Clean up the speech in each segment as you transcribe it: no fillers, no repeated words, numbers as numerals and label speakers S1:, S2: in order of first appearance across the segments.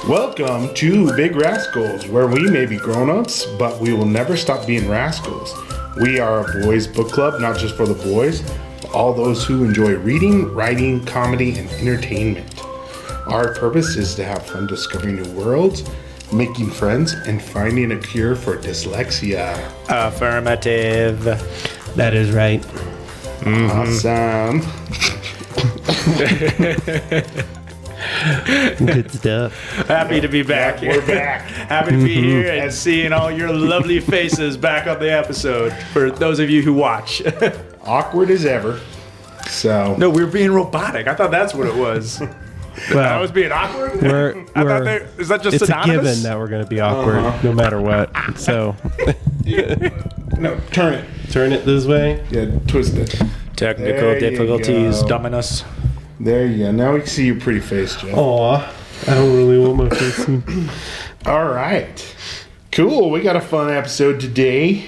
S1: Welcome to Big Rascals, where we may be grown-ups, but we will never stop being rascals. We are a boys' book club, not just for the boys, but all those who enjoy reading, writing, comedy, and entertainment. Our purpose is to have fun discovering new worlds, making friends, and finding a cure for dyslexia.
S2: Affirmative.
S3: That is right.
S1: Awesome.
S3: Good stuff.
S2: Happy to be back here.
S1: We're back.
S2: Happy to be here and seeing all your lovely faces back on the episode for those of you who watch.
S1: Awkward as ever. So
S2: No, we were being robotic. I thought that's what it was. I was being awkward? Is that just
S3: it's
S2: synonymous?
S3: a given that we're going to be awkward no matter what. So
S1: no, turn it.
S3: turn it this way.
S1: Yeah, twist it.
S2: Technical
S1: There you
S2: difficulties,
S1: go.
S2: Dominus.
S1: There you go. Now we can see your pretty face, Jeff.
S3: Aw, I don't really want my face seen.
S1: All right. Cool. We got a fun episode today.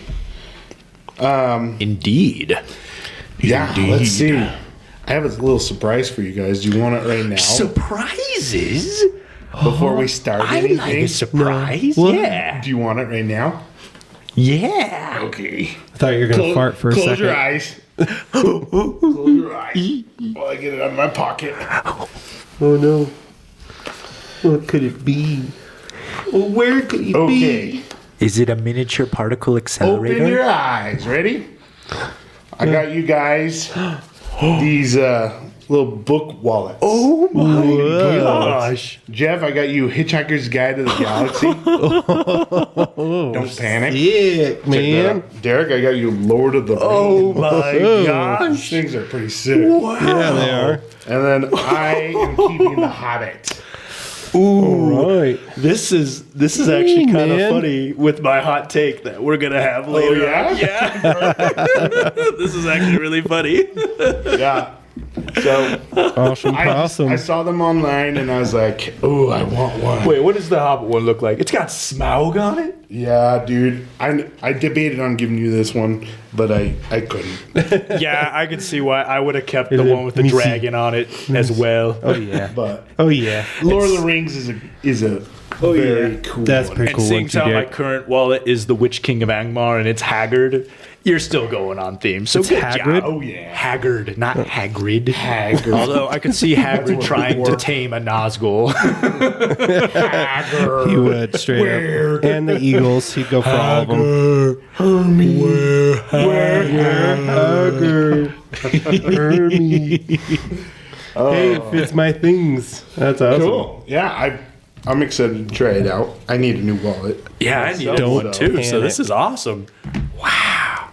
S2: Indeed.
S1: Yeah, let's see. I have a little surprise for you guys. Do you want it right now?
S2: Surprises?
S1: Before we start
S2: I
S1: anything?
S2: like a surprise.
S3: What?
S2: Yeah.
S1: Do you want it right now?
S2: Yeah.
S1: Okay.
S3: I thought you were going to fart for a
S1: Close
S3: second.
S1: your eyes. Close your eyes while I get it out of my pocket.
S3: Oh no. What could it be? Where could it
S1: Okay.
S3: be?
S2: Is it a miniature particle accelerator?
S1: Open your eyes. Ready? I got you guys these little book wallets.
S2: Oh my
S3: Whoa.
S2: gosh.
S1: Jeff, I got you Hitchhiker's Guide to the Galaxy. Don't panic.
S3: Sick,
S1: Check that
S3: man.
S1: out. Derek, I got you Lord of the Rings.
S2: Oh my
S1: These
S2: gosh.
S1: things are pretty sick.
S2: Wow.
S3: Yeah, they are.
S1: And then I am keeping The Hobbit.
S3: All right.
S2: This is actually kind of
S3: man.
S2: funny with my hot take that we're gonna have later.
S1: yeah?
S2: On. Yeah. This is actually really funny.
S1: Yeah. So
S3: Awesome.
S1: I saw them online and I was like, oh, I want one.
S2: Wait, what does the Hobbit one look like? It's got Smaug on it.
S1: Yeah, dude. I debated on giving you this one, but I couldn't.
S2: Yeah, I can see why I would have kept the
S3: Let
S2: one with the
S3: me see.
S2: dragon on it as well.
S3: Oh yeah.
S1: But
S3: Oh yeah.
S1: Lord of the Rings is a very cool
S3: That's
S1: one.
S3: pretty
S2: And
S3: cool
S2: seeing
S3: one too,
S2: how my
S3: Derek.
S2: current wallet is the Witch King of Angmar and it's Haggard, you're still going on theme. So
S3: It's
S2: good
S3: Hagrid?
S2: job.
S1: Oh, yeah.
S2: Haggard, not Hagrid.
S1: Haggard.
S2: Although I could see Hagrid trying to tame a Nazgul.
S1: Haggard.
S3: He would straight
S1: Where?
S3: up. And the Eagles, he'd go for all of them.
S1: Hermie.
S3: Haggard. Hermie. Hey, it fits my things. That's awesome.
S1: Cool. Yeah, I'm excited to try it out. I need a new wallet.
S2: Yeah, I need
S3: Don't
S2: one too. So
S3: panic.
S2: this is awesome. Wow.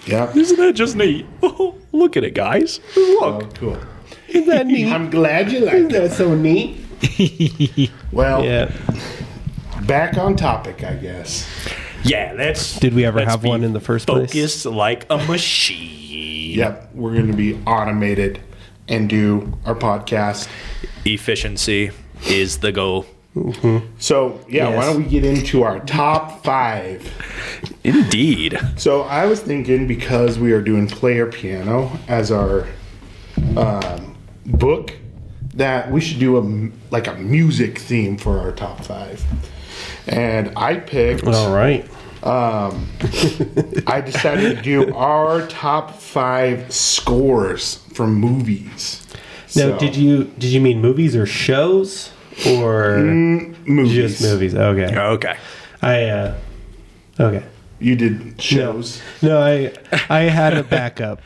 S1: Yeah.
S2: Isn't that just neat? Look at it, guys. Look.
S1: Oh, cool.
S3: Isn't that neat?
S1: I'm glad you like
S3: Isn't
S1: it.
S3: that so neat?
S1: Well,
S3: Yeah.
S1: back on topic, I guess.
S2: Yeah, let's.
S3: Did we ever
S2: let's
S3: have
S2: be
S3: one in the first place?
S2: Focused like a machine.
S1: Yep, we're going to be automated and do our podcast.
S2: Efficiency is the goal.
S1: So, yeah,
S3: Yes.
S1: why don't we get into our top 5?
S2: Indeed.
S1: So, I was thinking because we are doing player piano as our book, that we should do a music theme for our top 5. And I picked.
S3: All right.
S1: I decided to do our top 5 scores from movies.
S3: Now, did you mean movies or shows or
S1: movies?
S3: just movies? Okay.
S2: Okay.
S3: Okay.
S1: You did shows.
S3: No, I had a backup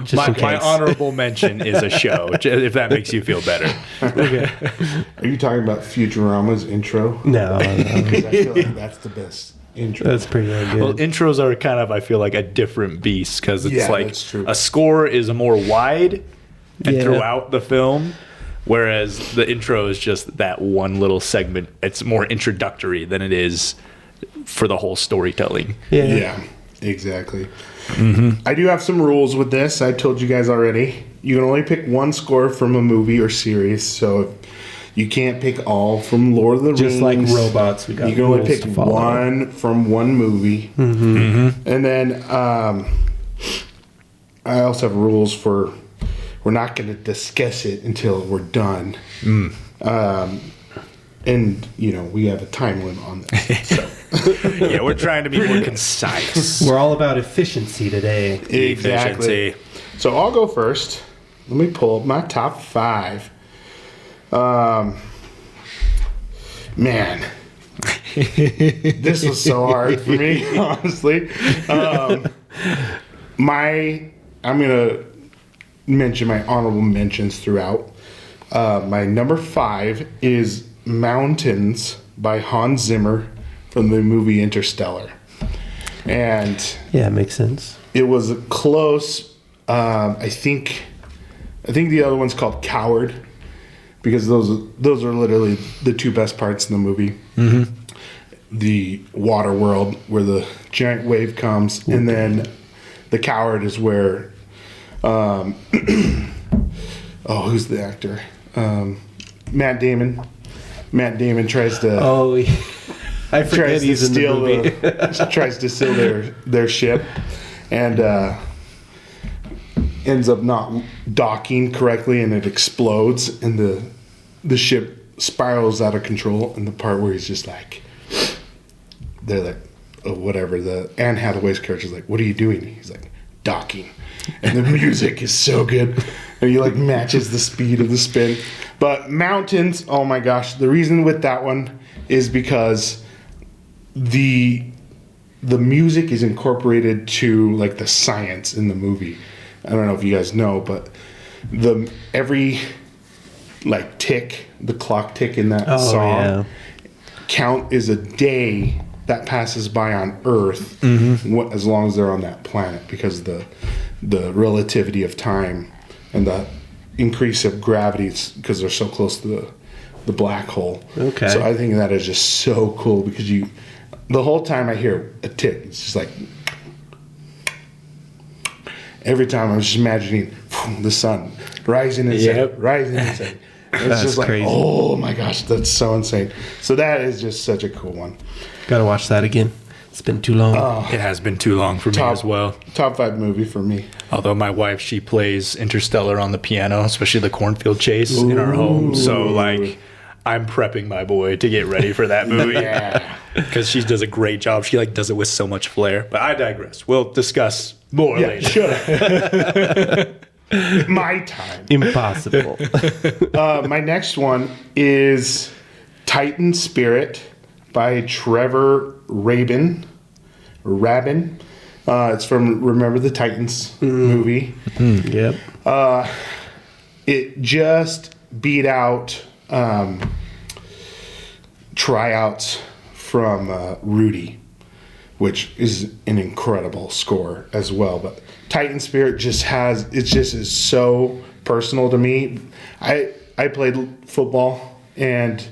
S3: just in case.
S2: My honorable mention is a show, if that makes you feel better.
S3: Okay.
S1: Are you talking about Futurama's intro?
S3: No,
S1: Because I feel like that's the best intro.
S3: that's pretty good.
S2: Well, intros are kind of, I feel like, a different beast because it's
S1: Yeah,
S2: like
S1: that's true.
S2: a score is more wide and
S3: Yeah.
S2: throughout the film, whereas the intro is just that one little segment. It's more introductory than it is for the whole storytelling.
S1: Yeah, exactly. I do have some rules with this. I told you guys already. You can only pick one score from a movie or series, so you can't pick all from Lord of the
S3: Just like
S1: Rings.
S3: robots, we got
S1: You can only
S3: rules
S1: pick
S3: to follow.
S1: one from one movie. And then I also have rules for we're not going to discuss it until we're done. And, we have a time limit on this. So.
S2: Yeah, we're trying to be more concise.
S3: We're all about efficiency today.
S1: Exactly.
S2: Efficiency.
S1: So I'll go first. Let me pull up my top 5. Man, this was so hard for me, honestly. I'm gonna mention my honorable mentions throughout. My number 5 is Mountains by Hans Zimmer from the movie Interstellar, and
S3: Yeah, it makes sense.
S1: it was close. I think the other one's called Coward, because those are literally the 2 best parts in the movie. Mm-hmm. The water world where the giant wave comes, and then the Coward is where who's the actor? Matt Damon. Matt Damon tries to
S3: I forget he's in the movie.
S1: tries to steal their ship, and ends up not docking correctly, and it explodes, and the ship spirals out of control. And the part where he's just like, they're like, oh, whatever. The Anne Hathaway's character's like, what are you doing? He's like, docking. And the music is so good, and he like matches the speed of the spin. But Mountains, oh my gosh, the reason with that one is because the music is incorporated to like the science in the movie. I don't know if you guys know, but every like tick, the clock tick in that song count is a day that passes by on Earth, as long as they're on that planet, because the relativity of time and the increase of gravity, because they're so close to the black hole.
S3: Okay.
S1: So I think that is just so cool, because the whole time I hear a tick, it's just like, every time I'm just imagining the sun rising and setting, rising and setting. It's just like,
S3: crazy.
S1: Oh my gosh, that's so insane. So that is just such a cool one.
S3: Gotta watch that again. It's been too long.
S2: It has been too long for me as well.
S1: Top 5 movie for me.
S2: Although my wife, she plays Interstellar on the piano, especially the cornfield chase in our home. So, like, I'm prepping my boy to get ready for that movie.
S1: Yeah.
S2: Because she does a great job. She, like, does it with so much flair. But I digress. We'll discuss more later.
S1: Sure. My time.
S3: Impossible.
S1: My next one is Titan Spirit by Trevor Rabin. It's from Remember the Titans movie.
S3: Yep.
S1: It just beat out tryouts from Rudy, which is an incredible score as well. But Titan Spirit is so personal to me. I played football, and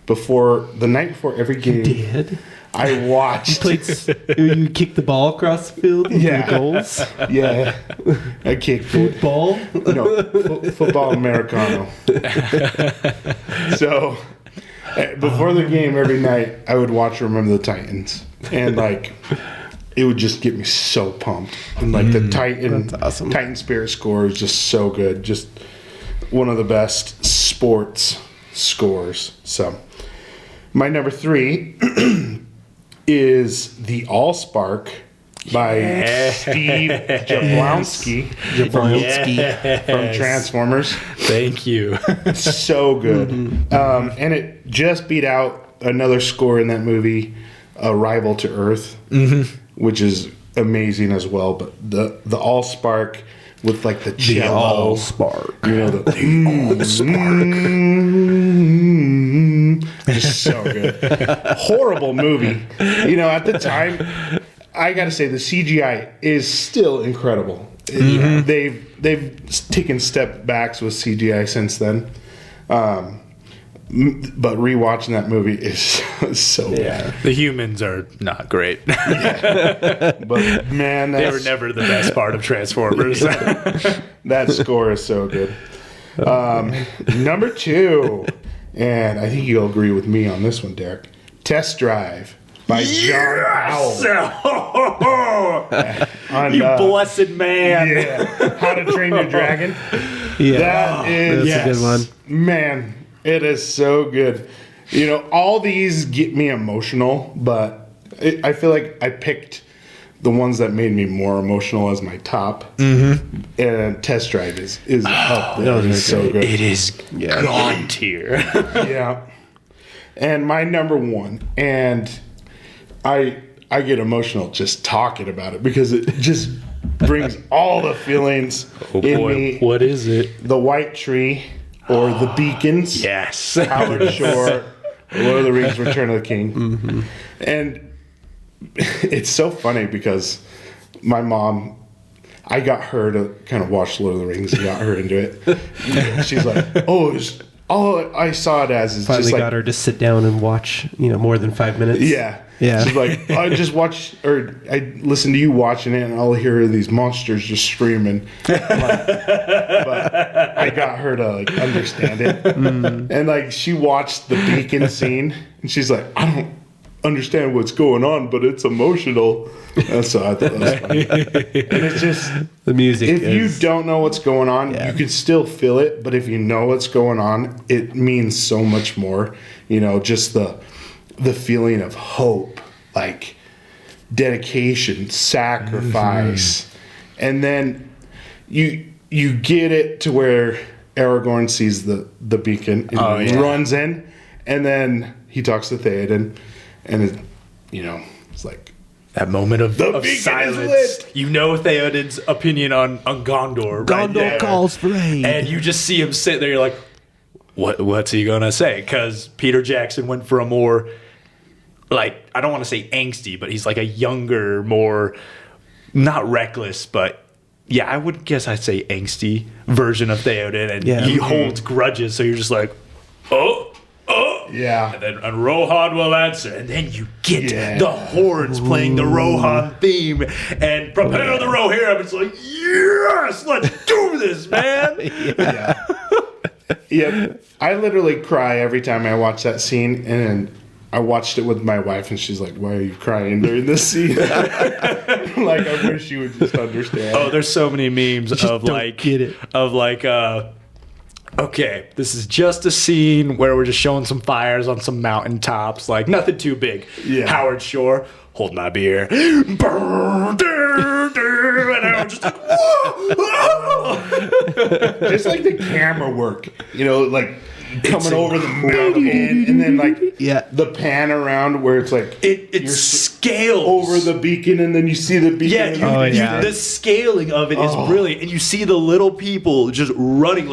S1: the night before every game,
S3: Did
S1: I watched.
S3: you kicked the ball across the field into the goals?
S1: Yeah, I kicked it.
S3: Football?
S1: No, football Americano. So before the game every night, I would watch Remember the Titans, and like it would just get me so pumped. And like the
S3: That's awesome.
S1: Titan Spirit score is just so good. Just one of the best sports scores. So my number 3 is The Allspark by Steve Jablonsky from Transformers.
S2: Thank you.
S1: So good. And it just beat out another score in that movie, Arrival to Earth, which is amazing as well. But the Allspark with like the cello,
S3: Allspark.
S1: Just so good. Horrible movie. At the time, I gotta say the CGI is still incredible. They've taken step backs with CGI since then. But rewatching that movie is so bad.
S2: The humans are not great.
S1: But man,
S2: They were never the best part of Transformers.
S1: that score is so good. Number 2, and I think you'll agree with me on this one, Derek. Test Drive by John Powell.
S2: You blessed man.
S1: Yeah. How to Train Your Dragon.
S3: Yeah.
S1: That is
S3: That's a good one.
S1: Man, it is so good. all these get me emotional, but I feel like I picked the ones that made me more emotional as my top. Mm-hmm. And Test Drive is up there. It's so good.
S2: It is god tier.
S1: Yeah. And my number one, and I get emotional just talking about it because it just brings all the feelings in me.
S2: What is it?
S1: The White Tree or The Beacons.
S2: Yes.
S1: Howard Shore, Lord of the Rings, Return of the King. Mm-hmm. And it's so funny because my mom, I got her to kind of watch Lord of the Rings and got her into it. She's like, all I saw it as is
S3: finally
S1: just like,
S3: got her to sit down and watch, more than 5 minutes.
S1: Yeah. She's like, I just watch, or I listen to you watching it, and I'll hear these monsters just screaming. But I got her to understand it, and she watched the beacon scene, and she's like, I don't understand what's going on, but it's emotional. And so I thought that was funny. And it's just
S3: the music.
S1: If you don't know what's going on, you can still feel it. But if you know what's going on, it means so much more. Just the feeling of hope, like dedication, sacrifice, and then you get it to where Aragorn sees the beacon and runs in, and then he talks to Theoden, and it's like
S2: that moment of silence. Theoden's opinion on Gondor.
S3: Gondor calls for aid,
S2: and you just see him sit there. You're like, what's he gonna say? Because Peter Jackson went for a more, I don't want to say angsty, but he's like a younger, more not reckless, but I would guess I'd say angsty version of Theoden, and he holds grudges. So you're just like,
S1: yeah.
S2: And then Rohan will answer. And then you get the horns playing the Rohan theme. And prepare the Rohirrim. It's like, yes, let's do this, man.
S1: Yeah. I literally cry every time I watch that scene. And I watched it with my wife, and she's like, why are you crying during this scene? I wish you would just understand.
S2: Oh, there's so many memes of
S3: get it.
S2: Okay, this is just a scene where we're just showing some fires on some mountaintops, nothing too big.
S1: Yeah.
S2: Howard Shore, hold my beer. And I'm just like, whoa!
S1: Just like the camera work, coming over the mountain, and then the pan around where it's like
S2: it scales
S1: over the beacon, and then you see the beacon.
S2: The scaling of it is brilliant, and you see the little people just running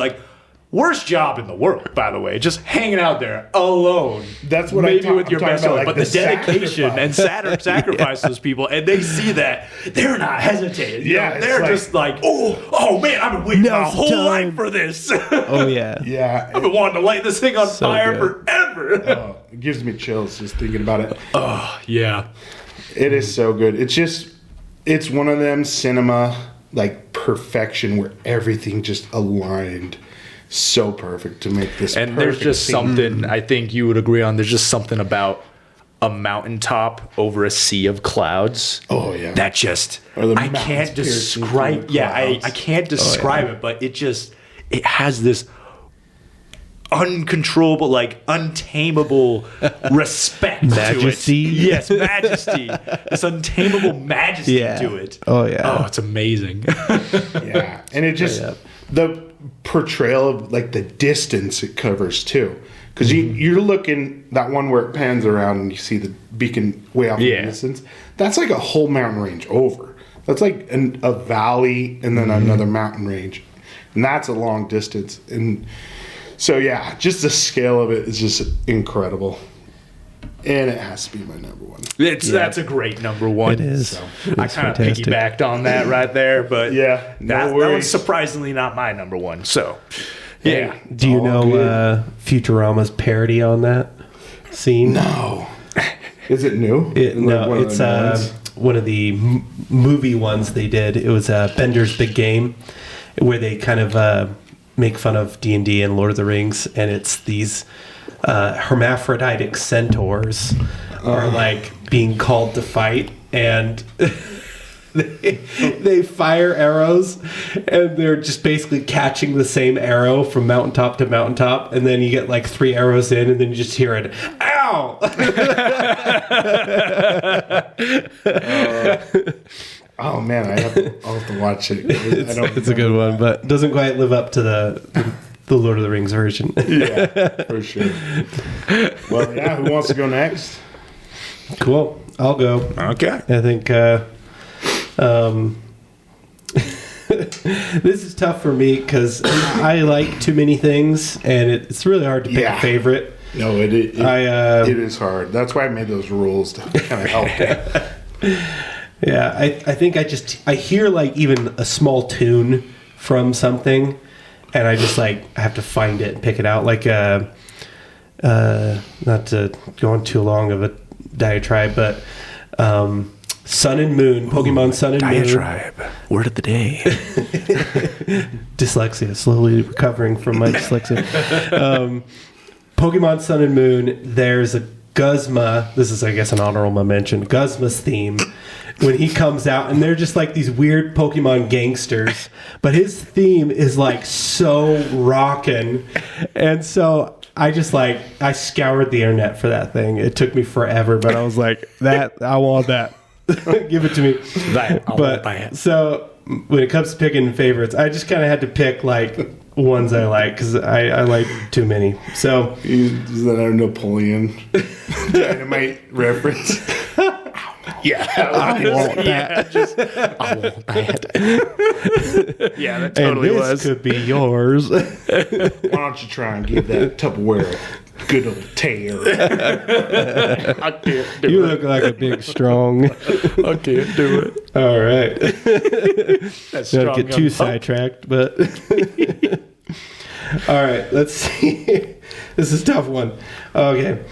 S2: worst job in the world, by the way, just hanging out there alone.
S1: That's what
S2: maybe with your best
S1: about,
S2: friend, but the dedication and sacrifice those people, and they see that they're not hesitating. They're just oh man, I've been waiting my whole life for this.
S3: Oh yeah,
S1: yeah.
S2: I've been wanting to light this thing on fire forever.
S1: It gives me chills just thinking about it.
S2: Oh yeah,
S1: it is so good. It's one of them cinema perfection where everything just aligned. So perfect to make this.
S2: And there's just something I think you would agree on. There's just something about a mountaintop over a sea of clouds.
S1: Oh yeah.
S2: That just I can't describe. I can't describe it, but it has this uncontrollable, untamable respect
S3: majesty.
S2: To it. Yes, majesty. This untamable majesty to it.
S3: Oh yeah.
S2: Oh, it's amazing.
S1: Yeah, and it just the portrayal of the distance it covers too, because you're looking that one where it pans around and you see the beacon way off in the distance. That's a whole mountain range over. That's a valley and then another mountain range, and that's a long distance. And so just the scale of it is just incredible. And it has to be my number one.
S2: That's a great number one.
S3: It is.
S2: So I kind of piggybacked on that right there, but that one's surprisingly not my number one. So, yeah.
S3: Do you know Futurama's parody on that scene?
S1: No. Is it new?
S3: It's one of the movie ones they did. It was Bender's Big Game, where they kind of make fun of D&D and Lord of the Rings, and it's these hermaphroditic centaurs are being called to fight, and they fire arrows, and they're just basically catching the same arrow from mountaintop to mountaintop, and then you get like 3 arrows in, and then you just hear it, ow!
S1: Oh man, I'll have to watch it.
S3: It's a good one, but doesn't quite live up to the Lord of the Rings version.
S1: Yeah, for sure. Well, yeah, who wants to go next?
S3: Cool. I'll go.
S2: Okay.
S3: I think this is tough for me because I like too many things, and it's really hard to pick a favorite.
S1: No, it is hard. That's why I made those rules to kind of help you.
S3: Yeah, I think I hear like even a small tune from something, and I just like I have to find it and pick it out. Like not to go on too long of a diatribe, but Sun and Moon, Pokemon Sun and
S2: diatribe. Moon. Word of the day.
S3: Dyslexia, slowly recovering from my dyslexia. Pokemon Sun and Moon, there's a Guzma, this is I guess an honorable mention, Guzma's theme, when he comes out, and they're just like these weird Pokemon gangsters, but his theme is like so rockin', and so I just like, I scoured the internet for that thing. It took me forever, but I was like, I want that. Give it to me.
S2: Want that.
S3: So when it comes to picking favorites, I just kind of had to pick like ones I like because I like too many. So
S1: is that a Napoleon Dynamite reference?
S2: Yeah, I want that. I want that. Yeah, that totally
S3: and this
S2: was.
S3: Could be yours.
S1: Why don't you try and give that Tupperware a good old tear?
S2: I can't do
S3: You
S2: it.
S3: look like a big strong.
S2: I can't do it.
S3: All right.
S2: That's
S3: Don't get too sidetracked, but all right. Let's see. This is a tough one. Okay,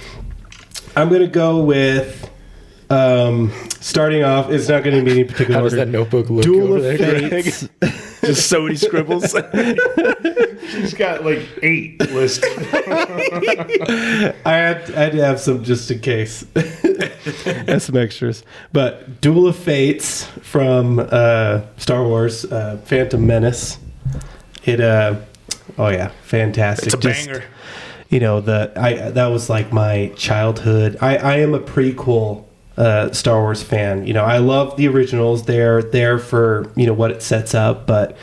S3: I'm gonna go with. Starting off, it's not going to be any particular
S2: How does
S3: order.
S2: that notebook look
S3: Duel
S2: over
S3: of
S2: there,
S3: Fates.
S2: Just so many scribbles.
S1: She's got like 8 listed.
S3: I had to have some just in case. That's some extras. But Duel of Fates from Star Wars, Phantom Menace. Fantastic.
S2: It's a banger.
S3: You know, that was like my childhood. I am a prequel Star Wars fan. You know, I love the originals. They're there for, you know, what it sets up, but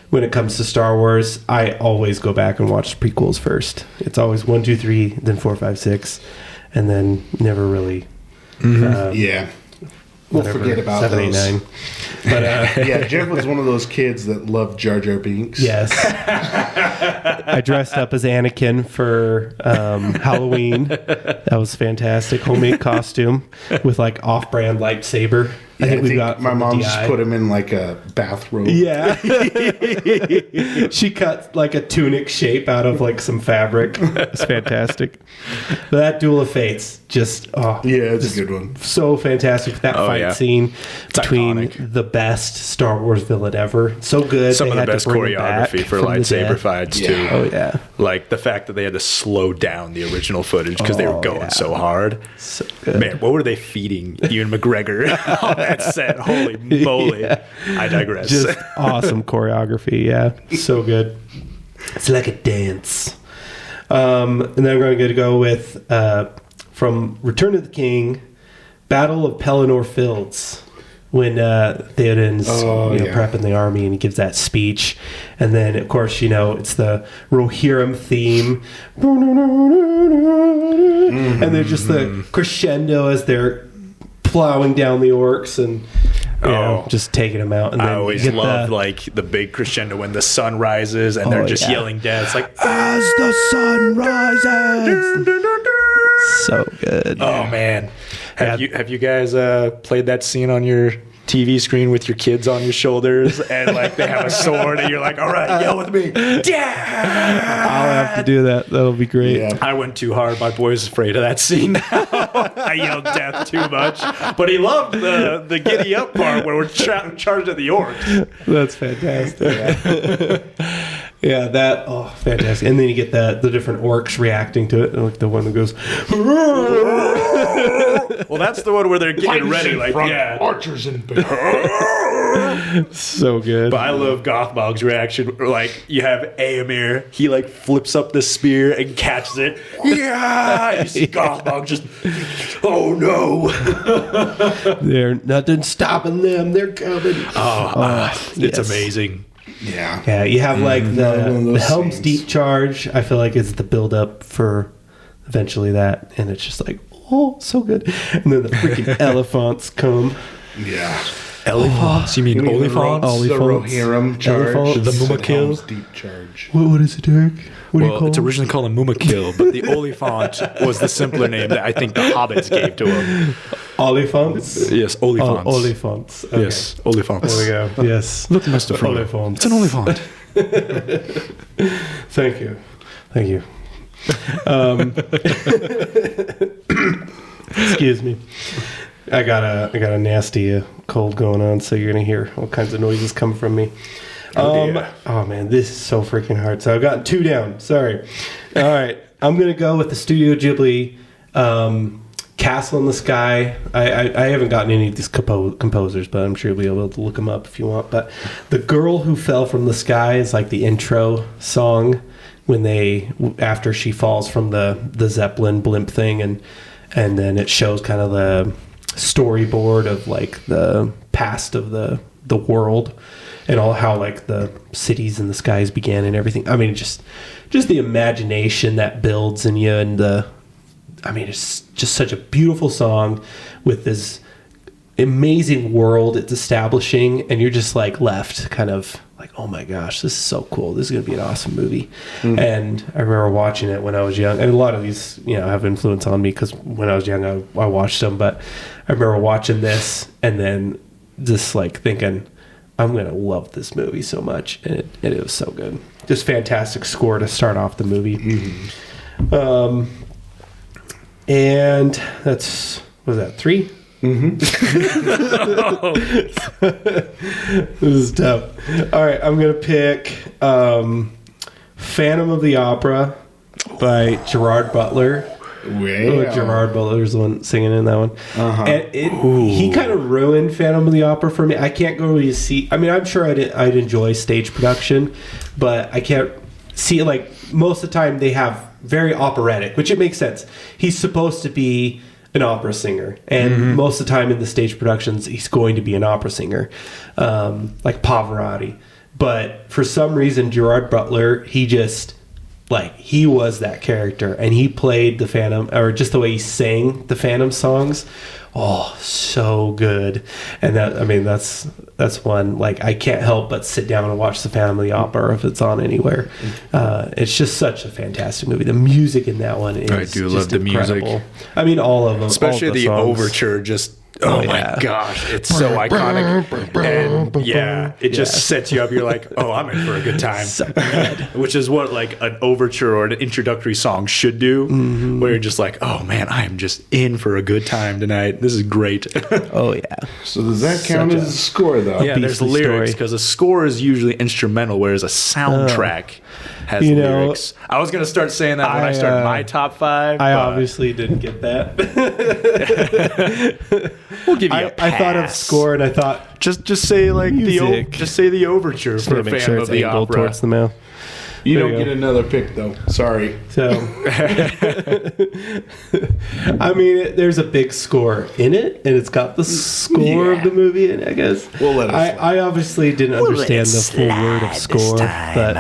S3: when it comes to Star Wars, I always go back and watch prequels first. It's always 1, 2, 3, then 4, 5, 6, and then never really
S1: Yeah. We'll forget about
S3: 7, 8,
S1: those.
S3: 9. But
S1: Yeah, Jeff was one of those kids that loved Jar Jar Binks.
S3: yes. I dressed up as Anakin for Halloween. That was fantastic. Homemade costume with like off-brand lightsaber.
S1: Yeah, I think
S3: got
S1: my
S3: from the
S1: mom just
S3: DI.
S1: put him in like a bathrobe.
S3: Yeah. She cut like a tunic shape out of like some fabric. It's fantastic. But that Duel of Fates, just
S1: Yeah, it's a good one.
S3: so fantastic. That fight scene between
S2: iconic.
S3: the best Star Wars villain ever. So good.
S2: Some
S3: They
S2: of the
S3: had to
S2: best
S3: bring him back
S2: choreography for
S3: from the
S2: lightsaber
S3: dead.
S2: fights,
S1: Yeah.
S2: too.
S3: Oh, yeah.
S2: Like the fact that they had to slow down the original footage because they were
S3: Oh,
S2: going
S3: yeah.
S2: so hard.
S3: So good.
S2: Man, what were they feeding Ewan McGregor on that set? Holy moly.
S3: Yeah.
S2: I digress.
S3: Just awesome choreography. Yeah. So good. It's like a dance. And then I'm going to go with from Return of the King, Battle of Pelennor Fields. When Theoden's prepping the army and he gives that speech. And then, of course, you know, it's the Rohirrim theme. And then just the crescendo as they're plowing down the orcs and you know, just taking them out. And then
S2: I always
S3: you get
S2: loved like the big crescendo when the sun rises and they're just yelling death. It's like,
S3: as the sun rises. So good.
S2: oh man. Have you guys played that scene on your TV screen with your kids on your shoulders and like they have a sword and you're like, all right, yell with me. Yeah.
S3: I'll have to do that. That'll be great.
S1: Yeah.
S2: I went too hard. My boy's afraid of that scene now. I yelled death too much. But he loved the giddy up part where we're charged at the orcs.
S3: That's fantastic. Yeah, fantastic. And then you get the different orcs reacting to it. Like the one that goes,
S2: Well, that's the one where they're getting ready. Like,
S1: archers in back.
S3: So good.
S2: But I love Gothmog's reaction. Like, you have Aemir, he like flips up the spear and catches it. Yeah! You see Gothmog just, oh no!
S3: They're nothing stopping them. They're coming.
S2: It's
S3: yes.
S2: amazing.
S1: Yeah.
S3: Yeah, you have like
S1: Another one of
S3: the
S1: those
S3: Helm's
S1: scenes.
S3: Deep charge. I feel like is the build up for eventually that, and it's just like, oh, so good. And then the freaking elephants come.
S1: Yeah.
S2: Elephants? You mean Oliphants?
S1: The Rohirrim charge.
S3: Elephants.
S2: The
S1: Sid
S2: Mumakil.
S1: Helm's Deep charge.
S3: What is it, Derek? What do you
S2: Well,
S3: call
S2: it's
S3: them?
S2: originally called a Mumakil, but the Oliphant was the simpler name that I think the hobbits gave to him.
S3: Oliphants?
S2: Yes, Oliphants.
S3: Oliphants. Okay.
S2: Yes, Oliphants.
S3: There we go. Yes.
S2: Look, Mr. Frodo.
S3: Oliphants.
S2: It's an Oliphant.
S3: Thank you. Thank you. Excuse me. I got a nasty cold going on, so you're gonna hear all kinds of noises come from me. Oh man, this is so freaking hard. So I've gotten 2 down. Sorry. All right, I'm gonna go with the Studio Ghibli Castle in the Sky. I haven't gotten any of these composers, but I'm sure you'll be able to look them up if you want. But The Girl Who Fell from the Sky is like the intro song when after she falls from the Zeppelin blimp thing, and then it shows kind of the storyboard of like the past of the world and all how like the cities and the skies began and everything. I mean, just the imagination that builds in you, and it's just such a beautiful song with this amazing world it's establishing, and you're just like left kind of like, oh my gosh, this is so cool. This is going to be an awesome movie. And I remember watching it when I was young, and a lot of these, have influence on me because when I was young, I watched them, but I remember watching this and then just like thinking, I'm going to love this movie so much. And it was so good. Just fantastic score to start off the movie. And that's, what was that, 3? This is tough. All right, I'm gonna pick Phantom of the Opera by Gerard Butler. Gerard Butler's the one singing in that one. And he kind of ruined Phantom of the Opera for me. I can't go really see. I mean, I'm sure I'd enjoy stage production, but I can't see, like, most of the time they have very operatic, which it makes sense. He's supposed to be an opera singer, and most of the time in the stage productions he's going to be an opera singer, like Pavarotti. But for some reason Gerard Butler, he was that character, and he played the Phantom, or just the way he sang the Phantom songs. Oh, so good. And that's one, like, I can't help but sit down and watch the Phantom of the Opera if it's on anywhere. It's just such a fantastic movie. The music in that one is
S2: I do love the
S3: incredible.
S2: music.
S3: I mean, all of them.
S2: Especially
S3: all of
S2: the
S3: songs.
S2: overture, just oh my gosh, it's so iconic. And yeah, it just sets you up. You're like, oh, I'm in for a good time.
S3: So good.
S2: Which is what like an overture or an introductory song should do, where you're just like, oh man, I am just in for a good time tonight. This is great.
S3: Oh yeah.
S1: So does that count as a score, though?
S2: Yeah, there's
S3: beastly
S2: lyrics
S3: story.
S2: because a score is usually instrumental, whereas a soundtrack has lyrics. I was gonna start saying that when I started my top 5.
S3: I
S2: but
S3: obviously didn't get that.
S2: we'll give you a
S3: I thought of
S2: pass.
S3: score, and I thought
S2: Just say like
S3: Music.
S2: just say the overture
S3: just
S2: for
S3: to make
S2: Phantom
S3: sure
S2: of
S3: it's
S2: the
S3: angled
S2: Opera.
S3: towards the mouth.
S1: You
S3: There
S1: don't
S3: you
S1: get
S3: go.
S1: another pick, though. Sorry.
S3: So, I mean, there's a big score in it, and it's got the score of the movie in it, I guess.
S1: We'll let it slide.
S3: I obviously didn't understand the full word of score, but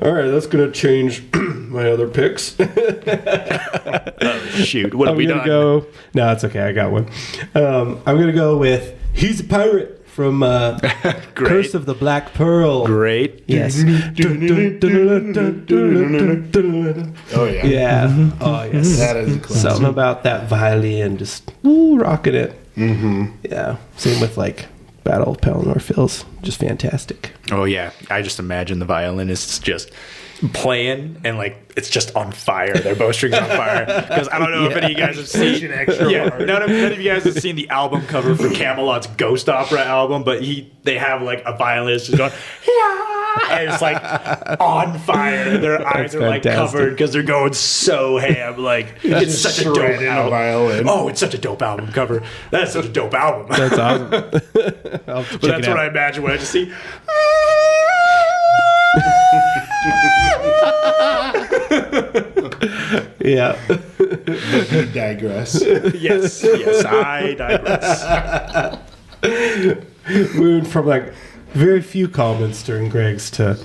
S3: all right, that's gonna change my other picks.
S2: Shoot, what have
S3: I'm
S2: we
S3: gonna
S2: done?
S3: go. No, it's okay. I got one. I'm gonna go with "He's a Pirate" from Curse of the Black Pearl.
S2: Great.
S3: Yes.
S1: Oh, yeah.
S3: Yeah. Oh yes.
S1: That is a classic.
S3: Something about that violin, just rocking it. Yeah. Same with like Battle of Pelennor Fields, just fantastic.
S2: Oh yeah, I just imagine the violinists just playing and like it's just on fire. Their bowstrings on fire. Because I don't know if any of you guys have seen. None of you guys have seen the album cover for Camelot's Ghost Opera album, but they have like a violinist just going. Yeah. and it's like on fire. Their eyes are like covered because they're going so ham. Like it's such a dope album. Oh, it's such a dope album cover. That's such a dope album.
S3: That's awesome.
S2: But that's what I imagine when I just see.
S3: Yeah.
S1: But you digress.
S2: Yes, I digress.
S3: Moving from like very few comments during Greg's to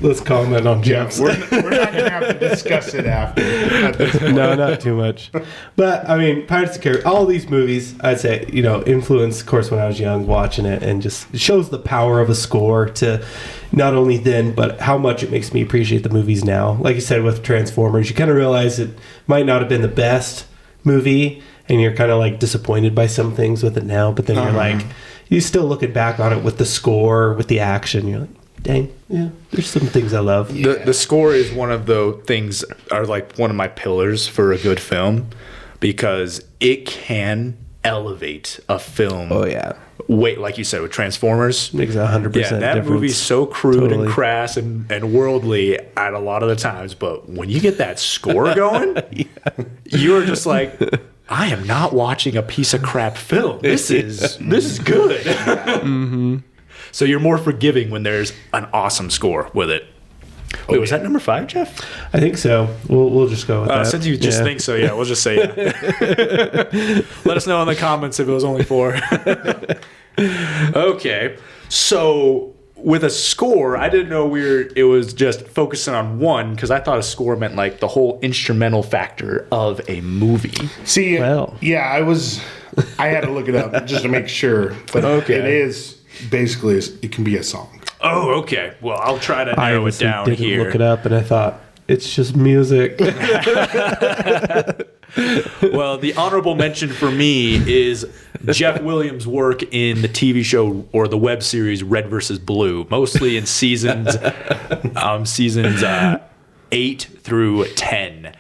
S3: let's comment on Jeff's.
S1: We're not going to have to discuss it after. At this point.
S3: No, not too much. But I mean, Pirates of the Caribbean, all these movies, I'd say, influenced, of course, when I was young watching it, and just shows the power of a score to not only then, but how much it makes me appreciate the movies now. Like you said, with Transformers, you kind of realize it might not have been the best movie, and you're kind of like disappointed by some things with it now, but then you're like, you're still looking back on it with the score, with the action, you're like, dang, yeah, there's some things I love.
S2: The score is one of the things, are like one of my pillars for a good film, because it can elevate a film.
S3: Oh, yeah.
S2: Wait, like you said, with Transformers.
S3: Makes 100%
S2: Yeah, that
S3: difference.
S2: movie's so crude
S3: Totally.
S2: and crass and worldly at a lot of the times, but when you get that score going, you're just like, I am not watching a piece of crap film. This is good. Mm-hmm. So you're more forgiving when there's an awesome score with it. Wait, was that number 5, Jeff?
S3: I think so. We'll just go with that.
S2: Since you just think so, yeah, we'll just say yeah. Let us know in the comments if it was only 4. Okay, so with a score, I didn't know it was just focusing on one, because I thought a score meant like the whole instrumental factor of a movie.
S1: See,
S3: Well.
S1: yeah, I had to look it up just to make sure. But
S2: Okay.
S1: it is basically, it can be a song.
S2: Oh, okay. Well, I'll try to narrow it down
S3: didn't
S2: here.
S3: look it up, and I thought, it's just music.
S2: Well, the honorable mention for me is Jeff Williams' work in the TV show or the web series Red vs. Blue, mostly in seasons 8 through 10.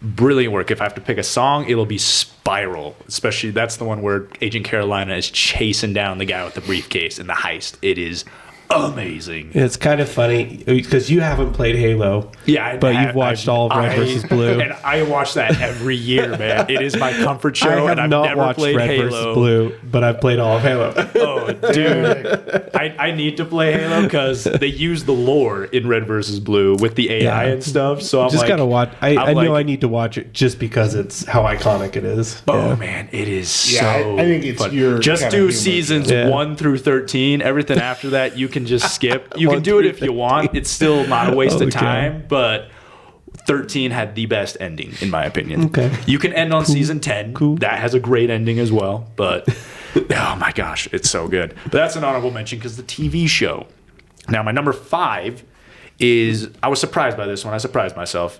S2: Brilliant work. If I have to pick a song, it'll be Spiral. Especially, that's the one where Agent Carolina is chasing down the guy with the briefcase in the heist. It is amazing.
S3: It's kind of funny, because you haven't played Halo.
S2: Yeah,
S3: but you've watched all of Red vs. Blue.
S2: And I watch that every year, man. It is my comfort show,
S3: I have
S2: and I've
S3: not
S2: never
S3: watched
S2: played
S3: Red
S2: Halo.
S3: vs. Blue, but I've played all of Halo.
S2: Oh, dude. I need to play Halo because they use the lore in Red vs. Blue with the AI and stuff. So I'm
S3: just
S2: like,
S3: gotta watch. I
S2: I'm
S3: know
S2: like,
S3: I need to watch it just because it's how iconic it is.
S2: Oh man, it is
S1: Yeah,
S2: so.
S1: I think it's
S2: fun.
S1: your
S2: just
S1: kind of
S2: do
S1: humor.
S2: seasons
S3: Yeah.
S2: 1 through 13. Everything after that, you can just skip. You can do it if you want. It's still not a waste of
S3: Okay.
S2: time, but 13 had the best ending, in my opinion.
S3: Okay.
S2: You can end on season 10.
S3: Cool.
S2: That has a great ending as well, but oh my gosh, it's so good. But that's an honorable mention because the TV show. Now, my number 5 is, I was surprised by this one. I surprised myself.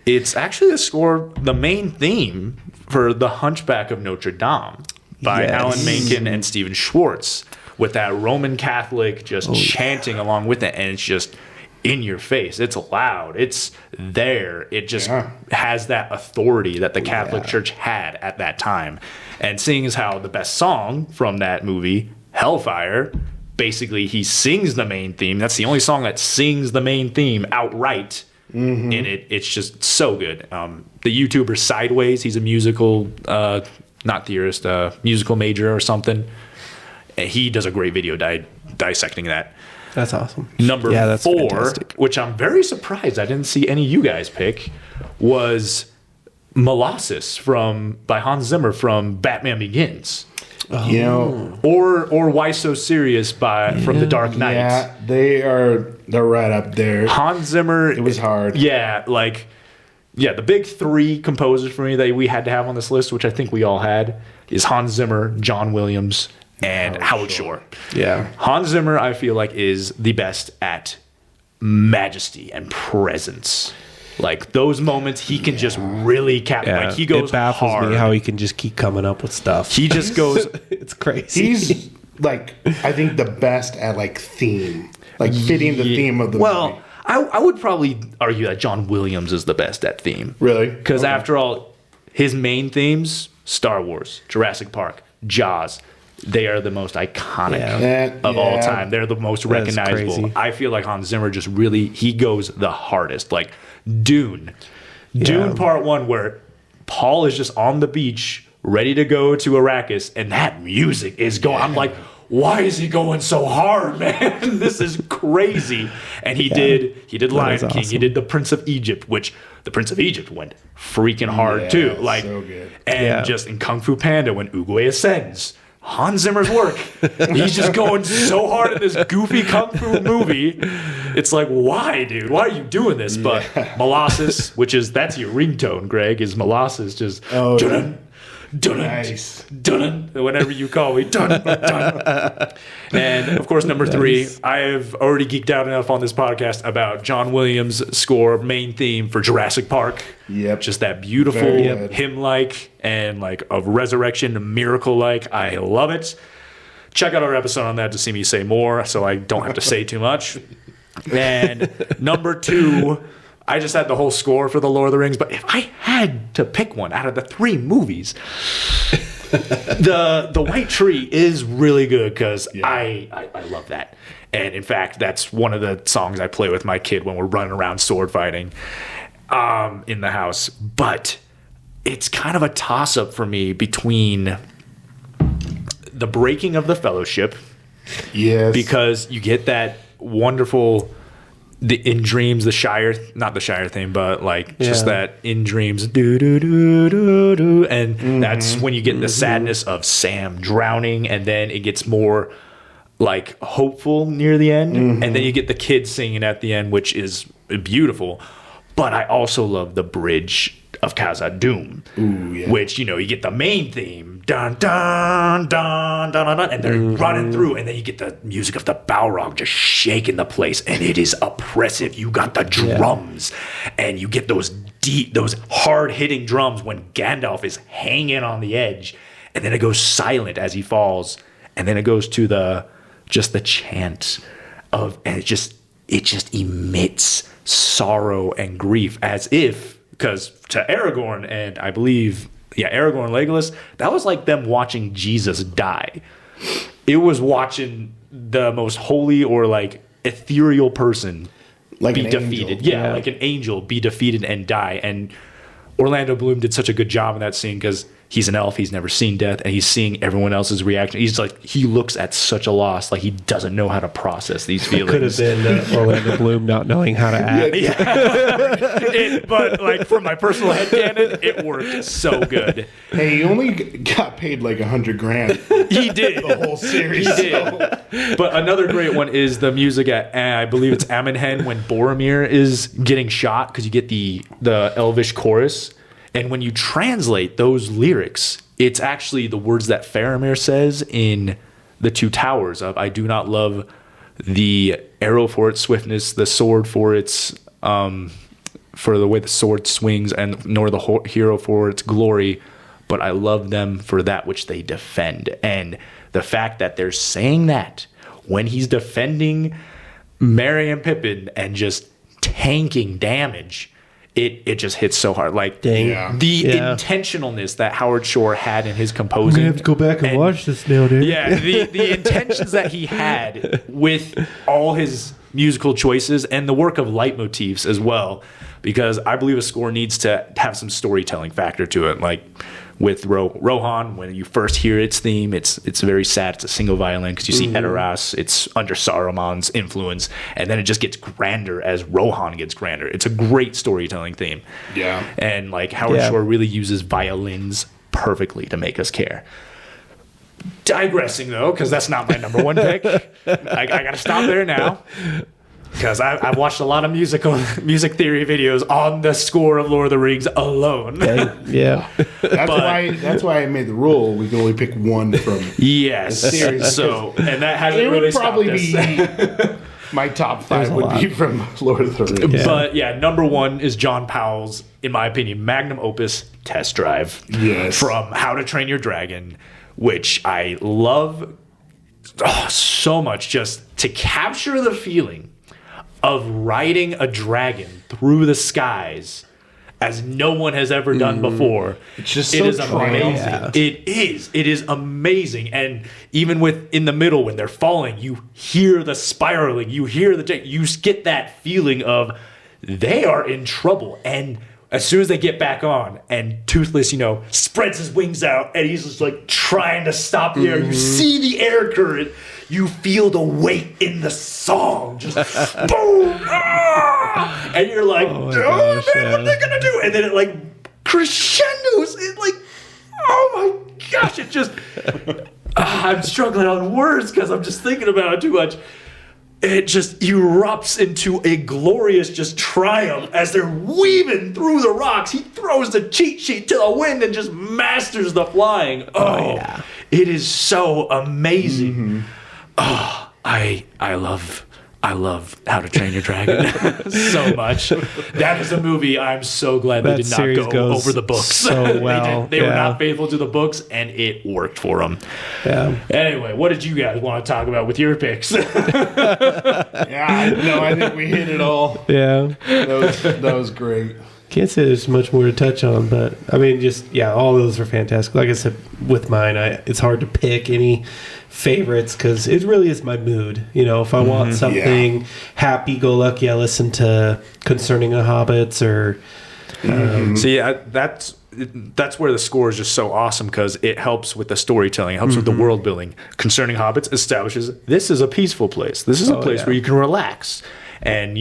S2: It's actually the main theme for The Hunchback of Notre Dame by
S3: Yes.
S2: Alan Menken and Stephen Schwartz, with that Roman Catholic just chanting along with it, and it's just in your face. It's loud. It's there. It just has that authority that the Catholic Church had at that time. And seeing as how the best song from that movie, Hellfire, basically he sings the main theme. That's the only song that sings the main theme outright in it. It's just so good. The YouTuber Sideways, he's a musical, not theorist, musical major or something. And he does a great video dissecting that.
S3: That's awesome.
S2: Number
S3: that's
S2: 4,
S3: fantastic.
S2: which I'm very surprised I didn't see any of you guys pick, was Molasses by Hans Zimmer from Batman Begins.
S1: You know,
S2: Or Why So Serious from The Dark Knight.
S1: yeah, they're right up there.
S2: Hans Zimmer.
S1: It was hard.
S2: Yeah, the big 3 composers for me that we had to have on this list, which I think we all had, is Hans Zimmer, John Williams, and Howard Shore.
S3: Yeah.
S2: Hans Zimmer, I feel like, is the best at majesty and presence. Like those moments, he can just really like he goes
S3: it baffles
S2: hard.
S3: me how he can just keep coming up with stuff.
S2: He just goes.
S3: It's crazy.
S1: He's like, I think the best at like theme, like fitting the theme of the movie.
S2: Well, I would probably argue that John Williams is the best at theme.
S1: Really?
S2: Because after all, his main themes: Star Wars, Jurassic Park, Jaws, they are the most iconic
S3: Yeah.
S2: of all time. They're the most recognizable.
S3: crazy.
S2: I feel like Hans Zimmer just really, he goes the hardest. Like Dune Part 1, where Paul is just on the beach ready to go to Arrakis, and that music is going. I'm like, why is he going so hard, man? This is crazy. And he did Lion King.
S3: awesome.
S2: He did The Prince of Egypt, which The Prince of Egypt went freaking hard too. Like,
S1: so good.
S2: and just in Kung Fu Panda, when Oogway ascends, Hans Zimmer's work. He's just going so hard in this goofy kung fu movie. It's like, why, dude? Why are you doing this? But Molasses, that's your ringtone, Greg, is Molasses just dun dun
S1: Nice.
S2: dun whenever you call me dun dun. And of course, number 3, I have already geeked out enough on this podcast about John Williams' score, main theme for Jurassic Park.
S1: Yep.
S2: Just that beautiful
S1: Very good.
S2: hymn-like and like of resurrection, miracle-like. I love it. Check out our episode on that to see me say more, so I don't have to say too much. And number 2, I just had the whole score for The Lord of the Rings, but if I had to pick one out of the 3 movies, the White Tree is really good because I love that. And in fact, that's one of the songs I play with my kid when we're running around sword fighting in the house. But it's kind of a toss-up for me between the breaking of the fellowship,
S1: Yes.
S2: because you get that wonderful in dreams, the Shire, not the Shire theme, but like just that in dreams, do do do do do, and that's when you get the sadness of Sam drowning, and then it gets more like hopeful near the end, and then you get the kids singing at the end, which is beautiful. But I also love the bridge of Khazad-dûm, which, you know, you get the main theme, dun dun dun dun dun, dun, and they're running through, and then you get the music of the Balrog just shaking the place, and it is oppressive. You got the drums, and you get those deep, those hard hitting drums when Gandalf is hanging on the edge, and then it goes silent as he falls, and then it goes to the chant of, and it just emits sorrow and grief, as if, because to Aragorn and I believe, Aragorn and Legolas, that was like them watching Jesus die. It was watching the most holy or like ethereal person
S1: Like
S2: be
S1: an
S2: defeated.
S1: angel.
S2: Yeah, like an angel be defeated and die. And Orlando Bloom did such a good job in that scene because he's an elf, he's never seen death, and he's seeing everyone else's reaction. He's like, he looks at such a loss, like he doesn't know how to process these feelings.
S3: Could have been Orlando Bloom not knowing how to act.
S2: But like from my personal headcanon, it worked so good.
S1: Hey, he only got paid like $100,000
S2: He did.
S1: the whole series.
S2: He did. But another great one is the music at, I believe it's Amenhen, when Boromir is getting shot, because you get the Elvish chorus. And when you translate those lyrics, it's actually the words that Faramir says in The Two Towers of, I do not love the arrow for its swiftness, the sword for its for the way the sword swings, and nor the hero for its glory, but I love them for that which they defend. And the fact that they're saying that when he's defending Merry and Pippin and just tanking damage, it just hits so hard. Like the intentionalness that Howard Shore had in his composing.
S3: I'm gonna have to go back and watch this now, dude.
S2: Yeah, the intentions that he had with all his musical choices and the work of leitmotifs as well, because I believe a score needs to have some storytelling factor to it. Like with Rohan, when you first hear its theme, it's very sad. It's a single violin because you see Edoras. It's under Saruman's influence, and then it just gets grander as Rohan gets grander. It's a great storytelling theme.
S1: Yeah.
S2: And like Howard Shore really uses violins perfectly to make us care. Digressing though, because that's not my number one pick. I got to stop there now. Because I've watched a lot of music theory videos on the score of Lord of the Rings alone.
S3: Yeah.
S1: That's why I made the rule. We can only pick one from
S2: Yes.
S1: the series.
S2: So, and that hasn't
S1: It
S2: really
S1: would probably
S2: stopped us.
S1: be my top 5 would be from Lord of the Rings.
S3: Yeah.
S2: But yeah, number 1 is John Powell's, in my opinion, magnum opus, Test Drive.
S1: Yes.
S2: From How to Train Your Dragon, which I love so much, just to capture the feeling of riding a dragon through the skies as no one has ever done before.
S1: It's just
S2: it
S1: so
S2: is amazing.
S1: triumphant.
S2: It is amazing. And even in the middle when they're falling, you hear the spiraling, you hear you get that feeling of they are in trouble. And as soon as they get back on, and Toothless, spreads his wings out, and he's just like trying to stop the air. You see the air current. You feel the weight in the song. Just boom! Ah! And you're like,
S3: Oh my
S2: man,
S3: gosh,
S2: what are they going to do? And then it like crescendos. It like, oh my gosh, it just... I'm struggling on words because I'm just thinking about it too much. It just erupts into a glorious just triumph as they're weaving through the rocks. He throws the cheat sheet to the wind and just masters the flying. Oh, yeah. It is so amazing.
S1: Mm-hmm.
S2: Oh, I love How to Train Your Dragon so much. That is a movie I'm so glad they did not go over the books.
S3: So well.
S2: They were not faithful to the books, and it worked for them.
S3: Yeah.
S2: Anyway, what did you guys want to talk about with your picks?
S1: I think we hit it all.
S3: Yeah.
S1: That was great.
S3: Can't say there's much more to touch on, but I mean, all those are fantastic. Like I said, with mine, it's hard to pick any favorites because it really is my mood. If I want something happy-go-lucky, I listen to Concerning the Hobbits or...
S2: See, that's where the score is just so awesome because it helps with the storytelling. It helps with the world building. Concerning Hobbits establishes this is a peaceful place. This is a place where you can relax. And,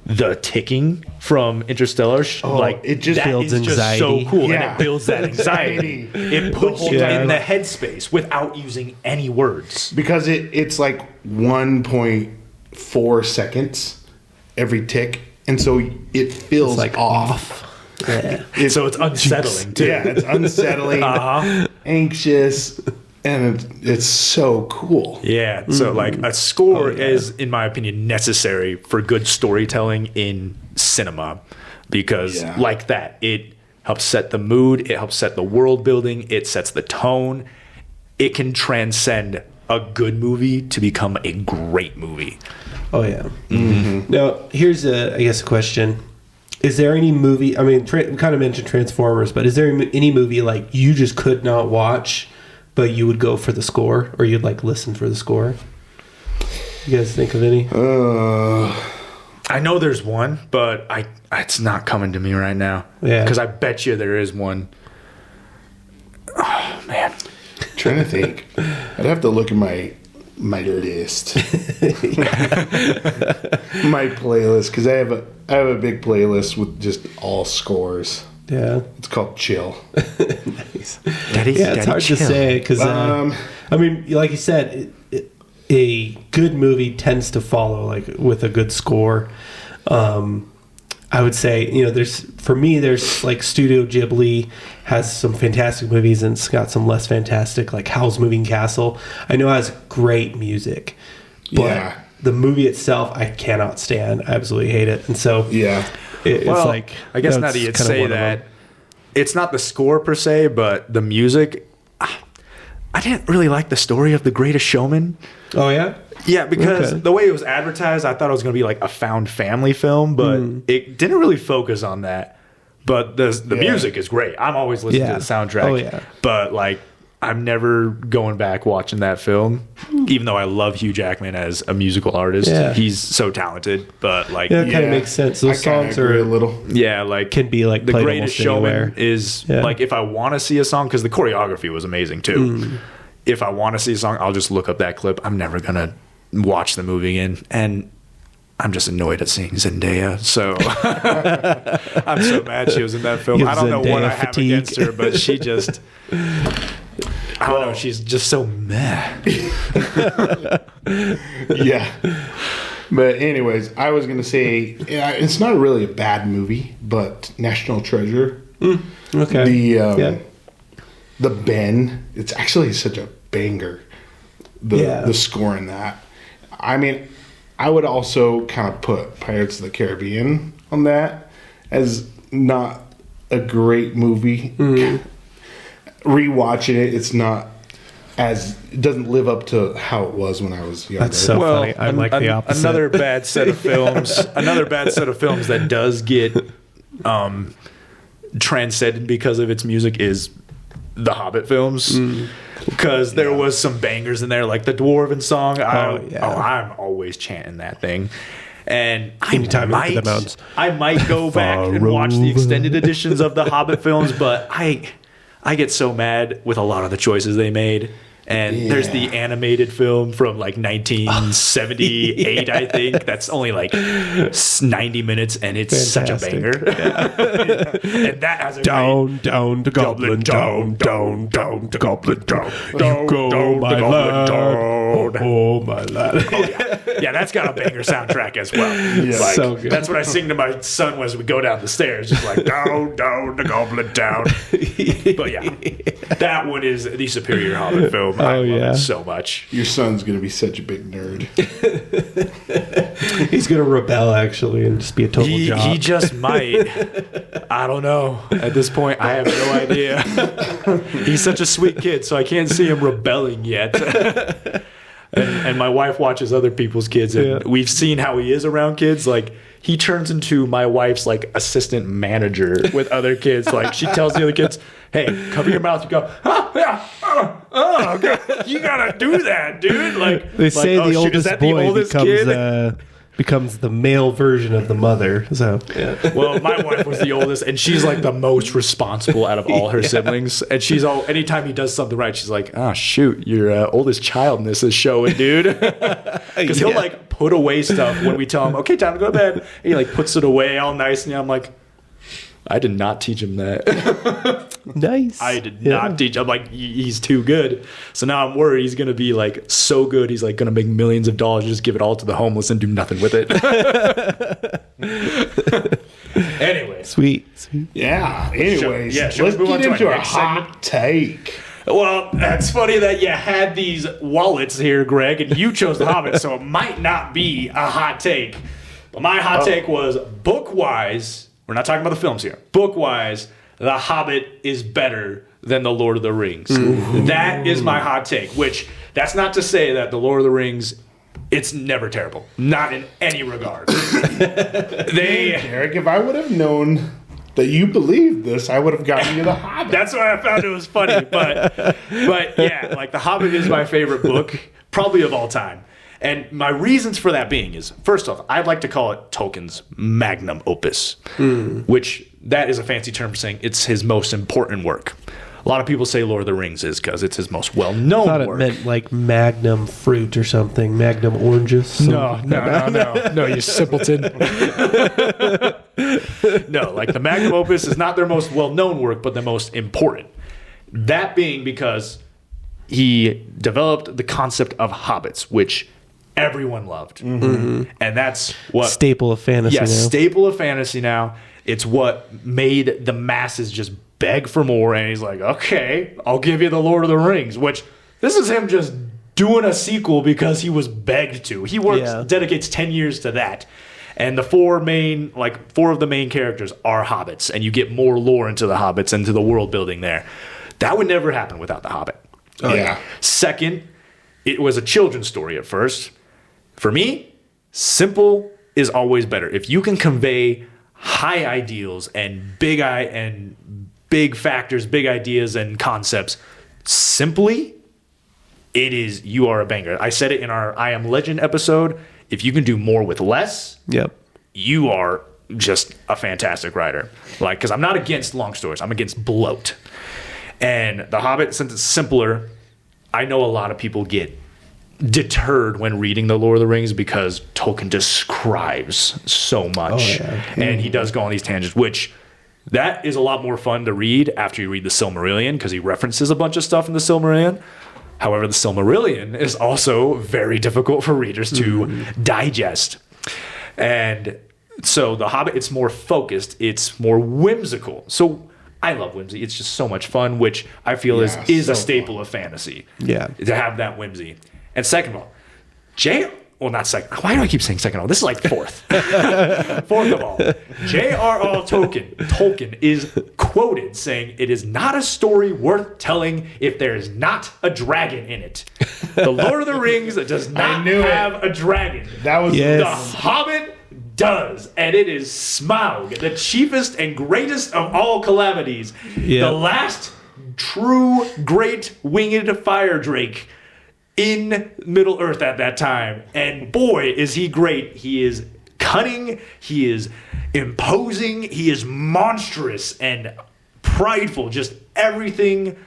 S2: the ticking from Interstellar,
S3: it just builds anxiety.
S2: Just so cool,
S1: Yeah.
S2: and it builds that anxiety. It puts you in the headspace without using any words.
S1: Because it's like 1.4 seconds every tick, and so it feels
S3: like
S1: off.
S3: Yeah.
S2: So it's unsettling too.
S1: Yeah, it's unsettling, anxious, and it's so cool.
S2: Yeah, so like a score is, in my opinion, necessary for good storytelling in cinema because like that, it helps set the mood, it helps set the world building, it sets the tone. It can transcend a good movie to become a great movie.
S3: Oh, yeah. Mm-hmm. Now, here's, I guess, a question. Is there any movie, I mean, we kind of mentioned Transformers, but is there any movie like you just could not watch but you would go for the score, or you'd like listen for the score? You guys think of any?
S2: I know there's one, but it's not coming to me right now.
S3: Yeah,
S2: because I bet you there is one. Oh man,
S1: trying to think. I'd have to look at my list, my playlist, because I have a big playlist with just all scores.
S3: Yeah,
S1: it's called Chill.
S3: Nice. It's hard to say because I mean, like you said, a good movie tends to follow like with a good score. I would say there's like Studio Ghibli has some fantastic movies and it's got some less fantastic, like Howl's Moving Castle. I know it has great music, but the movie itself I cannot stand. I absolutely hate it, and so it's like,
S2: I guess now that you'd say that, it's not the score per se, but the music. I didn't really like the story of The Greatest Showman.
S3: Oh, yeah?
S2: Yeah, because the way it was advertised, I thought it was going to be like a found family film, but it didn't really focus on that. But the music is great. I'm always listening to the soundtrack.
S3: Oh, yeah.
S2: But like, I'm never going back watching that film, even though I love Hugh Jackman as a musical artist.
S3: Yeah.
S2: He's so talented, but like,
S3: it kind of makes sense. Those songs are
S1: a little,
S2: like
S3: can be like
S2: The Greatest Showman
S3: anywhere.
S2: is like, if I want to see a song, because the choreography was amazing too. If I want to see a song, I'll just look up that clip. I'm never gonna watch the movie again, and I'm just annoyed at seeing Zendaya. So I'm so mad she was in that film. I don't know what I have against her, but she just. I don't know. She's just so meh.
S1: Yeah. But anyways, I was going to say, it's not really a bad movie, but National Treasure.
S3: Okay.
S1: The Ben, it's actually such a banger. The score in that. I mean, I would also kind of put Pirates of the Caribbean on that as not a great movie. Rewatching it, it's not it doesn't live up to how it was when I was younger.
S3: That's so funny. I'm like the opposite.
S2: Another bad set of films. Another bad set of films that does get transcended because of its music is the Hobbit films. Because there was some bangers in there, like the Dwarven song. I'm always chanting that thing. And
S3: Anytime I look at the mountains.
S2: I might go back and watch the extended editions of the Hobbit films, but I get so mad with a lot of the choices they made. And there's the animated film from like 1978, I think. That's only like 90 minutes, and it's
S3: Fantastic.
S2: such a banger. And that has a
S3: Down the goblin, down the goblin, down. You go, my lad. Oh, my lad.
S2: Yeah, that's got a banger soundtrack as well. Like,
S3: So good.
S2: That's what I sing to my son as we go down the stairs, just like down the goblin, down. But yeah, that one is the superior Hobbit film. I love it so much.
S1: Your son's gonna be such a big nerd.
S3: He's going to rebel, actually, and just be a total jock.
S2: He just might. I don't know. At this point, I have no idea. He's such a sweet kid, so I can't see him rebelling yet. And my wife watches other people's kids, and we've seen how he is around kids. Like, he turns into my wife's like assistant manager with other kids. Like, she tells the other kids, "Hey, cover your mouth." You go, "Oh, yeah, God, you gotta do that, dude." Like,
S3: They say
S2: like,
S3: the
S2: shoot, is
S3: oldest
S2: that the
S3: boy
S2: oldest
S3: becomes the male version of the mother. So
S2: Well, my wife was the oldest, and she's like the most responsible out of all her siblings. And she's anytime he does something right, she's like, "Oh shoot, your oldest childness is showing, dude." Because he'll like put away stuff when we tell him, "Okay, time to go to bed." And he like puts it away all nice, and I'm like, I did not teach him that.
S3: nice.
S2: I did not teach. I'm like, he's too good. So now I'm worried he's going to be like so good. He's like going to make millions of dollars, just give it all to the homeless and do nothing with it. Anyway.
S3: Sweet.
S1: Yeah. Anyways,
S2: Should we
S1: let's
S2: move on
S1: get
S2: to
S1: into
S2: our
S1: a
S2: next
S1: hot take.
S2: Well, it's funny that you had these wallets here, Greg, and you chose The Hobbit, so it might not be a hot take. But my hot take was, book-wise, we're not talking about the films here, book-wise, The Hobbit is better than The Lord of the Rings. That is my hot take, which, that's not to say that The Lord of the Rings, it's never terrible. Not in any regard.
S1: Eric, if I would have known that you believed this, I would have gotten you The Hobbit.
S2: That's why I found it was funny. But yeah, like The Hobbit is my favorite book, probably of all time. And my reasons for that being is, first off, I'd like to call it Tolkien's magnum opus, which that is a fancy term for saying it's his most important work. A lot of people say Lord of the Rings is because it's his most well-known
S3: I thought
S2: work.
S3: it meant like magnum fruit or something, magnum oranges.
S2: No, you simpleton. No, like the magnum opus is not their most well-known work, but the most important. That being because he developed the concept of hobbits, which everyone loved. And that's what...
S3: Staple of fantasy now.
S2: Staple of fantasy now. It's what made the masses just beg for more, and he's like, okay, I'll give you the Lord of the Rings, which this is him just doing a sequel because he was begged to. He dedicates 10 years to that. And the four of the main characters are hobbits, and you get more lore into the hobbits and to the world building there. That would never happen without the Hobbit.
S1: Oh, yeah.
S2: Second, it was a children's story at first. For me, simple is always better. If you can convey high ideals and big factors, big ideas and concepts simply, you are a banger. I said it in our I Am Legend episode. If you can do more with less, you are just a fantastic writer. Like, because I'm not against long stories. I'm against bloat. And The Hobbit, since it's simpler, I know a lot of people get deterred when reading The Lord of the Rings because Tolkien describes so much. And he does go on these tangents, which that is a lot more fun to read after you read the Silmarillion because he references a bunch of stuff in the Silmarillion. However, the Silmarillion is also very difficult for readers to digest. And so The Hobbit, it's more focused. It's more whimsical. So I love whimsy. It's just so much fun, which I feel is a staple of fantasy. Yeah. To have that whimsy. And second of all, not second. Why do I keep saying second of all? This is like fourth. Fourth of all, J.R.R. Tolkien is quoted saying, "It is not a story worth telling if there is not a dragon in it." The Lord of the Rings does not have a dragon.
S1: That was
S2: The Hobbit does, and it is Smaug, the chiefest and greatest of all calamities, the last true great winged fire drake in Middle Earth at that time. And boy, is he great. He is cunning, he is imposing, he is monstrous and prideful, just everything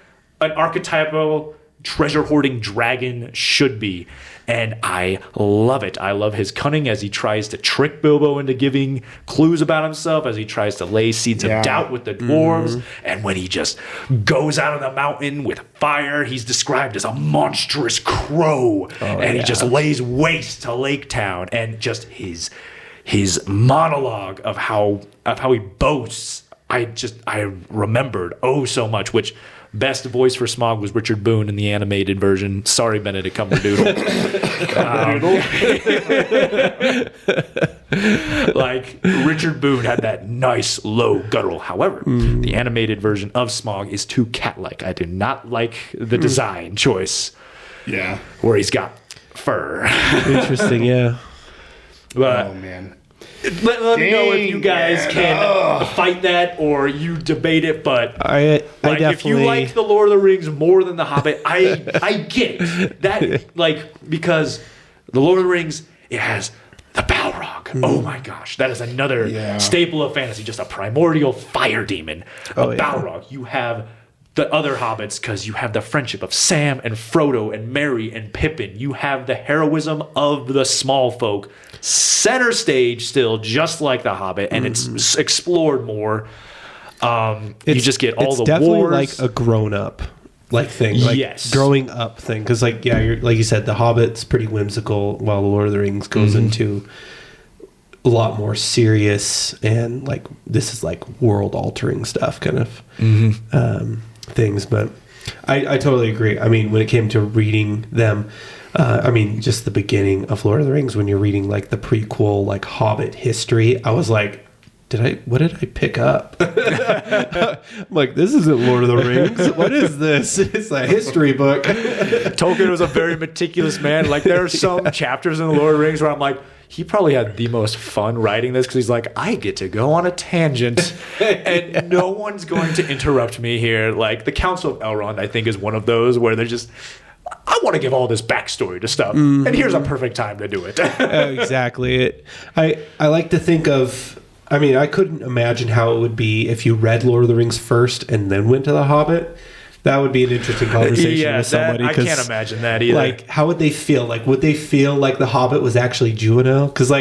S2: an archetypal treasure hoarding dragon should be. And I love it. I love his cunning as he tries to trick Bilbo into giving clues about himself, as he tries to lay seeds of doubt with the dwarves. And when he just goes out of the mountain with fire, he's described as a monstrous crow. He just lays waste to Lake Town. And just his monologue of how he boasts, I remembered so much, which best voice for Smaug was Richard Boone in the animated version. Sorry, Benedict Cumberdoodle. Like, Richard Boone had that nice, low guttural. However, the animated version of Smaug is too cat-like. I do not like the design choice.
S1: Yeah.
S2: Where he's got fur.
S3: Interesting, yeah.
S2: But,
S1: oh, man.
S2: Let me know if you guys can fight that or you debate it. But
S3: I definitely,
S2: if you like the Lord of the Rings more than the Hobbit, I get it. That because the Lord of the Rings, it has the Balrog. Oh my gosh, that is another staple of fantasy. Just a primordial fire demon. Balrog. You have the other hobbits because you have the friendship of Sam and Frodo and Merry and Pippin. You have the heroism of the small folk. Center stage still, just like the Hobbit, and it's explored more. You just get all the
S3: definitely
S2: wars.
S3: Like a grown-up thing, growing up thing. Because you're, like you said, the Hobbit's pretty whimsical, while the Lord of the Rings goes into a lot more serious and this is world-altering stuff, kind of things. But I totally agree. I mean, when it came to reading them. Just the beginning of Lord of the Rings, when you're reading the prequel, Hobbit history, I was like, what did I pick up? I'm like, this isn't Lord of the Rings. What is this? It's a history book.
S2: Tolkien was a very meticulous man. There are some chapters in the Lord of the Rings where I'm like, he probably had the most fun writing this because he's like, I get to go on a tangent and no one's going to interrupt me here. The Council of Elrond, I think, is one of those where they're just, I want to give all this backstory to stuff, and here's a perfect time to do it.
S3: Exactly. I like to think of, I couldn't imagine how it would be if you read Lord of the Rings first and then went to The Hobbit. That would be an interesting conversation with somebody.
S2: I can't imagine that either.
S3: How would they feel? Would they feel like The Hobbit was actually juvenile? Because,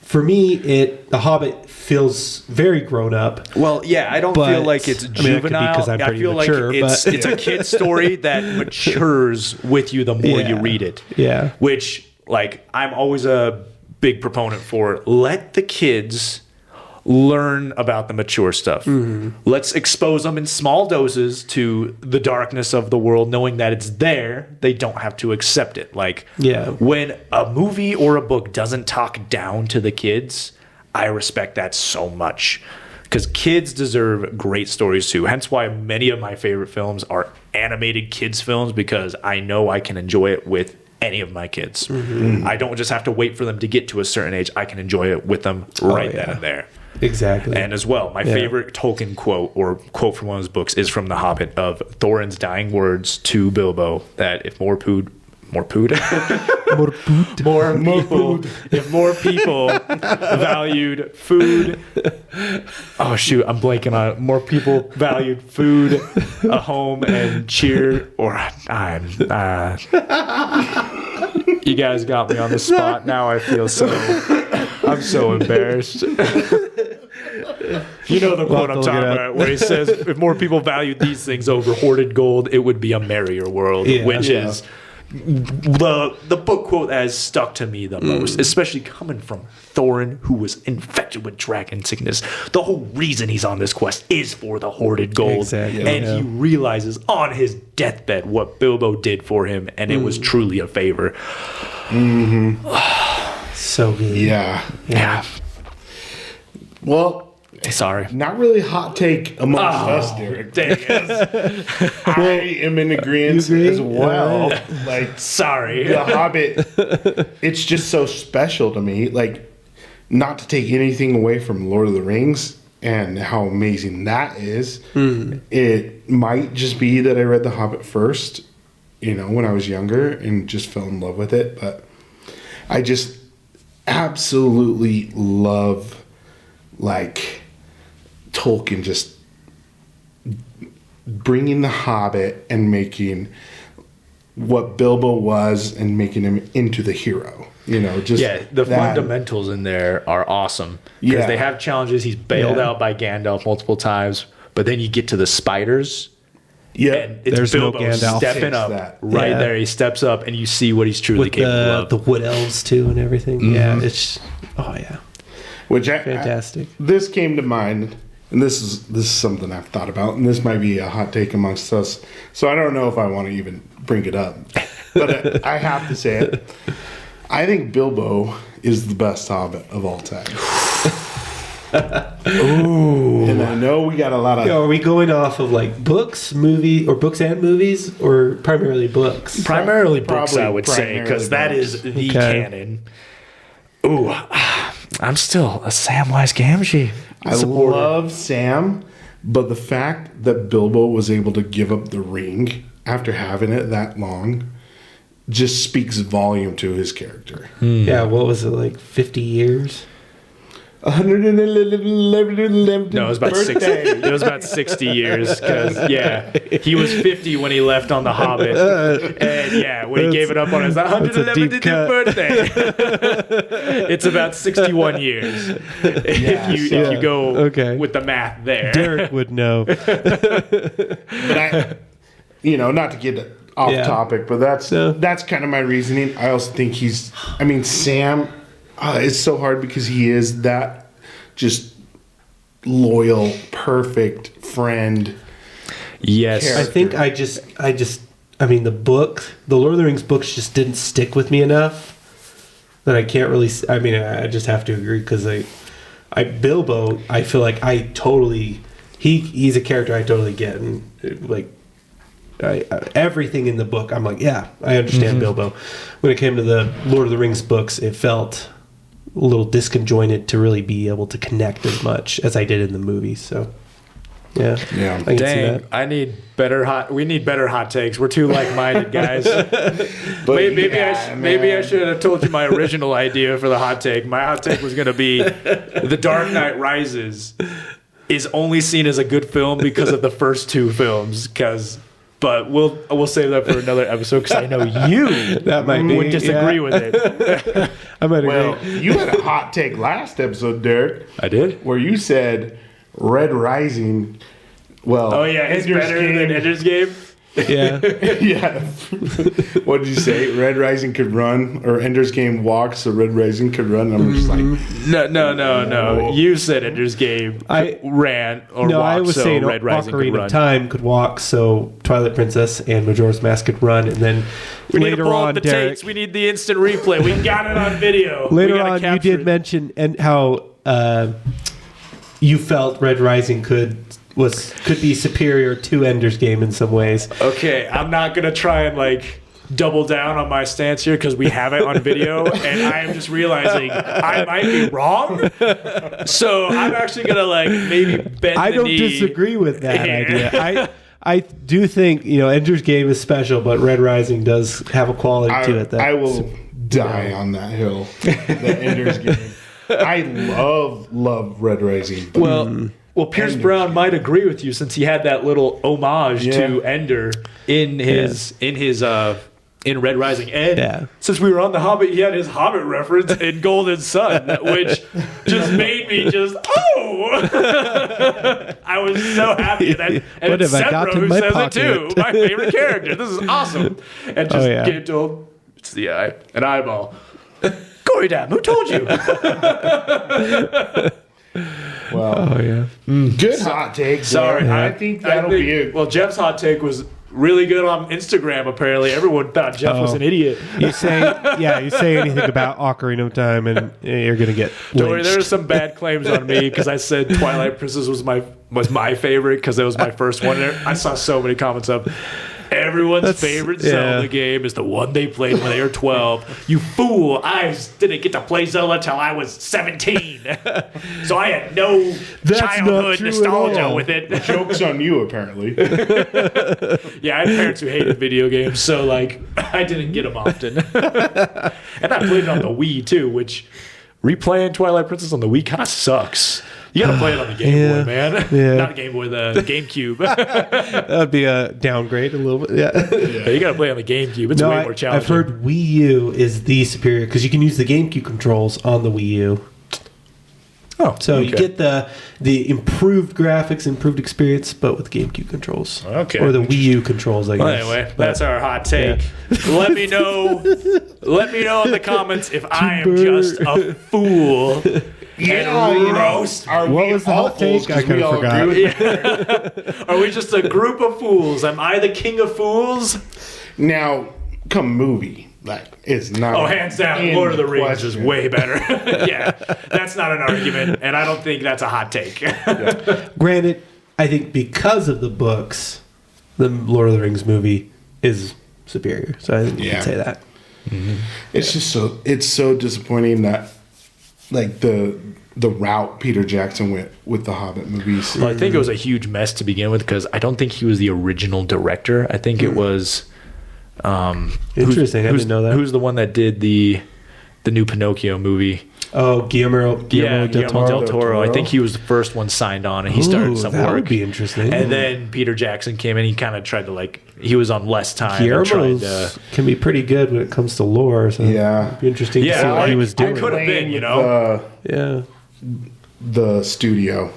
S3: for me, The Hobbit feels very grown up.
S2: Well, yeah, I don't feel like it's juvenile.
S3: Because I'm pretty mature,
S2: it's a kid's story that matures with you the more you read it.
S3: Yeah.
S2: Which, I'm always a big proponent for. Let the kids learn about the mature stuff. Let's expose them in small doses to the darkness of the world, knowing that it's there. They don't have to accept it. When a movie or a book doesn't talk down to the kids, I respect that so much. Because kids deserve great stories too. Hence why many of my favorite films are animated kids films, because I know I can enjoy it with any of my kids. I don't just have to wait for them to get to a certain age. I can enjoy it with them then and there.
S3: Exactly.
S2: And as well, my favorite Tolkien quote, or quote from one of his books, is from The Hobbit, of Thorin's dying words to Bilbo, that if more people valued food, oh shoot, I'm blanking on it. More people valued food, a home, and cheer, or you guys got me on the spot. Now I feel I'm so embarrassed. You know the quote I'm talking about, where he says, if more people valued these things over hoarded gold, it would be a merrier world, which is the book quote that has stuck to me the most, especially coming from Thorin, who was infected with dragon sickness. The whole reason he's on this quest is for the hoarded gold. And he realizes on his deathbed what Bilbo did for him, and it was truly a favor.
S3: So good.
S1: Yeah. Well,
S2: sorry.
S1: Not really hot take amongst us, Derek. I am in agreement as well.
S2: Sorry.
S1: The Hobbit, it's just so special to me. not to take anything away from Lord of the Rings and how amazing that is, it might just be that I read The Hobbit first, when I was younger and just fell in love with it. But I just absolutely love, like, Tolkien just bringing The Hobbit and making what Bilbo was and making him into the hero.
S2: The fundamentals in there are awesome because they have challenges. He's bailed out by Gandalf multiple times, but then you get to the spiders. Yeah, and it's
S3: there's
S2: Bilbo
S3: no Gandalf.
S2: stepping up there. He steps up, and you see what he's truly capable of.
S3: The wood elves too, and everything. Mm-hmm. Yeah, it's fantastic.
S1: This came to mind, and this is something I've thought about, and this might be a hot take amongst us. So I don't know if I want to even bring it up, but I have to say it. I think Bilbo is the best Hobbit of all time.
S2: Ooh.
S1: And I know we got a lot of...
S3: Are we going off of like books and movies, or primarily books?
S2: Primarily books, I would say, because that is the canon. Ooh, I'm still a Samwise Gamgee supporter.
S1: I love Sam, but the fact that Bilbo was able to give up the ring after having it that long just speaks volume to his character.
S3: Yeah, what was it, like 50 years?
S1: 111
S2: No, it was about 60. It was about 60 years because he was 50 when he left on The Hobbit, and when he gave it up on his 111th birthday, it's about 61 years. If you go with the math there,
S3: Derek would know.
S1: But not to get off topic, but that's kind of my reasoning. I also think Sam. It's so hard because he is that just loyal, perfect friend.
S2: Yes.
S1: Character.
S3: I think the Lord of the Rings books just didn't stick with me enough that I can't really, I just have to agree because Bilbo, I feel like he's a character I totally get, and like, everything in the book, I'm like, I understand Bilbo. When it came to the Lord of the Rings books, it felt a little disconjointed to really be able to connect as much as I did in the movie. So, I can see that.
S2: We need better hot takes. We're too like-minded, guys. maybe I should have told you my original idea for the hot take. My hot take was going to be The Dark Knight Rises is only seen as a good film because of the first two films, but we'll save that for another episode because I know you would disagree with it.
S3: I might agree.
S1: Well, you had a hot take last episode, Derek.
S2: I did?
S1: Where you said Red Rising. Well,
S2: it's better than Ender's Game.
S3: Yeah.
S1: Yeah. What did you say? Red Rising could run, or Ender's Game walks, so Red Rising could run. I'm just like,
S2: no. You said Ender's Game ran or walked,
S3: I was saying
S2: Red Rising could
S3: Ocarina
S2: run.
S3: of Time could walk, so Twilight Princess and Majora's Mask could run, and then
S2: we
S3: later
S2: need to pull
S3: on,
S2: up the
S3: Derek,
S2: tapes. We need the instant replay. We got it on video.
S3: Later on, you did mention and how you felt Red Rising could be superior to Ender's Game in some ways.
S2: Okay, I'm not gonna try and double down on my stance here because we have it on video, and I am just realizing I might be wrong. So I'm actually gonna maybe bend the knee.
S3: I don't disagree with that idea. I do think Ender's Game is special, but Red Rising does have a quality to it.
S1: I will die on that hill. The Ender's Game. I love Red Rising.
S2: Well, Pierce Brown might agree with you since he had that little homage to Ender in Red Rising. And since we were on The Hobbit, he had his Hobbit reference in Golden Sun, which just made me I was so happy. And it's Sethro who says it too. My favorite character. This is awesome. And just gave to him, it's the eye, an eyeball. Gory Dam, who told you?
S1: Well, good hot take.
S2: Sorry,
S1: I think that'll be it.
S2: Well, Jeff's hot take was really good on Instagram. Apparently, everyone thought Jeff was an idiot.
S3: You say anything about Ocarina of Time, and you're gonna get lynched.
S2: Don't worry, there were some bad claims on me because I said Twilight Princess was my favorite because it was my first one. I saw so many comments of Everyone's favorite Zelda game is the one they played when they were 12. You fool! I didn't get to play Zelda till I was 17, so I had no childhood nostalgia with it.
S1: Joke's on you, apparently.
S2: Yeah, I had parents who hated video games, so like I didn't get them often. And I played it on the Wii too, which replaying Twilight Princess on the Wii kind of sucks. You gotta play it on the Game Boy, man. Yeah. Not a Game Boy, the GameCube.
S3: That'd be a downgrade a little bit. Yeah.
S2: You gotta play on the GameCube. It's way more challenging.
S3: I've heard Wii U is the superior because you can use the GameCube controls on the Wii U.
S2: Oh,
S3: so you get the improved graphics, improved experience, but with GameCube controls.
S2: Okay.
S3: Or the Wii U controls, I guess.
S2: Well, anyway, that's our hot take. Yeah. Let me know in the comments if I am just a fool. Roast.
S3: What was the hot take? I kind of forgot.
S2: Are we just a group of fools? Am I the king of fools?
S1: Now, come movie. Like, it's not.
S2: Oh, hands down, Lord of the Rings is way better. Yeah, that's not an argument, and I don't think that's a hot take.
S3: Granted, I think because of the books, the Lord of the Rings movie is superior. So I think you can say that.
S1: Mm-hmm. It's just so disappointing that like the route Peter Jackson went with the Hobbit movies.
S2: Well, I think it was a huge mess to begin with because I don't think he was the original director. I think it was.
S3: Interesting. I didn't know that.
S2: Who's the one that did the new Pinocchio movie?
S3: Oh, Guillermo del Toro.
S2: I think he was the first one signed on, and he started some
S3: that
S2: work.
S3: Would be interesting.
S2: And then Peter Jackson came in. He kind of tried to he was on less time.
S3: Guillermo can be pretty good when it comes to lore. So it'd be interesting to see what he was doing.
S2: I could have been,
S1: the studio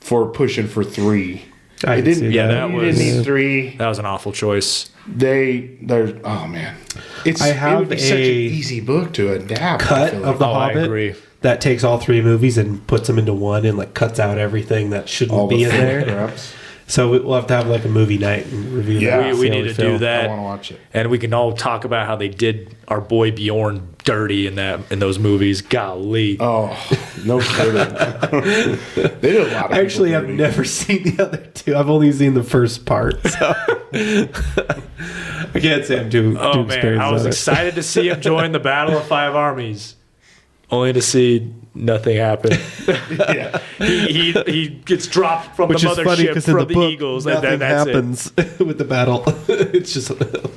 S1: for pushing for 3.
S3: I didn't.
S2: Yeah,
S1: you didn't need 3.
S2: That was an awful choice.
S1: Oh man, it would be such an easy book to adapt.
S3: Cut of the Hobbit.
S2: I agree.
S3: That takes all 3 movies and puts them into one and like cuts out everything that shouldn't be in there.
S1: Perhaps.
S3: So we'll have to have like a movie night and review that.
S2: Yeah, we need to do that.
S1: I want to watch it.
S2: And we can all talk about how they did our boy Bjorn dirty in those movies. Golly.
S1: Oh, no kidding. They did a lot of
S3: Actually, I've never seen the other 2. I've only seen the first part. So I can't say I'm too experienced.
S2: Man, I was excited to see him join the Battle of 5 Armies, only to see nothing happen. he gets dropped from the mothership from the Eagles, and then that's
S3: happens with the battle. It's just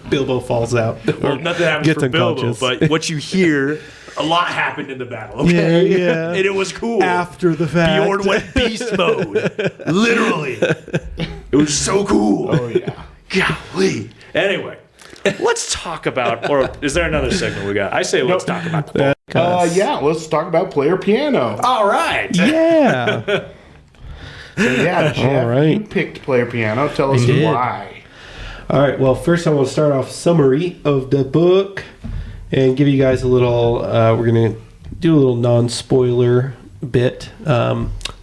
S3: Bilbo falls out.
S2: Well, nothing happens for Bilbo, but what you hear, a lot happened in the battle. Okay?
S3: Yeah.
S2: And it was cool.
S3: After the fact,
S2: Bjorn went beast mode. Literally, it was so cool.
S1: Oh yeah,
S2: golly. Anyway. Let's talk about, or is there another segment we got? I say let's talk about the book.
S1: Let's talk about player piano.
S2: All right.
S3: Yeah.
S1: Jeff,
S3: all right.
S1: You picked player piano. Tell us why.
S3: All right. Well, first I want to start off summary of the book and give you guys a little. We're gonna do a little non-spoiler bit,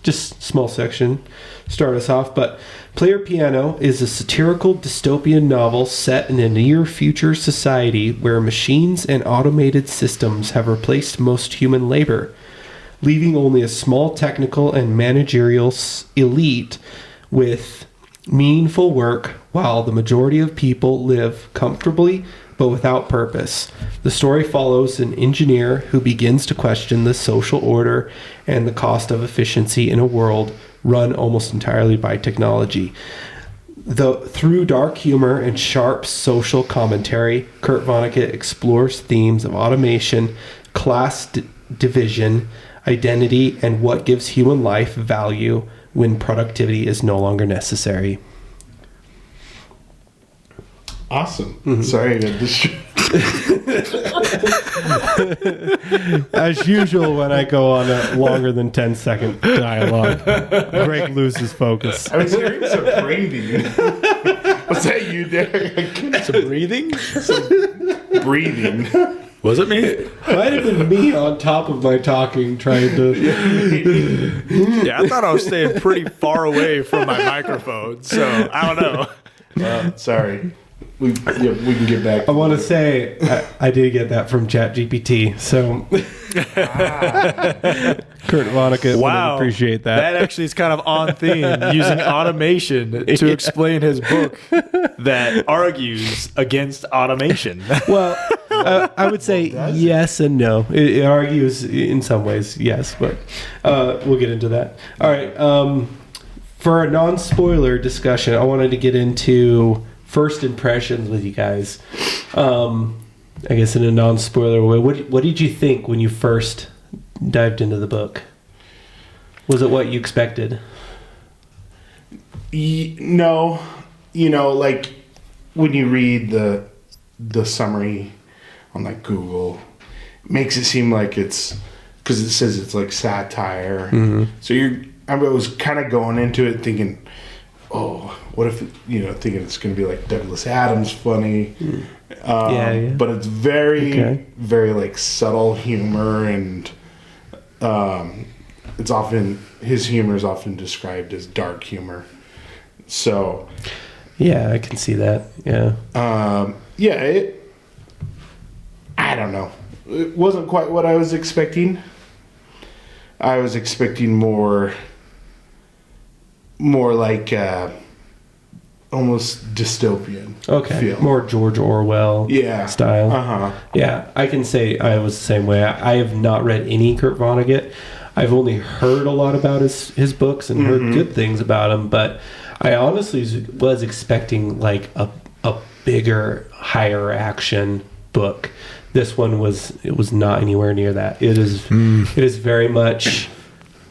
S3: just small section. Start us off, but Player Piano is a satirical dystopian novel set in a near-future society where machines and automated systems have replaced most human labor, leaving only a small technical and managerial elite with meaningful work, while the majority of people live comfortably but without purpose. The story follows an engineer who begins to question the social order and the cost of efficiency in a world run almost entirely by technology. Through dark humor and sharp social commentary, Kurt Vonnegut explores themes of automation, class division, identity, and what gives human life value when productivity is no longer necessary.
S1: Awesome. Mm-hmm. Sorry, I got distracted.
S3: As usual, when I go on a longer than 10-second dialogue, Greg loses focus.
S1: I was hearing some breathing. Was that you, Derek?
S2: Some breathing?
S1: Some breathing.
S2: Was it me?
S3: Might have been me on top of my talking, trying to.
S2: Yeah, I thought I was staying pretty far away from my microphone, so I don't know.
S1: Sorry. we can get back.
S3: I want to say I did get that from ChatGPT. So Kurt Vonnegut would appreciate that.
S2: That actually is kind of on theme, using automation to explain his book that argues against automation.
S3: Well, I would say yes and no. It argues in some ways, yes, but we'll get into that. All right. For a non-spoiler discussion, I wanted to get into first impressions with you guys. I guess in a non-spoiler way, what did you think when you first dived into the book? Was it what you expected?
S1: No, like when you read the summary on like Google, it makes it seem like it's because it says it's like satire. Mm-hmm. So I was kind of going into it thinking, oh, what if thinking it's going to be like Douglas Adams funny. Yeah. But it's very, very like subtle humor, and his humor is often described as dark humor. So,
S3: yeah, I can see that. Yeah.
S1: I don't know. It wasn't quite what I was expecting. I was expecting more like almost dystopian. Feel.
S3: More George Orwell style. Yeah, I can say I was the same way. I have not read any Kurt Vonnegut. I've only heard a lot about his books and heard good things about him, but I honestly was expecting like a bigger, higher action book. This one was not anywhere near that. It is very much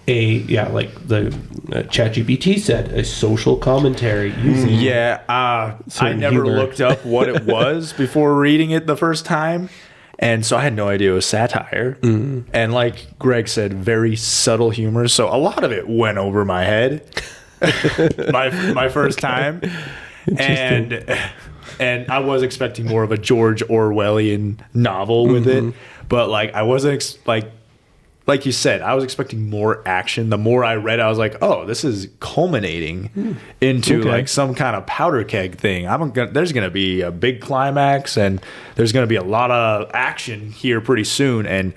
S3: like the ChatGPT said, a social commentary using
S2: I never looked up what it was before reading it the first time, and so I had no idea it was satire. And like Greg said, very subtle humor, so a lot of it went over my head my first time. And I was expecting more of a George Orwellian novel with it, but like I wasn't like you said, I was expecting more action. The more I read, I was like, oh, this is culminating into like some kind of powder keg thing. There's going to be a big climax, and there's going to be a lot of action here pretty soon. And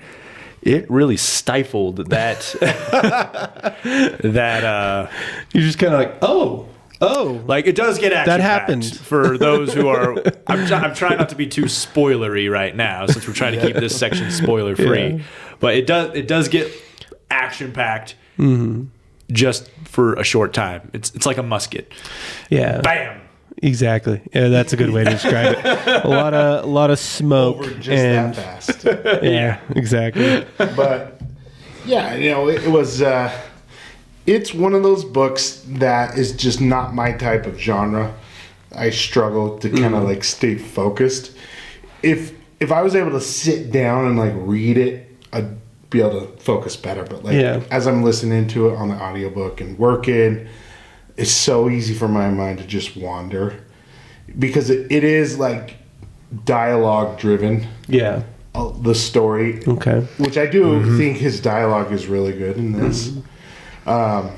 S2: it really stifled that.
S3: You're just kind of like, oh,
S2: like it does get action.
S3: That happened
S2: for those who are. I'm trying not to be too spoilery right now, since we're trying to keep this section spoiler free. Yeah. But it does get action packed, just for a short time. It's like a musket.
S3: Yeah.
S2: Bam.
S3: Exactly. Yeah, that's a good way to describe it. A lot of smoke
S1: over just
S3: and
S1: that fast.
S3: Yeah, exactly.
S1: But yeah, it was. It's one of those books that is just not my type of genre. I struggle to kind of like stay focused. If I was able to sit down and like read it, I'd be able to focus better. But like as I'm listening to it on the audiobook and working, it's so easy for my mind to just wander, because it is like dialogue driven. Yeah. The story. Okay. Which I do think his dialogue is really good in this. But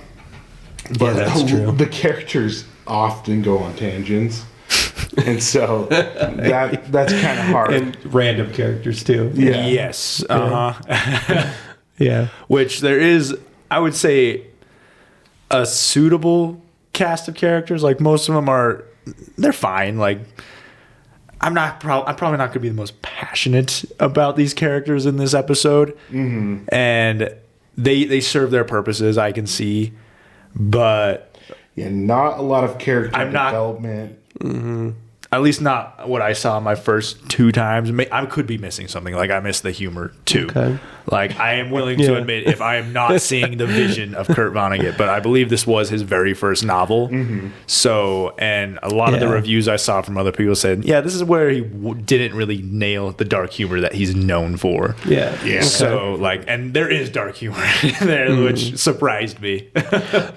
S3: that's true.
S1: The characters often go on tangents, and so that's kind of hard.
S3: And random characters too.
S2: Yeah. Yes. Yeah. Which there is, I would say, a suitable cast of characters. Like most of them they're fine. Like I'm probably not going to be the most passionate about these characters in this episode, and they serve their purposes, I can see, but
S1: not a lot of character development.
S2: At least not what I saw my first two times. I could be missing something. Like I missed the humor too. Okay. Like I am willing to admit if I am not seeing the vision of Kurt Vonnegut, but I believe this was his very first novel. So, and a lot of the reviews I saw from other people said, this is where he didn't really nail the dark humor that he's known for. Yeah. Okay. So like, and there is dark humor in there, which surprised me.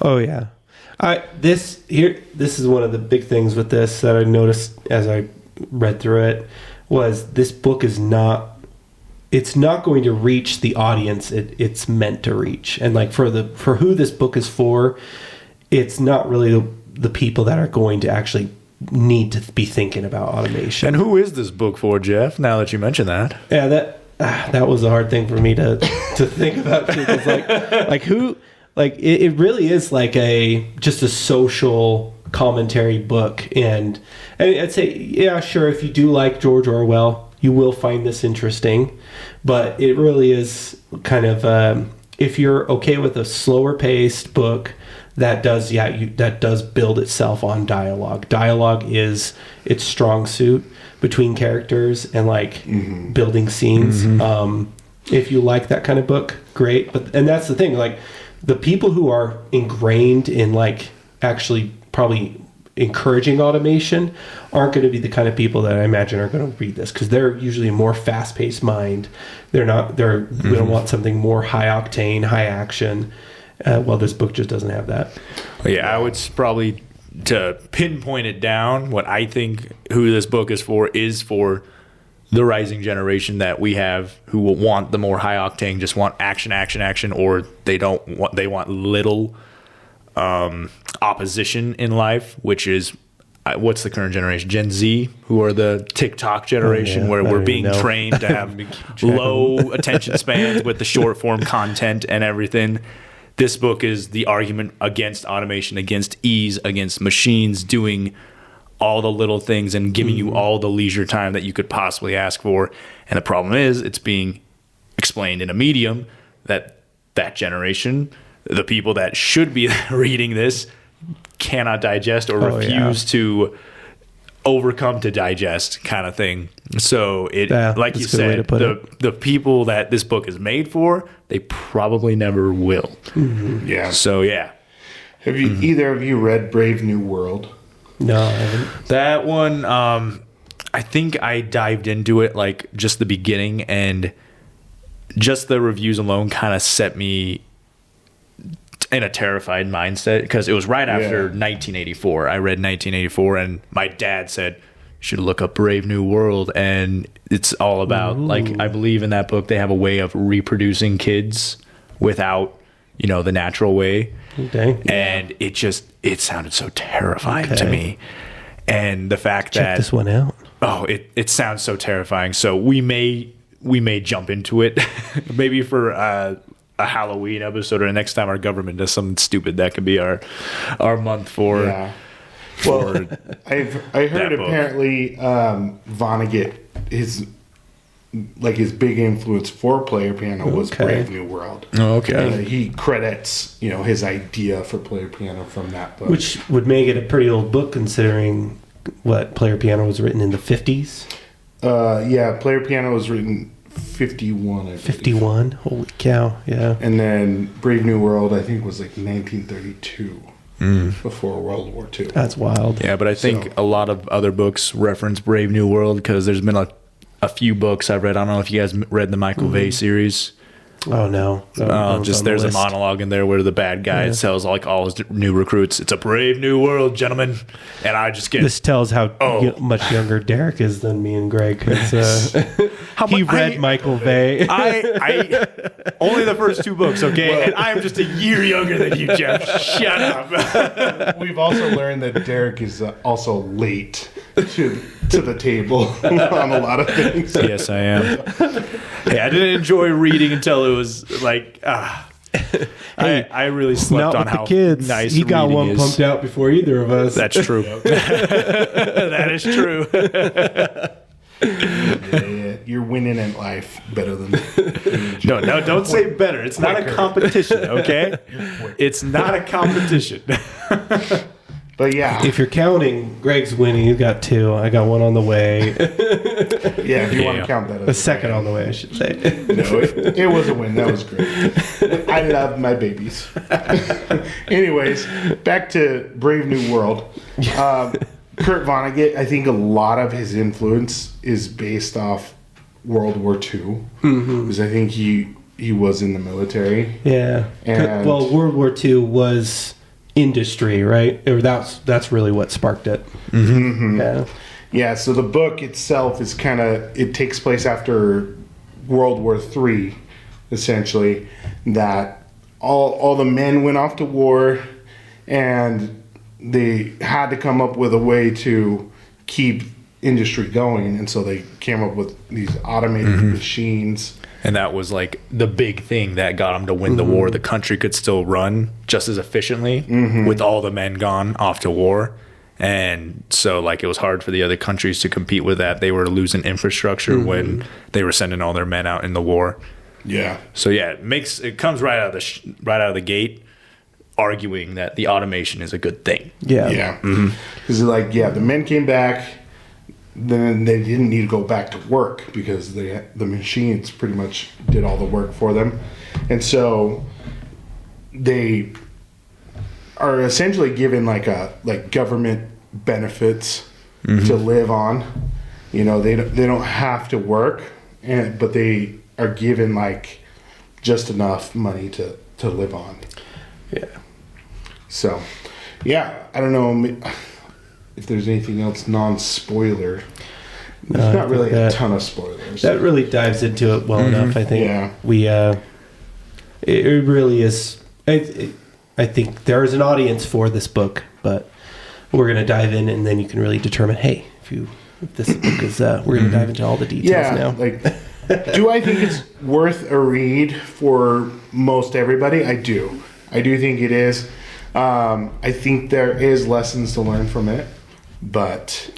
S3: Oh yeah. This is one of the big things with this that I noticed as I read through it, was this book is it's not going to reach the audience it's meant to reach. And like for who this book is for, it's not really the people that are going to actually need to be thinking about automation.
S2: And who is this book for, Jeff? Now that you mention that,
S3: Yeah, that was a hard thing for me to think about too. 'Cause like who, like it really is like just a social commentary book, and I'd say, yeah, sure, if you do like George Orwell, you will find this interesting, but it really is kind of if you're okay with a slower paced book that does build itself on dialogue. Dialogue is its strong suit between characters and like building scenes. If you like that kind of book, great. And that's the thing, like the people who are ingrained in like actually probably encouraging automation aren't going to be the kind of people that I imagine are going to read this, because they're usually a more fast-paced mind. We don't want something more high octane, high action. Well, this book just doesn't have that.
S2: yeah, I would probably, to pinpoint it down, what I think who this book is for the rising generation that we have, who will want the more high octane, just want action, or they want little opposition in life, which is what's the current generation, Gen Z, who are the TikTok generation, where we're being trained to have low attention spans with the short form content and everything. This book is the argument against automation, against ease, against machines doing all the little things and giving you all the leisure time that you could possibly ask for. And the problem is it's being explained in a medium that generation, the people that should be reading this, cannot digest or refuse to overcome to digest, kind of thing. So like you said, the people that this book is made for, they probably never will.
S1: Yeah.
S2: So yeah.
S1: Have you either of you read Brave New World?
S3: No, I haven't.
S2: That one, I think I dived into it like just the beginning, and just the reviews alone kind of set me in a terrified mindset, because it was right after 1984. I read 1984, and my dad said, "You should look up Brave New World," and it's all about like, I believe in that book they have a way of reproducing kids without, the natural way.
S3: Okay.
S2: And it sounded so terrifying to me. And the fact
S3: Check
S2: that
S3: this one out.
S2: Oh, it sounds so terrifying. So we may jump into it maybe for a Halloween episode, or next time our government does something stupid. That could be our month for.
S1: Yeah. Well, I heard apparently Vonnegut, his big influence for Player Piano was Brave New World.
S2: Oh, okay.
S1: He credits his idea for Player Piano from that book,
S3: which would make it a pretty old book considering what Player Piano was written in the 50s.
S1: Player Piano was written 51. I believe.
S3: 51. Holy cow! Yeah.
S1: And then Brave New World, I think, was like 1932. Before World War II.
S3: That's wild.
S2: Yeah, but I think a lot of other books reference Brave New World, because there's been a few books I've read. I don't know if you guys read the Michael Vey series.
S3: Oh, no.
S2: There's a monologue in there where the bad guy tells like all his new recruits, "It's a brave new world, gentlemen." And I just get...
S3: This tells how much younger Derek is than me and Greg. He read Michael Vey.
S2: I only the first two books, okay? Well, and I'm just a year younger than you, Jeff. Shut up.
S1: We've also learned that Derek is also late to the table on a lot of things.
S2: Yes, I am. Hey, I didn't enjoy reading until it was like,
S3: Hey,
S2: I really slept on how
S3: kids.
S2: Nice
S3: he got one
S2: is.
S3: pumped out before either of us.
S2: That's true. That is true.
S1: Yeah, you're winning in life better than me.
S2: No, don't say better. It's not a competition, okay? It's not a competition.
S1: But yeah.
S3: If you're counting, Greg's winning. He's got 2. I got 1 on the way.
S1: Yeah, if you want to count that as
S3: a second on the way, I should say.
S1: No, it was a win. That was great. I love my babies. Anyways, back to Brave New World. Kurt Vonnegut, I think a lot of his influence is based off World War II. Because I think he was in the military.
S3: Yeah.
S1: And
S3: World War II was industry, right? Or that's really what sparked it. Yeah.
S1: So the book itself is it takes place after World War III, essentially. That all the men went off to war, and they had to come up with a way to keep industry going, and so they came up with these automated machines.
S2: And that was like the big thing that got them to win the war. The country could still run just as efficiently with all the men gone off to war. And so like it was hard for the other countries to compete with that. They were losing infrastructure when they were sending all their men out in the war.
S1: Yeah.
S2: So yeah, it comes right out of the gate, arguing that the automation is a good thing.
S3: Yeah.
S1: Yeah. Because the men came back, then they didn't need to go back to work because the machines pretty much did all the work for them, and so they are essentially given like government benefits to live on. You know, they don't have to work, but they are given like just enough money to live on.
S3: Yeah.
S1: So, yeah, I don't know if there's anything else non-spoiler. There's not really a ton of spoilers.
S3: That really dives into it well enough, I think.
S1: Yeah.
S3: It really is. I think there is an audience for this book, but we're going to dive in, and then you can really determine, hey, if this book is, we're going to dive into all the details now.
S1: Like, do I think it's worth a read for most everybody? I do. I do think it is. I think there is lessons to learn from it, but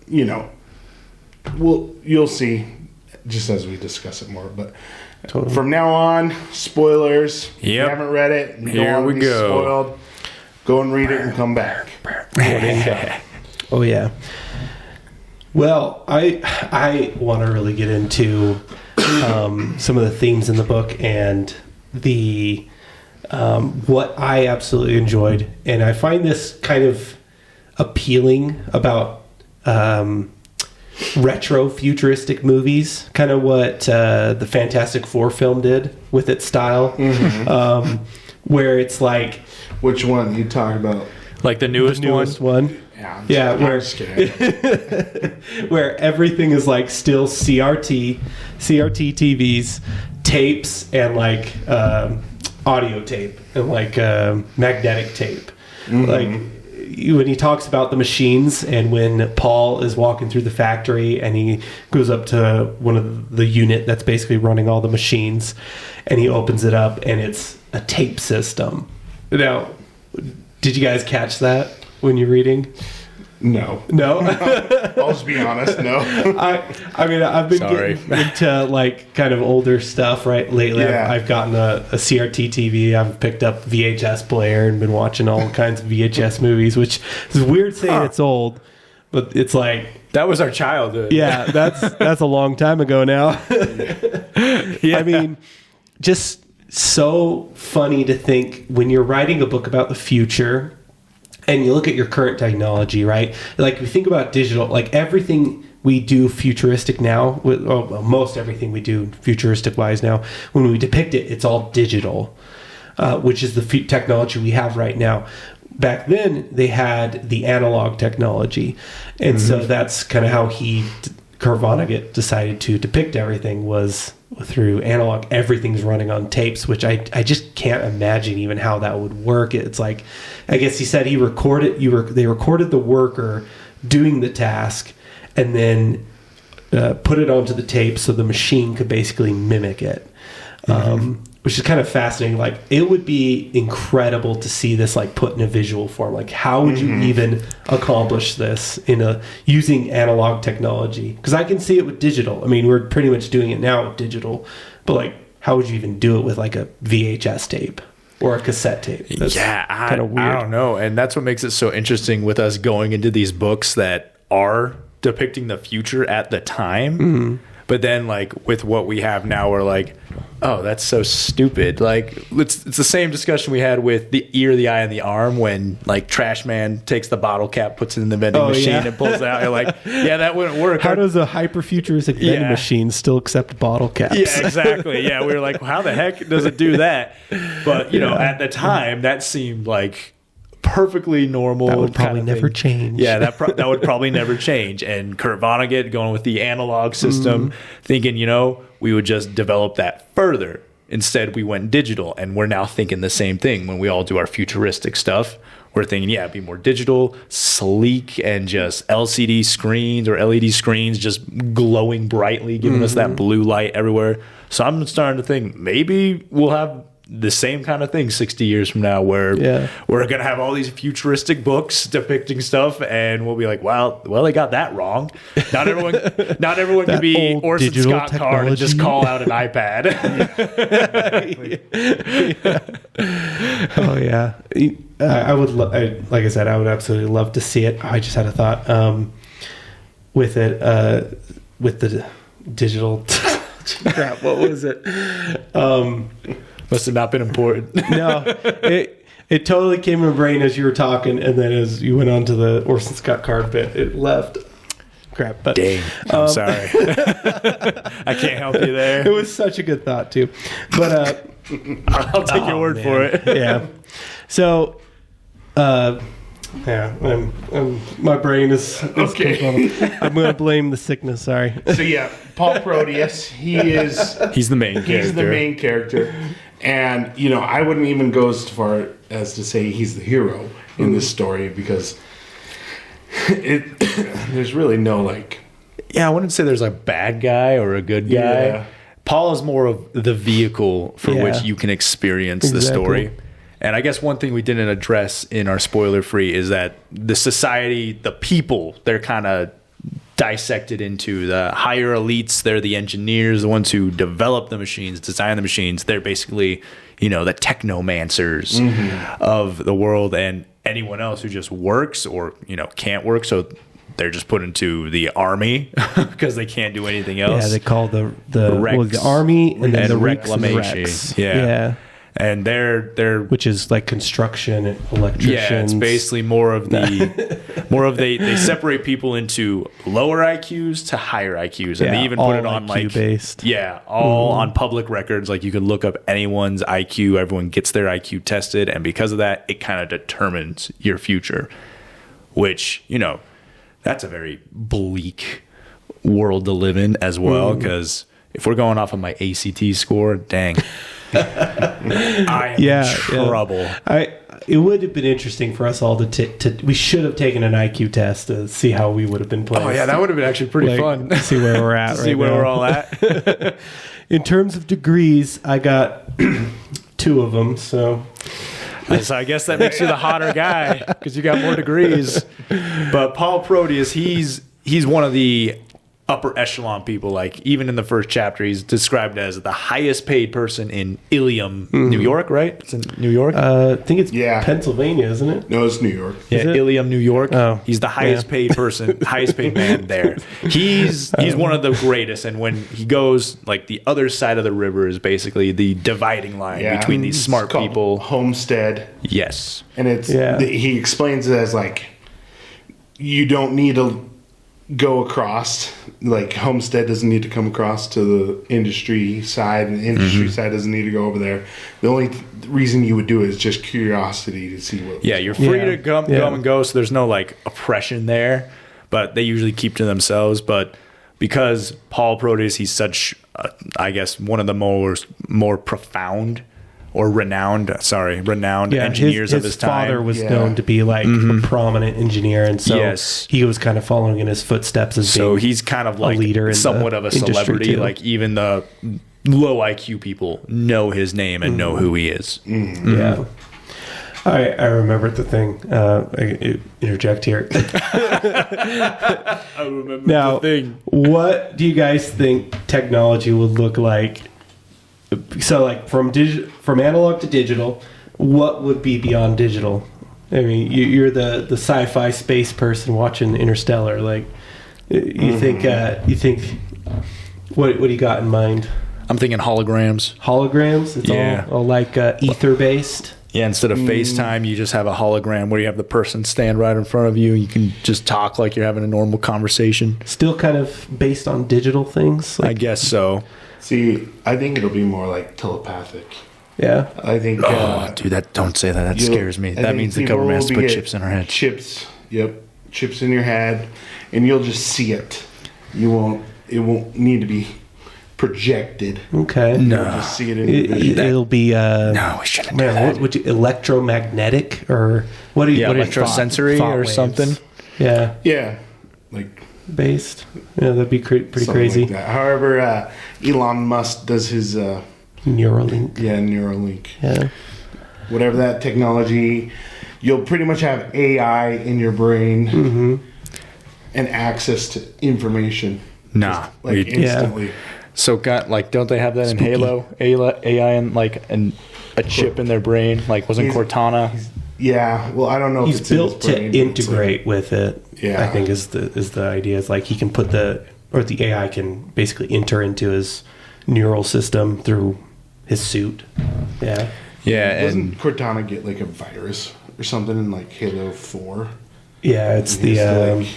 S1: you know, you'll see just as we discuss it more. But from now on, spoilers. If you haven't read it, and you don't want to be spoiled, go and read it and come back.
S3: Oh yeah. Well, I want to really get into some of the themes in the book and the what I absolutely enjoyed, and I find this kind of appealing about retro futuristic movies, kind of what the Fantastic Four film did with its style, where it's like,
S1: which one you talk about?
S2: Like the newest
S3: one. Yeah, where everything is like still CRT TVs, tapes, and like audio tape and like magnetic tape. Like when he talks about the machines, and when Paul is walking through the factory and he goes up to one of the unit that's basically running all the machines, and he opens it up and it's a tape system. Now, did you guys catch that when you're reading?
S1: No. I'll just be honest. No.
S3: I mean, I've been getting into like kind of older stuff lately.
S1: Yeah.
S3: I've gotten a CRT TV. I've picked up VHS player and been watching all kinds of VHS movies, which is weird saying it's old, but it's like
S2: that was our childhood.
S3: Yeah, that's a long time ago now. Yeah. I mean, just so funny to think when you're writing a book about the future and you look at your current technology, right? Like, we think about digital, like everything we do futuristic now, most everything we do futuristic wise now, when we depict it, it's all digital, which is the technology we have right now. Back then, they had the analog technology. And so that's kind of how Kurt Vonnegut decided to depict everything, was through analog. Everything's running on tapes, which I just can't imagine even how that would work. It's like, I guess he said they recorded the worker doing the task and then put it onto the tape so the machine could basically mimic it. Which is kind of fascinating. Like, it would be incredible to see this like put in a visual form. Like, how would you even accomplish this using analog technology? Because I can see it with digital. I mean, we're pretty much doing it now with digital, but like, how would you even do it with like a VHS tape or a cassette tape? That's kind of weird.
S2: I don't know, and that's what makes it so interesting with us going into these books that are depicting the future at the time. But then, like, with what we have now, we're like, oh, that's so stupid. Like, it's the same discussion we had with the ear, the eye, and the arm when, like, Trash Man takes the bottle cap, puts it in the vending machine, and pulls it out. You're like, yeah, that wouldn't work.
S3: How does a hyper-futuristic vending machine still accept bottle caps?
S2: Yeah, exactly. Yeah, we were like, well, how the heck does it do that? But, you know, at the time, that seemed like perfectly normal.
S3: That would probably never change.
S2: Yeah, that would probably never change. And Kurt Vonnegut going with the analog system, thinking, you know, we would just develop that further Instead, we went digital, and we're now thinking the same thing when we all do our futuristic stuff. We're thinking, yeah, be more digital, sleek, and just LCD screens or LED screens just glowing brightly, giving us that blue light everywhere. So I'm starting to think maybe we'll have the same kind of thing 60 years from now, where we're going to have all these futuristic books depicting stuff, and we'll be like, well, they got that wrong. Not everyone can be Orson Scott Card and just call out an iPad.
S3: Oh yeah, I would. Like I said, I would absolutely love to see it. I just had a thought with it, with the digital. Crap, what was it?
S2: Must have not been important.
S3: No, it totally came in my brain as you were talking, and then as you went on to the Orson Scott Card bit, it left. Crap, but
S2: dang, I'm sorry. I can't help you there.
S3: It was such a good thought too, but
S2: I'll take your word for it.
S3: Yeah. So, yeah, my brain is
S1: okay.
S3: I'm going to blame the sickness. Sorry.
S1: So yeah, Paul Proteus.
S2: He's the main character.
S1: He's the main character, and you know, I wouldn't even go as far as to say he's the hero in this story, because there's really no like.
S2: Yeah, I wouldn't say there's a bad guy or a good guy.
S1: Yeah.
S2: Paul is more of the vehicle for which you can experience the story. And I guess one thing we didn't address in our spoiler free is that the society, the people, they're kind of dissected into the higher elites. They're the engineers, the ones who develop the machines, design the machines. They're basically, you know, the technomancers of the world, and anyone else who just works or, you know, can't work. So they're just put into the army because they can't do anything else.
S3: Yeah, they call the army and then the
S2: reclamation. Yeah. And they're
S3: which is like construction and electricians.
S2: Yeah, it's basically more of they separate people into lower IQs to higher IQs, and they even put it on
S3: IQ based.
S2: On public records. Like, you can look up anyone's IQ. Everyone gets their IQ tested, and because of that, it kind of determines your future. Which, you know, that's a very bleak world to live in as well, because if we're going off of my ACT score, dang. I am in trouble.
S3: It would have been interesting for us all to we should have taken an IQ test to see how we would have been placed.
S2: Oh yeah, that would have been actually pretty fun.
S3: See where we're at.
S2: See where we're all at.
S3: In terms of degrees, I got 2 of them. So
S2: I guess that makes you the hotter guy because you got more degrees. But Paul Proteus, he's one of the upper echelon people. Like, even in the first chapter, he's described as the highest paid person in Ilium, New York, right? It's in New York?
S3: I think it's Pennsylvania, isn't it?
S1: No, it's New York.
S2: Yeah, Ilium, New York.
S3: Oh,
S2: he's the highest paid person, highest paid man there. He's one of the greatest, and when he goes, like, the other side of the river is basically the dividing line between these smart people.
S1: Homestead.
S2: Yes.
S1: And it's he explains it as like, you don't need to go across, like, Homestead doesn't need to come across to the industry side, and the industry side doesn't need to go over there. The only reason you would do it is just curiosity to see what.
S2: Yeah, you're free to come and go, so there's no like oppression there, but they usually keep to themselves. But because Paul Proteus, he's such, I guess, one of the more profound or renowned engineers of his time.
S3: His father was known to be like a prominent engineer, and so he was kind of following in his footsteps as being
S2: he's kind of like
S3: a leader in
S2: somewhat of a celebrity. Like, even the low IQ people know his name and know who he is.
S3: Yeah. I remember the thing. I interject here.
S2: I remember
S3: now,
S2: the thing.
S3: What do you guys think technology would look like? So, like, from analog to digital, what would be beyond digital? I mean, you're the sci-fi space person watching Interstellar. Like, you think what do you got in mind?
S2: I'm thinking holograms.
S3: Holograms? It's all like ether based.
S2: Yeah, instead of FaceTime, you just have a hologram where you have the person stand right in front of you. You can just talk like you're having a normal conversation.
S3: Still kind of based on digital things?
S2: I guess so.
S1: See, I think it'll be more like telepathic.
S3: Yeah.
S1: I think.
S2: Dude, don't say that. That scares me. That means the government has to put chips in our head.
S1: Chips. Yep. Chips in your head, and you'll just see it. It won't need to be projected.
S3: Okay.
S1: You'll just see it in your vision.
S3: It'll be
S2: No, we shouldn't do that.
S3: what would you, electromagnetic or what do you what are
S2: electrosensory
S3: thought
S2: or
S3: waves?
S2: something.
S3: Yeah,
S1: Yeah, like
S3: based. Yeah, that'd be pretty
S1: something
S3: crazy.
S1: like that. However, Elon Musk does his
S3: Neuralink.
S1: Neuralink.
S3: Yeah.
S1: Whatever that technology, you'll pretty much have AI in your brain and access to information.
S2: Nah,
S1: Like instantly.
S2: So don't they have that in Halo? AI and like a chip in their brain. Like wasn't Cortana?
S1: Yeah. Well, I don't know if
S3: He's
S1: it's
S3: built
S1: in his brain,
S3: to integrate with it.
S1: Yeah.
S3: I think is the idea. It's like he can put the AI can basically enter into his neural system through his suit. Yeah.
S2: Yeah,
S1: Doesn't Cortana get like a virus or something in like Halo 4?
S3: Yeah, it's
S1: And he's
S3: the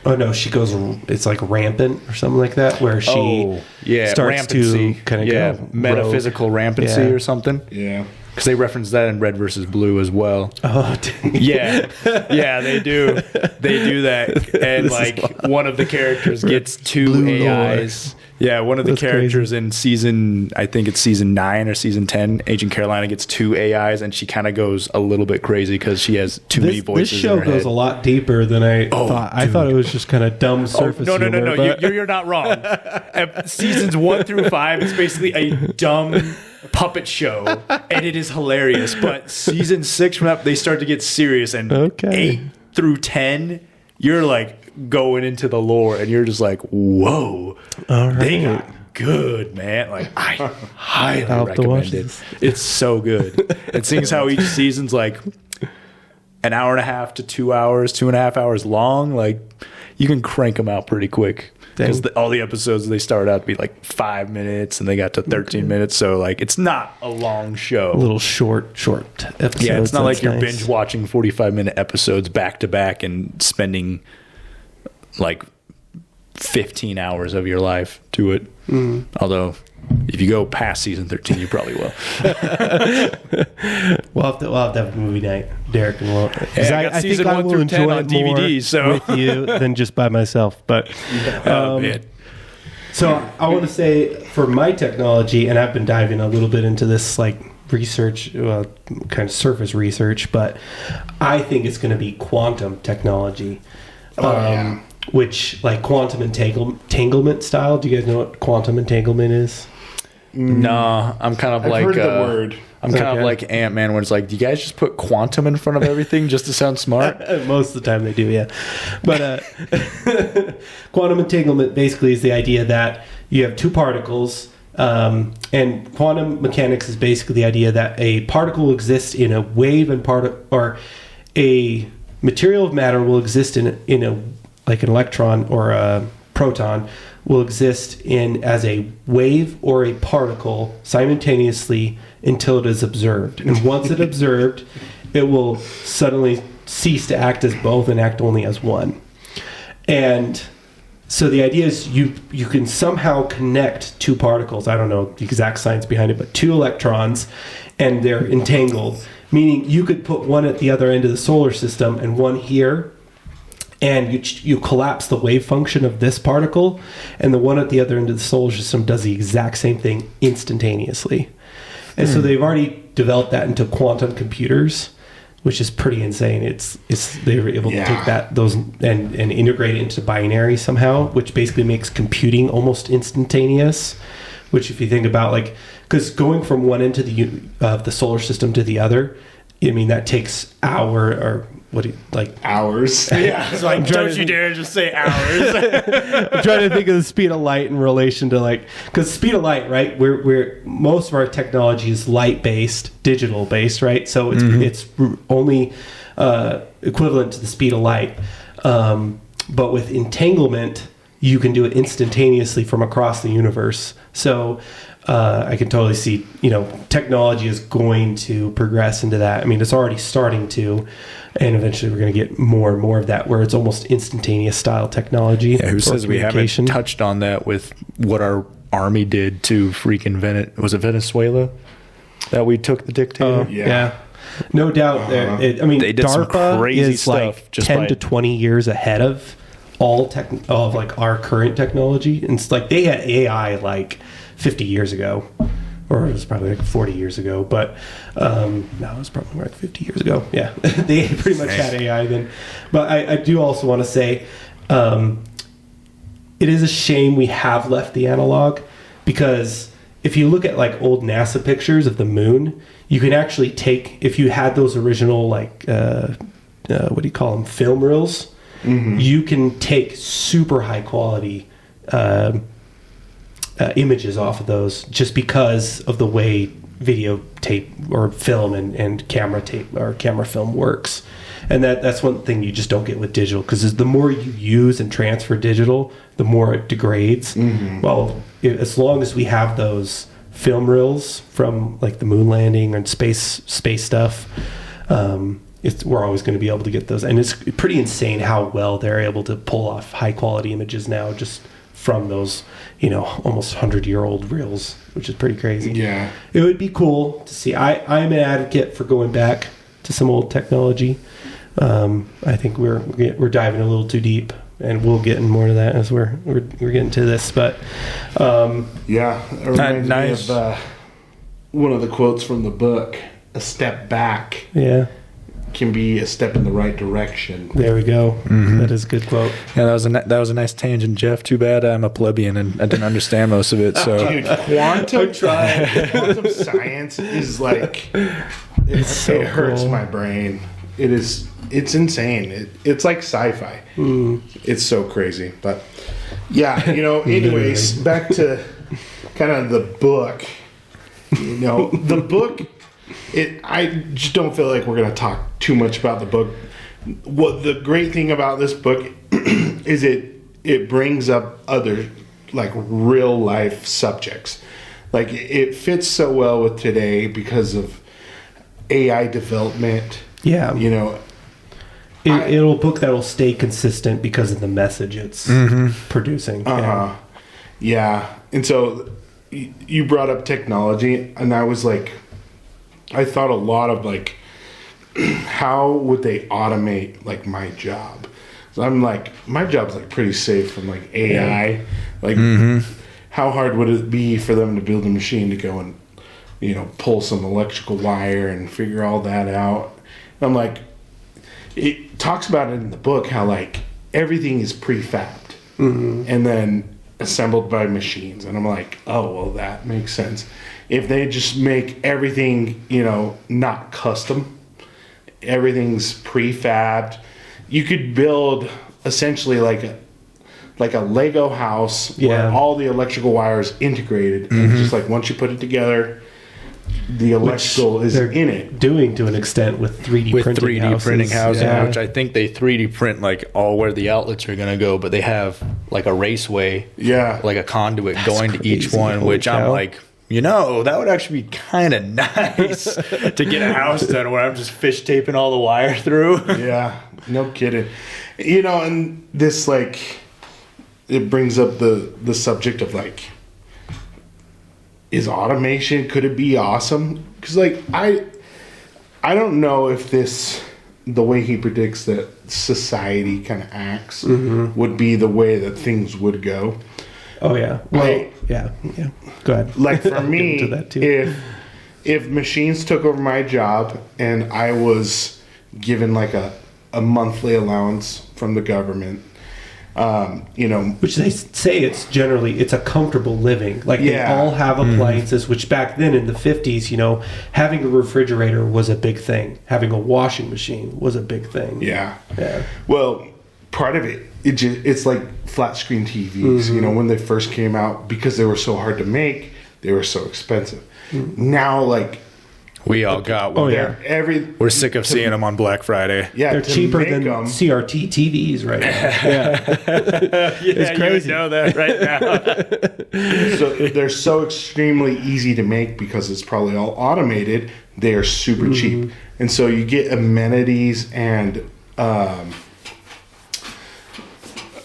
S3: oh no, she goes. It's like rampant or something like that, where she starts
S2: rampancy.
S3: to kind of go
S2: metaphysical rampancy
S3: Yeah.
S2: or something.
S1: Yeah.
S2: Because they reference that in Red versus Blue as well.
S3: Oh, dang.
S2: Yeah, they do. They do that, and like one of the characters gets two
S3: Blue
S2: AIs. Yeah, one of the
S3: That's
S2: characters in I think it's season 9 or season 10, Agent Carolina gets two AIs, and she kind of goes a little bit crazy because she has too many voices.
S3: This show
S2: in her
S3: goes
S2: head.
S3: a lot deeper than I thought. I thought it was just kind of dumb surface
S2: No.
S3: humor. but-
S2: You're not wrong. Seasons 1 through 5, it's basically a dumb puppet show, and it is hilarious. But season 6 from that, they start to get serious, and
S3: Okay.
S2: 8 through 10, you're like going into the lore, and you're just like, whoa,
S3: All
S2: they
S3: right.
S2: got good, man. Like I highly
S3: I'll have to watch
S2: recommend it.
S3: this.
S2: It's so good. And seeing as how each season's like an hour and a half to 2 hours, 2.5 hours long, like you can crank them out pretty quick. Because all the episodes, they start out to be like 5 minutes and they got to 13 minutes. So like it's not a long show.
S3: little short episodes.
S2: Yeah, it's not like
S3: That's
S2: you're
S3: nice.
S2: binge watching 45-minute episodes back to back and spending like 15 hours of your life to it. Although if you go past season 13, you probably will.
S3: We'll have to have a movie night, Derek, and we'll. 'cause
S2: Yeah, I got season 1 through 10 on DVD, so
S3: with you than just by myself. But
S2: man.
S3: so I want to say for my technology, and I've been diving a little bit into this like research, kind of surface research, but I think it's going to be quantum technology. Which like quantum entanglement style. Do you guys know what quantum entanglement is?
S2: Nah, I'm kind of
S1: I've
S2: like
S1: heard the word.
S2: I'm kind
S3: Okay.
S2: of like Ant-Man, where it's like, do you guys just put quantum in front of everything just to sound smart?
S3: Most of the time they do, yeah. But quantum entanglement basically is the idea that you have two particles, and quantum mechanics is basically the idea that a particle exists in a wave and or a material of matter will exist in a like an electron or a proton will exist in as a wave or a particle simultaneously until it is observed. And once it's observed, it will suddenly cease to act as both and act only as one. And so the idea is you can somehow connect two particles. I don't know the exact science behind it, but two electrons, and they're entangled. Meaning you could put one at the other end of the solar system and one here, and you collapse the wave function of this particle, and the one at the other end of the solar system does the exact same thing instantaneously. And so they've already developed that into quantum computers, which is pretty insane. It's they were able to take those and integrate it into binary somehow, which basically makes computing almost instantaneous. Which, if you think about, like, because going from one end of the solar system to the other, I mean that takes
S1: Hours.
S2: Yeah, it's like, don't you dare just say hours.
S3: I'm trying to think of the speed of light in relation to because speed of light, right? We're most of our technology is light based, digital based, right? So it's only equivalent to the speed of light. But with entanglement, you can do it instantaneously from across the universe. So I can totally see, technology is going to progress into that. I mean, it's already starting to, and eventually we're going to get more and more of that, where it's almost instantaneous style technology.
S2: Yeah, who
S3: for
S2: says we haven't
S3: communication.
S2: touched on that with what our army did to freaking Venezuela? That we took the dictator?
S3: Yeah. No doubt.
S2: They did some
S3: DARPA
S2: crazy
S3: is
S2: stuff
S3: like
S2: just
S3: 10
S2: by-
S3: to 20 years ahead of all of like our current technology. And it's like they had AI like 50 years ago, or it was probably like 40 years ago, but no, it was probably more like 50 years ago. Yeah, they pretty much had AI then. But I do also want to say it is a shame we have left the analog, because if you look at like old NASA pictures of the moon, you can actually take, if you had those original like what do you call them, film reels, you can take super high quality images off of those, just because of the way videotape or film and camera tape or camera film works. And that's one thing you just don't get with digital, because the more you use and transfer digital, the more it degrades. Well, as long as we have those film reels from like the moon landing and space stuff, we're always going to be able to get those. And it's pretty insane how well they're able to pull off high quality images now, just from those, almost 100-year-old reels, which is pretty crazy.
S1: Yeah.
S3: It would be cool to see. I'm an advocate for going back to some old technology. I think we're diving a little too deep, and we'll get in more to that as we're getting to this. But
S1: yeah, it reminds me of one of the quotes from the book: "A step back, can be a step in the right direction."
S3: There we go. That is a good quote.
S2: Yeah, that was a nice tangent, Jeff. Too bad I'm a plebeian and I didn't understand most of it. So,
S1: dude, quantum science is like it hurts my brain. It's insane. It's like sci-fi. It's so crazy. But yeah, anyways, back to kind of the book. The book. I just don't feel like we're going to talk too much about the book. What the great thing about this book is it brings up other like real life subjects. Like it fits so well with today because of AI development.
S3: Yeah. It'll book that'll stay consistent because of the message it's producing.
S1: Yeah. And so you brought up technology, and I was like, I thought a lot of like, how would they automate like my job? So I'm like, my job's like pretty safe from like AI. Like, how hard would it be for them to build a machine to go and pull some electrical wire and figure all that out? And I'm like, it talks about it in the book how like everything is prefabbed and then assembled by machines, and I'm like, oh well, that makes sense. If they just make everything not custom, everything's prefabbed, you could build essentially like a Lego house where all the electrical wires integrated, and just like once you put it together, the electrical is in it.
S3: Doing to an extent with 3D
S2: printing housing, which I think they 3D print like all where the outlets are going to go, but they have like a raceway, like a conduit going to each one, which I'm like, that would actually be kind of nice to get a house done where I'm just fish taping all the wire through.
S1: Yeah, no kidding. And this like, it brings up the subject of like, is automation, could it be awesome? Because like I don't know if the way he predicts that society kind of acts would be the way that things would go.
S3: Oh yeah. Well, yeah. Go ahead.
S1: Like for me,
S3: that too.
S1: if machines took over my job and I was given like a monthly allowance from the government,
S3: which they say it's a comfortable living. Like they all have appliances, which back then in the 50s, having a refrigerator was a big thing. Having a washing machine was a big thing.
S1: Yeah. Well, part of it's like flat screen TVs. When they first came out, because they were so hard to make, they were so expensive. Now, like,
S2: we all got one.
S3: Oh yeah,
S2: we're sick of seeing them on Black Friday.
S1: Yeah,
S3: they're cheaper than CRT TVs right now.
S2: It's crazy. You know that right now.
S1: So they're so extremely easy to make because it's probably all automated. They are super cheap, and so you get amenities and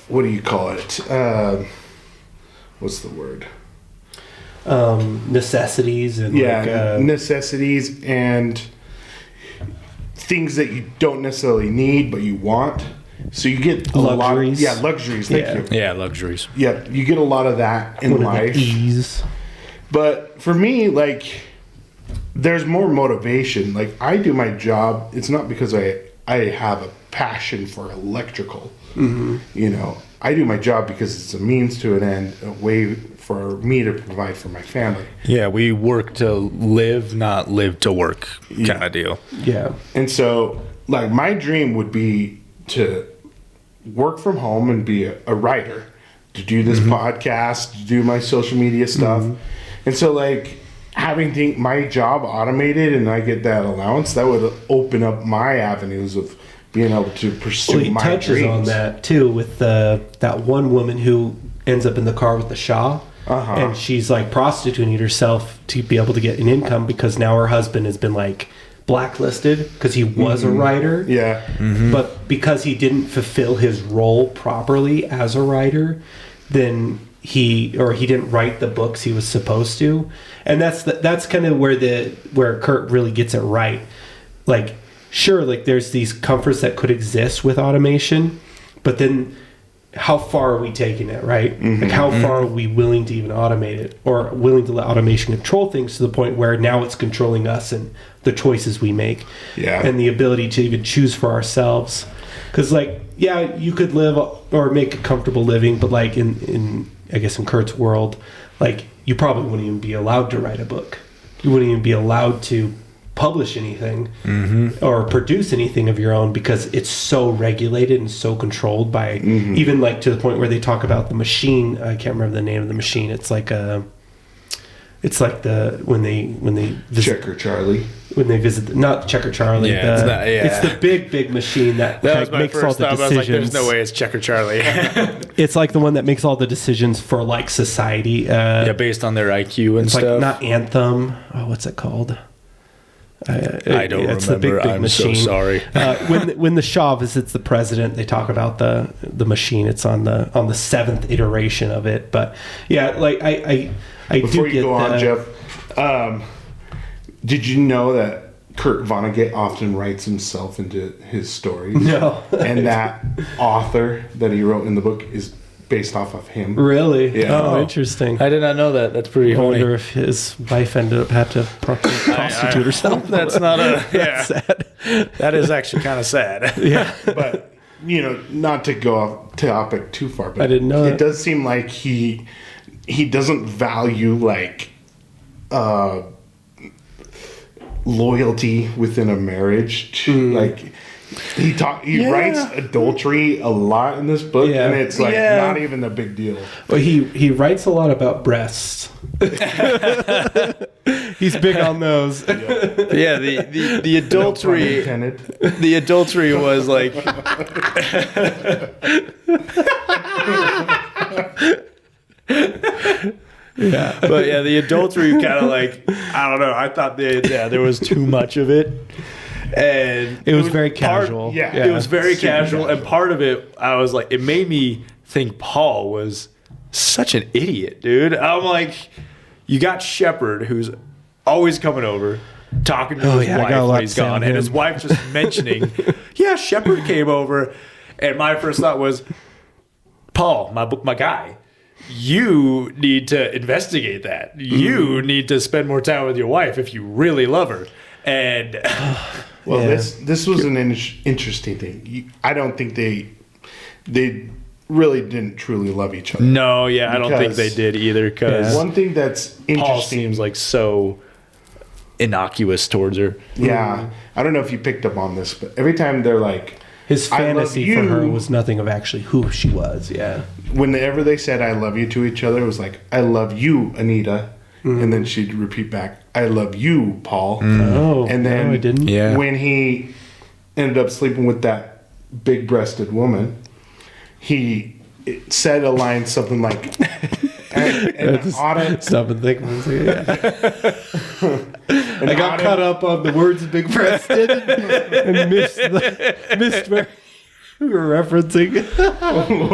S1: what do you call it? What's the word?
S3: Necessities and
S1: necessities and things that you don't necessarily need but you want. So you get a
S3: Luxuries.
S1: lot. Yeah, luxuries. Thank you.
S2: Yeah, luxuries.
S1: Yeah, you get a lot of that in life.
S3: Ease.
S1: But for me, like, there's more motivation. Like, I do my job. It's not because I have a passion for electrical. You know, I do my job because it's a means to an end, a way for me to provide for my family.
S2: Yeah, we work to live, not live to work kind of deal.
S3: Yeah.
S1: And so, like, my dream would be to work from home and be a writer, to do this podcast, to do my social media stuff. And so, like, having my job automated and I get that allowance, that would open up my avenues of being able to pursue
S3: He
S1: my
S3: touches
S1: dreams.
S3: on that too with that one woman who ends up in the car with the Shah. And she's like prostituting herself to be able to get an income because now her husband has been like blacklisted because he was a writer.
S1: Yeah.
S3: But because he didn't fulfill his role properly as a writer, then he didn't write the books he was supposed to. And that's kind of where Kurt really gets it right. Like, sure, like there's these comforts that could exist with automation, but then how far are we taking it, right? Like, how far are we willing to even automate it, or willing to let automation control things to the point where now it's controlling us and the choices we make, and the ability to even choose for ourselves. Because, like, yeah, you could live or make a comfortable living, but like in I guess in Kurt's world, like, you probably wouldn't even be allowed to write a book. You wouldn't even be allowed to publish anything or produce anything of your own because it's so regulated and so controlled by even like to the point where they talk about the machine. I can't remember the name of the machine. It's like when they visit
S1: Checker Charlie.
S3: when they visit not Checker Charlie. It's the big machine that
S2: was my
S3: makes all
S2: first
S3: the
S2: thought.
S3: decisions.
S2: I was like, there's no way it's Checker Charlie.
S3: It's like the one that makes all the decisions for like society.
S2: Based on their IQ and
S3: it's
S2: stuff.
S3: like not Anthem. Oh, what's it called?
S2: I don't
S3: it's
S2: remember.
S3: The big
S2: I'm
S3: machine.
S2: so sorry.
S3: When the Shah visits the president, they talk about the machine. It's on the seventh iteration of it. But yeah, like I
S1: Before
S3: do
S1: you
S3: get
S1: go on, Jeff, did you know that Kurt Vonnegut often writes himself into his stories?
S3: No.
S1: And that author that he wrote in the book is based off of him.
S3: Really?
S1: Yeah.
S3: Oh, interesting.
S2: I did not know that. That's pretty
S3: I
S2: funny.
S3: wonder if his wife ended up had to prostitute herself.
S2: That's not
S3: That's sad.
S2: That is actually kind of sad.
S3: Yeah.
S1: But, you know, not to go off topic too far, but
S3: I didn't know
S1: it
S3: that.
S1: does seem like he doesn't value, like, loyalty within a marriage. Like, he writes adultery a lot in this book, and it's like not even a big deal.
S3: Well, he writes a lot about breasts. He's big on those.
S2: Yeah, the adultery. The adultery was like.
S3: Yeah.
S2: But yeah, the adultery kind of like, I don't know. I thought there was too much of it. And
S3: it was very casual.
S2: It was very casual. And part of it, I was like, it made me think Paul was such an idiot, dude. I'm like, you got Shepard, who's always coming over, talking to his wife when he's gone. And his wife just mentioning, yeah, Shepard came over. And my first thought was, Paul, my guy, you need to investigate that. You need to spend more time with your wife if you really love her. And
S1: this was an interesting thing. I don't think they really didn't truly love each other.
S2: No, I don't think they did either. Because
S1: one thing that's interesting,
S2: Paul seems like so innocuous towards her.
S1: Yeah, I don't know if you picked up on this, but every time they're like,
S3: his fantasy for her was nothing of actually who she was. Yeah.
S1: Whenever they said "I love you" to each other, it was like, "I love you, Anita," and then she'd repeat back, "I love you, Paul."
S3: Oh,
S1: and then
S3: no, I didn't.
S2: Yeah.
S1: When he ended up sleeping with that big-breasted woman, he said a line something like,
S3: Stop and think. I got caught up on the words "big breasted" and missed where we were referencing.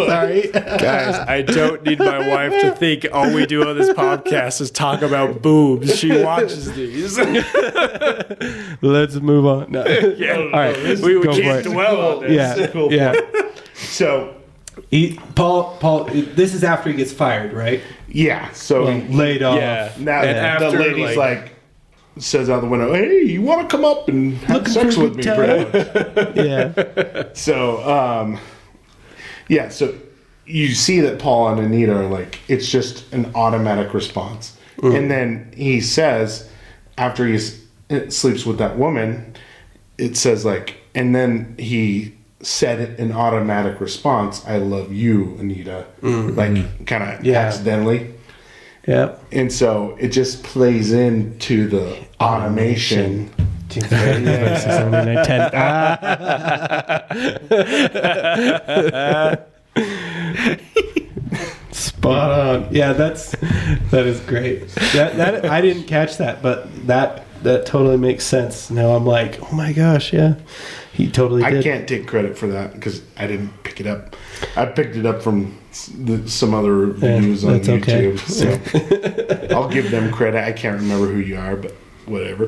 S3: Sorry,
S2: guys. I don't need my wife to think all we do on this podcast is talk about boobs. She watches these.
S3: Let's move on. No.
S2: Yeah.
S3: All right,
S2: we
S3: go
S2: can't
S3: for it.
S2: dwell on this.
S3: Yeah,
S1: So
S3: Paul, this is after he gets fired, right?
S1: yeah, so
S3: Laid off.
S2: Yeah.
S1: now
S2: And
S1: the
S2: after,
S1: lady's like says out the window, "Hey, you want to come up and have
S3: Looking
S1: sex
S3: for a
S1: with me?"
S3: good
S1: Pretty much.
S3: Yeah.
S1: So yeah, so you see that Paul and Anita are like, it's just an automatic response. And then he says, after he sleeps with that woman, it says like, and then he said an automatic response, "I love you, Anita," like kind of accidentally.
S3: Yeah.
S1: And so it just plays into the automation.
S3: Spot on. Yeah, that is great. That I didn't catch that, but that totally makes sense. Now I'm like, oh my gosh, yeah, he totally did.
S1: I can't take credit for that because I didn't pick it up. I picked it up from some other reviews on YouTube.
S3: Okay.
S1: So I'll give them credit. I can't remember who you are, but whatever.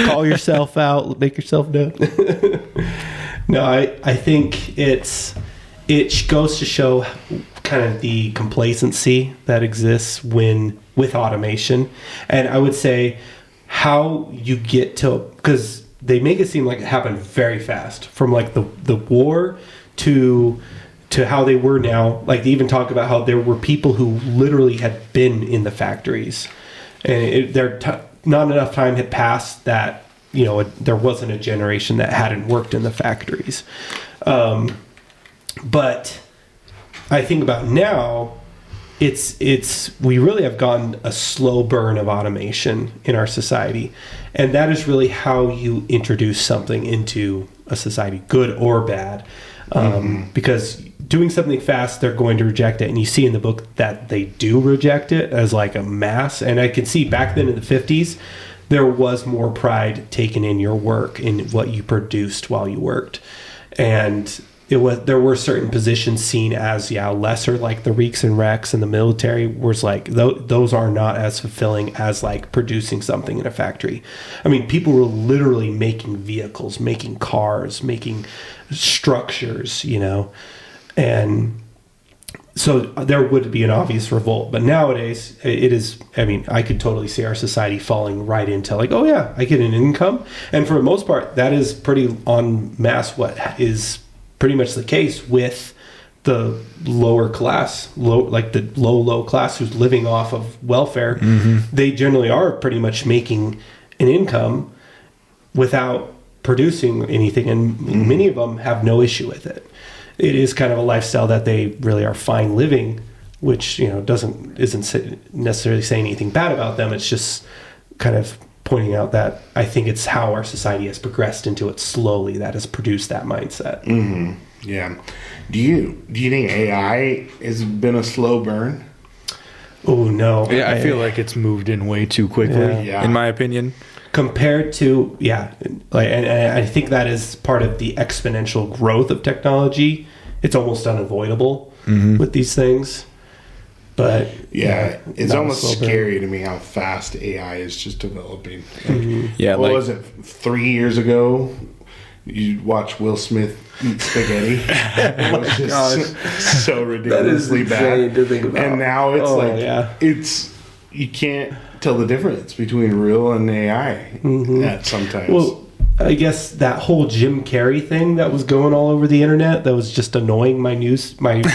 S3: Call yourself out. Make yourself known. No, I think it goes to show kind of the complacency that exists with automation, and I would say how you get to, because they make it seem like it happened very fast, from like the war to how they were now. Like they even talk about how there were people who literally had been in the factories, and not enough time had passed that there wasn't a generation that hadn't worked in the factories. But I think about now, we really have gotten a slow burn of automation in our society, and that is really how you introduce something into a society, good or bad. Because doing something fast, they're going to reject it, and you see in the book that they do reject it as like a mass. And I can see back then in the 50s, there was more pride taken in your work, in what you produced while you worked, and there were certain positions seen as lesser, like the reeks and wrecks in the military was like those are not as fulfilling as like producing something in a factory. I mean, people were literally making vehicles, making cars, making structures, and so there would be an obvious revolt. But nowadays it is, I mean, I could totally see our society falling right into like, oh yeah, I get an income, and for the most part that is pretty en masse what is pretty much the case with the lower class, the low class who's living off of welfare. They generally are pretty much making an income without producing anything, and many of them have no issue with it. It is kind of a lifestyle that they really are fine living, which isn't necessarily saying anything bad about them. It's just kind of pointing out that I think it's how our society has progressed into it slowly that has produced that mindset.
S1: Yeah. Do you think AI has been a slow burn?
S3: Oh no.
S2: Yeah, I feel like it's moved in way too quickly,
S1: Yeah.
S2: in my opinion.
S3: Compared to and I think that is part of the exponential growth of technology. It's almost unavoidable with these things. But
S1: it's almost scary to me how fast AI is just developing. What was it? 3 years ago, you watch Will Smith eat spaghetti. It was just so ridiculously bad.
S4: To think about.
S1: And now it's you can't tell the difference between real and AI at sometimes.
S3: Well, I guess that whole Jim Carrey thing that was going all over the internet that was just annoying my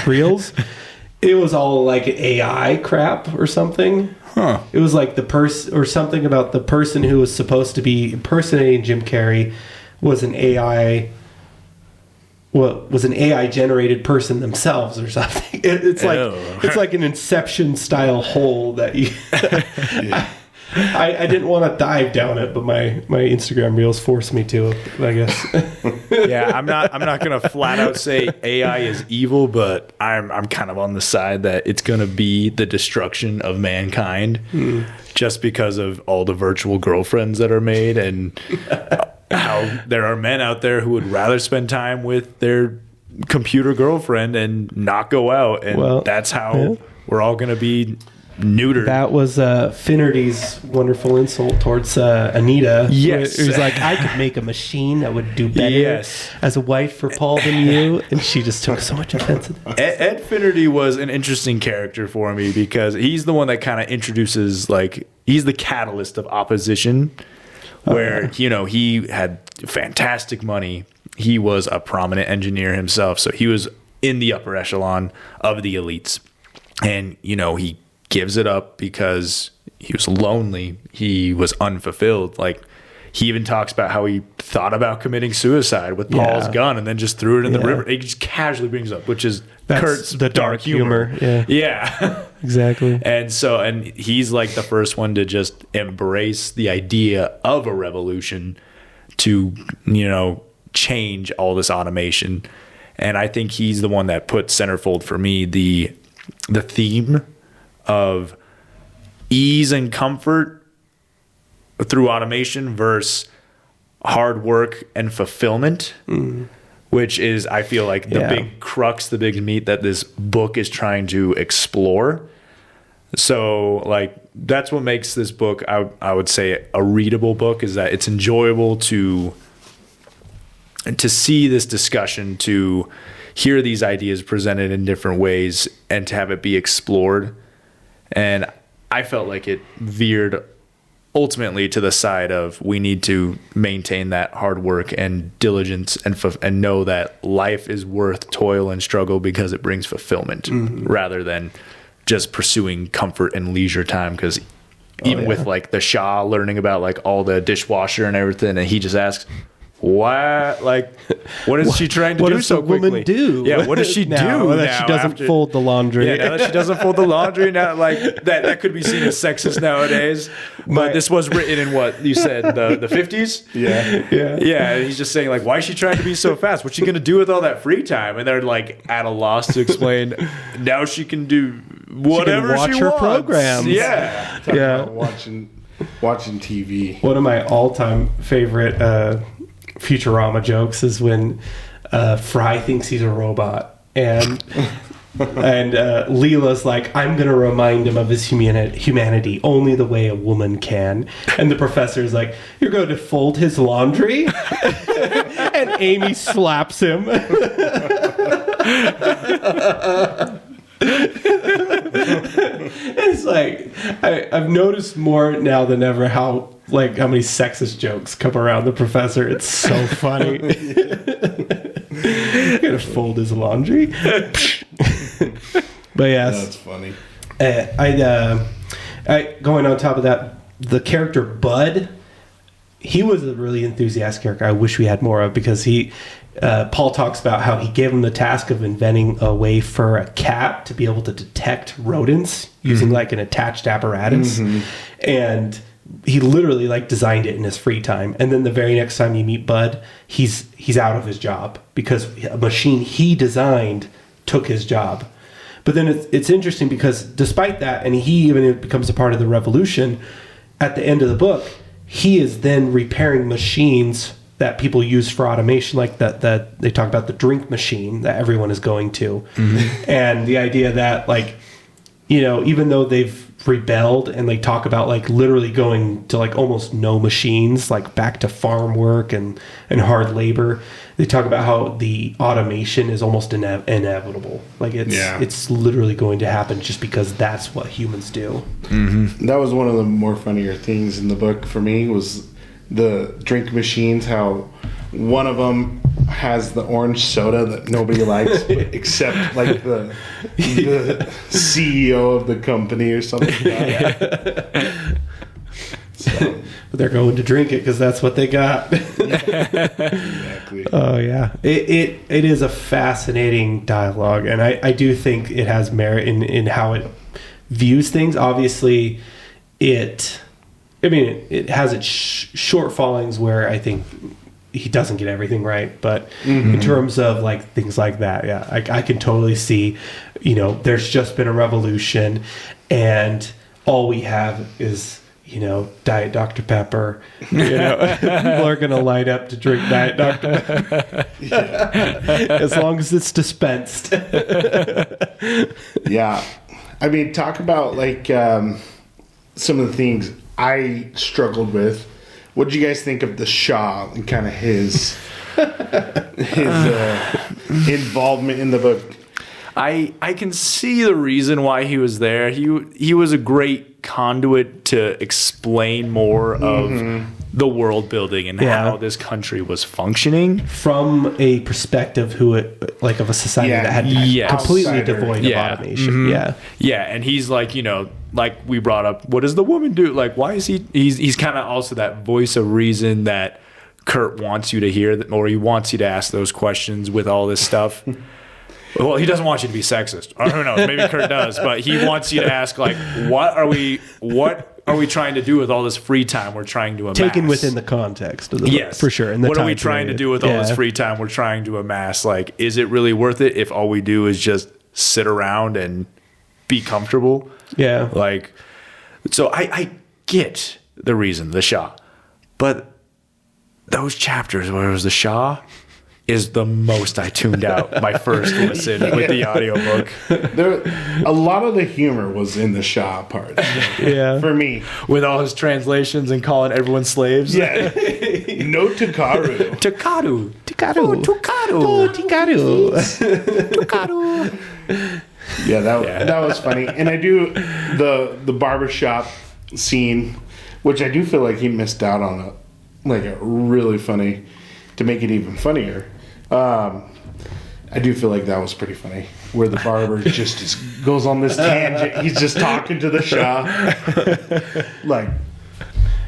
S3: reels. It was all like AI crap or something.
S2: Huh.
S3: It was like or something about the person who was supposed to be impersonating Jim Carrey was an AI generated person themselves or something. It's like an Inception style hole that you. I didn't want to dive down it, but my Instagram reels forced me to, I guess.
S2: Yeah, I'm not gonna flat out say AI is evil, but I'm kind of on the side that it's gonna be the destruction of mankind, just because of all the virtual girlfriends that are made, and how there are men out there who would rather spend time with their computer girlfriend and not go out, and that's how we're all gonna be neutered.
S3: That was Finnerty's wonderful insult towards Anita.
S2: Yes.
S3: He was like, I could make a machine that would do better
S2: Yes.
S3: as a wife for Paul than you. And she just took so much offense to that.
S2: Ed Finnerty was an interesting character for me because he's the one that kind of introduces, like, he's the catalyst of opposition where, you know, he had fantastic money. He was a prominent engineer himself. So he was in the upper echelon of the elites. And, you know, he gives it up because he was lonely. He was unfulfilled. Like, he even talks about how he thought about committing suicide with Paul's gun and then just threw it in the river. He just casually brings up, which is Kurt's
S3: the dark humor.
S2: Yeah.
S3: Exactly.
S2: And he's like the first one to just embrace the idea of a revolution to, you know, change all this automation. And I think he's the one that put centerfold for me the theme of ease and comfort through automation versus hard work and fulfillment, which is, I feel like, the big crux, the big meat that this book is trying to explore. So, like, that's what makes this book, I would say, a readable book, is that it's enjoyable to see this discussion, to hear these ideas presented in different ways, and to have it be explored. And I felt like it veered ultimately to the side of we need to maintain that hard work and diligence and know that life is worth toil and struggle because it brings fulfillment rather than just pursuing comfort and leisure time. Because even with like the Shah learning about like all the dishwasher and everything, and he just asks, why? Like, what is she trying to do so quickly?
S3: What does the woman do?
S2: Yeah, what does she do now
S3: that she doesn't fold the laundry?
S2: Yeah, now that she doesn't fold the laundry, now like that could be seen as sexist nowadays. But this was written in what you said, the 50s. Yeah. He's just saying like, why is she trying to be so fast? What's she gonna do with all that free time? And they're like at a loss to explain. Now she can do whatever
S3: she
S2: she
S3: her
S2: wants.
S3: programs.
S2: Yeah.
S1: Talk about watching TV.
S3: One of my all-time favorite Futurama jokes is when Fry thinks he's a robot, and Leela's like, I'm going to remind him of his humanity only the way a woman can. And the professor's like, you're going to fold his laundry? And Amy slaps him. It's like I've noticed more now than ever how many sexist jokes come around the professor. It's so funny. Gonna fold his laundry. But yes,
S1: That's funny.
S3: I going on top of that, the character Bud, he was a really enthusiastic character. I wish we had more of, because Paul talks about how he gave him the task of inventing a way for a cat to be able to detect rodents using like an attached apparatus. And he literally like designed it in his free time. And then the very next time you meet Bud, he's out of his job because a machine he designed took his job. But then it's interesting because despite that, and he even becomes a part of the revolution, at the end of the book, he is then repairing machines that people use for automation, like that they talk about the drink machine that everyone is going to. And the idea that, like, you know, even though they've rebelled and they talk about like literally going to like almost no machines, like back to farm work and hard labor, they talk about how the automation is almost inevitable. Like it's literally going to happen just because that's what humans do.
S1: That was one of the more funnier things in the book for me, was the drink machines, how one of them has the orange soda that nobody likes except like the CEO of the company or something like that. So.
S3: But they're going to drink it because that's what they got.
S1: Exactly.
S3: Oh yeah, it is a fascinating dialogue, and I do think it has merit in how it views things. Obviously, it has its shortfallings where I think he doesn't get everything right, but in terms of like things like that, yeah, I can totally see, you know, there's just been a revolution and all we have is, you know, Diet Dr. Pepper. You know, people are going to line up to drink Diet Dr. Pepper. As long as it's dispensed.
S1: Yeah. I mean, talk about like some of the things I struggled with. What did you guys think of the Shah and kind of his involvement in the book?
S2: I can see the reason why he was there. He was a great conduit to explain more of the world building and how this country was functioning
S3: from a perspective of a society that had completely devoid of automation.
S2: Yeah, and he's like, like we brought up, what does the woman do? Like, why is he's kind of also that voice of reason that Kurt wants you to hear, or he wants you to ask those questions with all this stuff. Well, he doesn't want you to be sexist. Or who knows? Maybe Kurt does, but he wants you to ask, like, what are we trying to do with all this free time we're trying to amass?
S3: Taken within the context of the book, for sure. And
S2: what are we trying to do with all this free time we're trying to amass? Like, is it really worth it if all we do is just sit around and be comfortable?
S3: Yeah.
S2: Like, so I get the reason, the Shah, but those chapters where it was the Shah is the most I tuned out my first listen with the audiobook.
S1: A lot of the humor was in the Shah part.
S3: Yeah.
S1: For me.
S2: With all his translations and calling everyone slaves.
S1: Yeah. No Tukaru.
S2: Tukaru.
S3: Tukaru.
S2: Tukaru.
S3: Tukaru.
S2: Tukaru.
S1: Yeah, that was funny. And I do the barbershop scene, which I do feel like he missed out on a really funny, to make it even funnier. I do feel like that was pretty funny, where the barber just goes on this tangent. He's just talking to the Shah, like,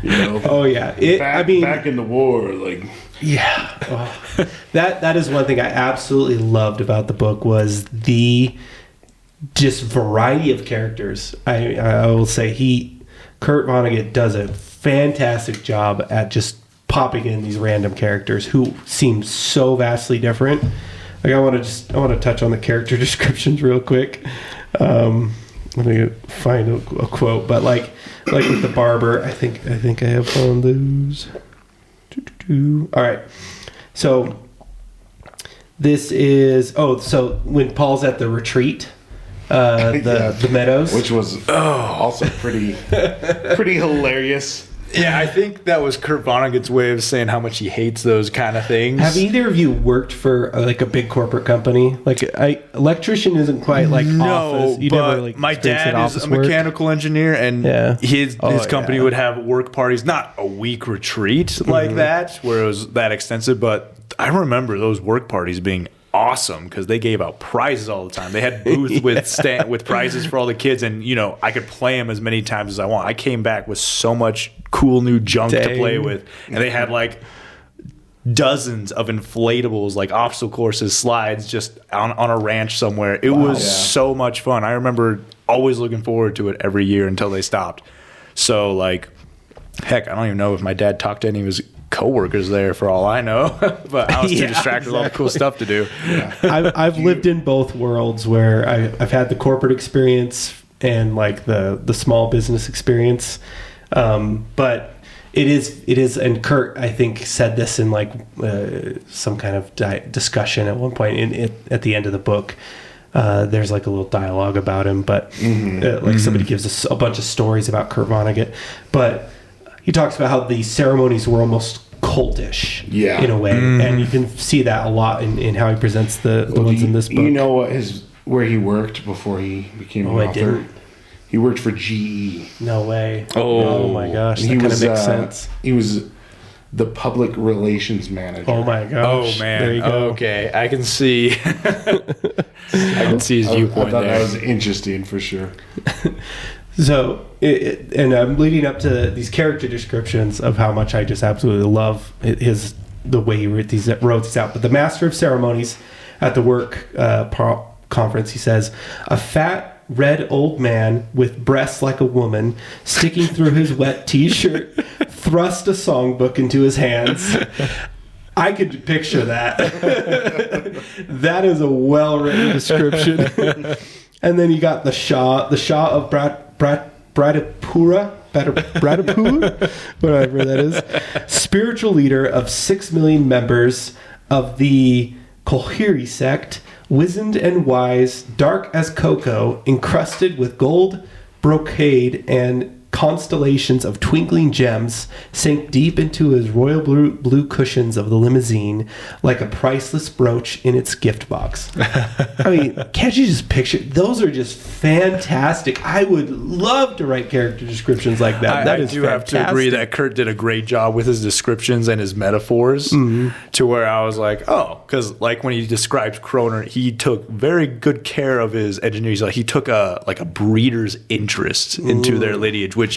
S3: Oh yeah,
S1: back in the war, like.
S3: Yeah, that is one thing I absolutely loved about the book was the just variety of characters. I will say Kurt Vonnegut does a fantastic job at just popping in these random characters who seem so vastly different. Like I want to touch on the character descriptions real quick. Let me find a quote, but like with the barber, I think I have found those. All right, so this is so when Paul's at the retreat, the meadows,
S1: which was also pretty hilarious.
S2: Yeah, I think that was Kurt Vonnegut's way of saying how much he hates those kind of things.
S3: Have either of you worked for like a big corporate company? Like, electrician isn't quite like office. You
S2: but
S3: never, like,
S2: my dad is a mechanical engineer, and his company would have work parties, not a week retreat like that, where it was that extensive. But I remember those work parties being awesome because they gave out prizes all the time. They had booths with prizes for all the kids, and I could play them as many times as I want. I came back with so much cool new junk to play with, and they had like dozens of inflatables, like obstacle courses, slides, just on a ranch somewhere. It was so much fun. I remember always looking forward to it every year until they stopped. So like, heck, I don't even know if my dad talked to any of his co-workers there for all I know, but I was too distracted with all the cool stuff to do.
S3: I've lived in both worlds where I've had the corporate experience and like the small business experience, but it is, and Kurt I think said this in like some kind of discussion at one point at the end of the book. There's like a little dialogue about him, but somebody gives us a bunch of stories about Kurt Vonnegut, but he talks about how the ceremonies were almost cultish in a way, and you can see that a lot in how he presents the ones in this book.
S1: You know where he worked before he became an author?
S3: Didn't.
S1: He worked for GE.
S3: No way. Oh my gosh, that kind of makes sense.
S1: He was the public relations manager.
S3: Oh my gosh.
S2: Oh man.
S3: There you go.
S2: Okay, I can see. I can see his viewpoint
S1: I thought
S2: there.
S1: that was interesting for sure.
S3: So, and I'm leading up to these character descriptions of how much I just absolutely love the way he wrote these out. But the master of ceremonies at the work conference, he says, a fat, red old man with breasts like a woman sticking through his wet T-shirt thrust a songbook into his hands. I could picture that. That is a well-written description. And then you got the Shah of Bradipur, whatever that is, spiritual leader of 6 million members of the Kohiri sect, wizened and wise, dark as cocoa, encrusted with gold brocade and constellations of twinkling gems, sank deep into his royal blue cushions of the limousine like a priceless brooch in its gift box. I mean, can't you just picture? Those are just fantastic. I would love to write character descriptions like that. That is
S2: I do have to agree that Kurt did a great job with his descriptions and his metaphors, to where I was like, oh, because like when he describes Kroner, he took very good care of his engineers. Like he took a breeder's interest into their lineage, which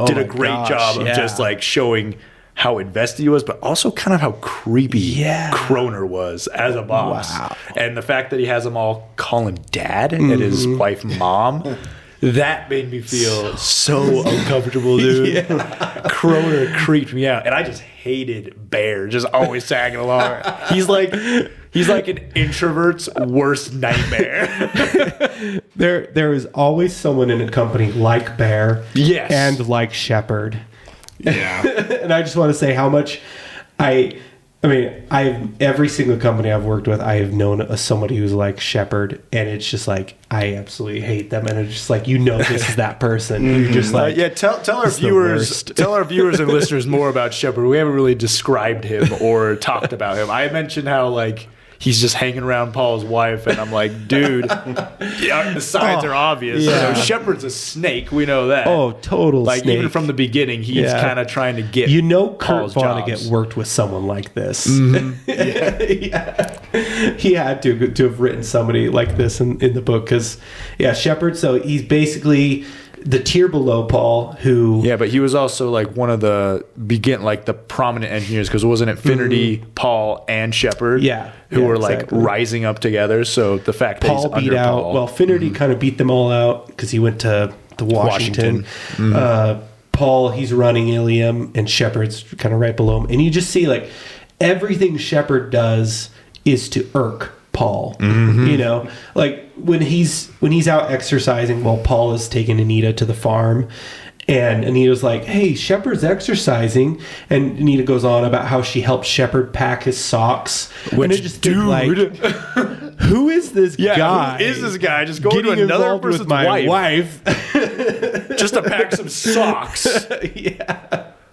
S2: did a great job of just like showing how invested he was, but also kind of how creepy Kroner was as a boss. Wow. And the fact that he has them all call him dad and his wife mom, that made me feel so uncomfortable, dude. Kroner creeped me out. And I just hated Bear, just always tagging along. He's like an introvert's worst nightmare.
S3: There is always someone in a company like Bear, and like Shepard.
S1: Yeah.
S3: And I just want to say how much every single company I've worked with, I have known somebody who's like Shepard, and it's just like I absolutely hate them, and it's just like this is that person. You're just like
S2: tell our viewers and listeners more about Shepard. We haven't really described him or talked about him. I mentioned how like he's just hanging around Paul's wife, and I'm like, dude, the signs are obvious.
S3: Yeah.
S2: Shepard's a snake. We know that.
S3: Oh, total
S2: like
S3: snake.
S2: Even from the beginning, he's kind of trying to get.
S3: Kurt
S2: Paul's
S3: Vonnegut
S2: jobs.
S3: worked with someone like this. He had to have written somebody like this in the book because, Shepard. So he's basically the tier below Paul, who
S2: but he was also like one of the the prominent engineers, because it wasn't Infinity, Paul, and Shepard, who were like rising up together. So the fact that
S3: Paul
S2: he's
S3: beat
S2: under
S3: out
S2: Paul,
S3: Infinity kind of beat them all out because he went to Washington. Paul, he's running Ilium, and Shepard's kind of right below him, and you just see like everything Shepard does is to irk Paul. Like when he's out exercising while Paul is taking Anita to the farm, and Anita's like, hey, Shepard's exercising, and Anita goes on about how she helped Shepard pack his socks.
S2: Which, dude,
S3: who is this guy?
S2: Who is this guy just going to another person's
S3: with my wife
S2: just to pack some socks?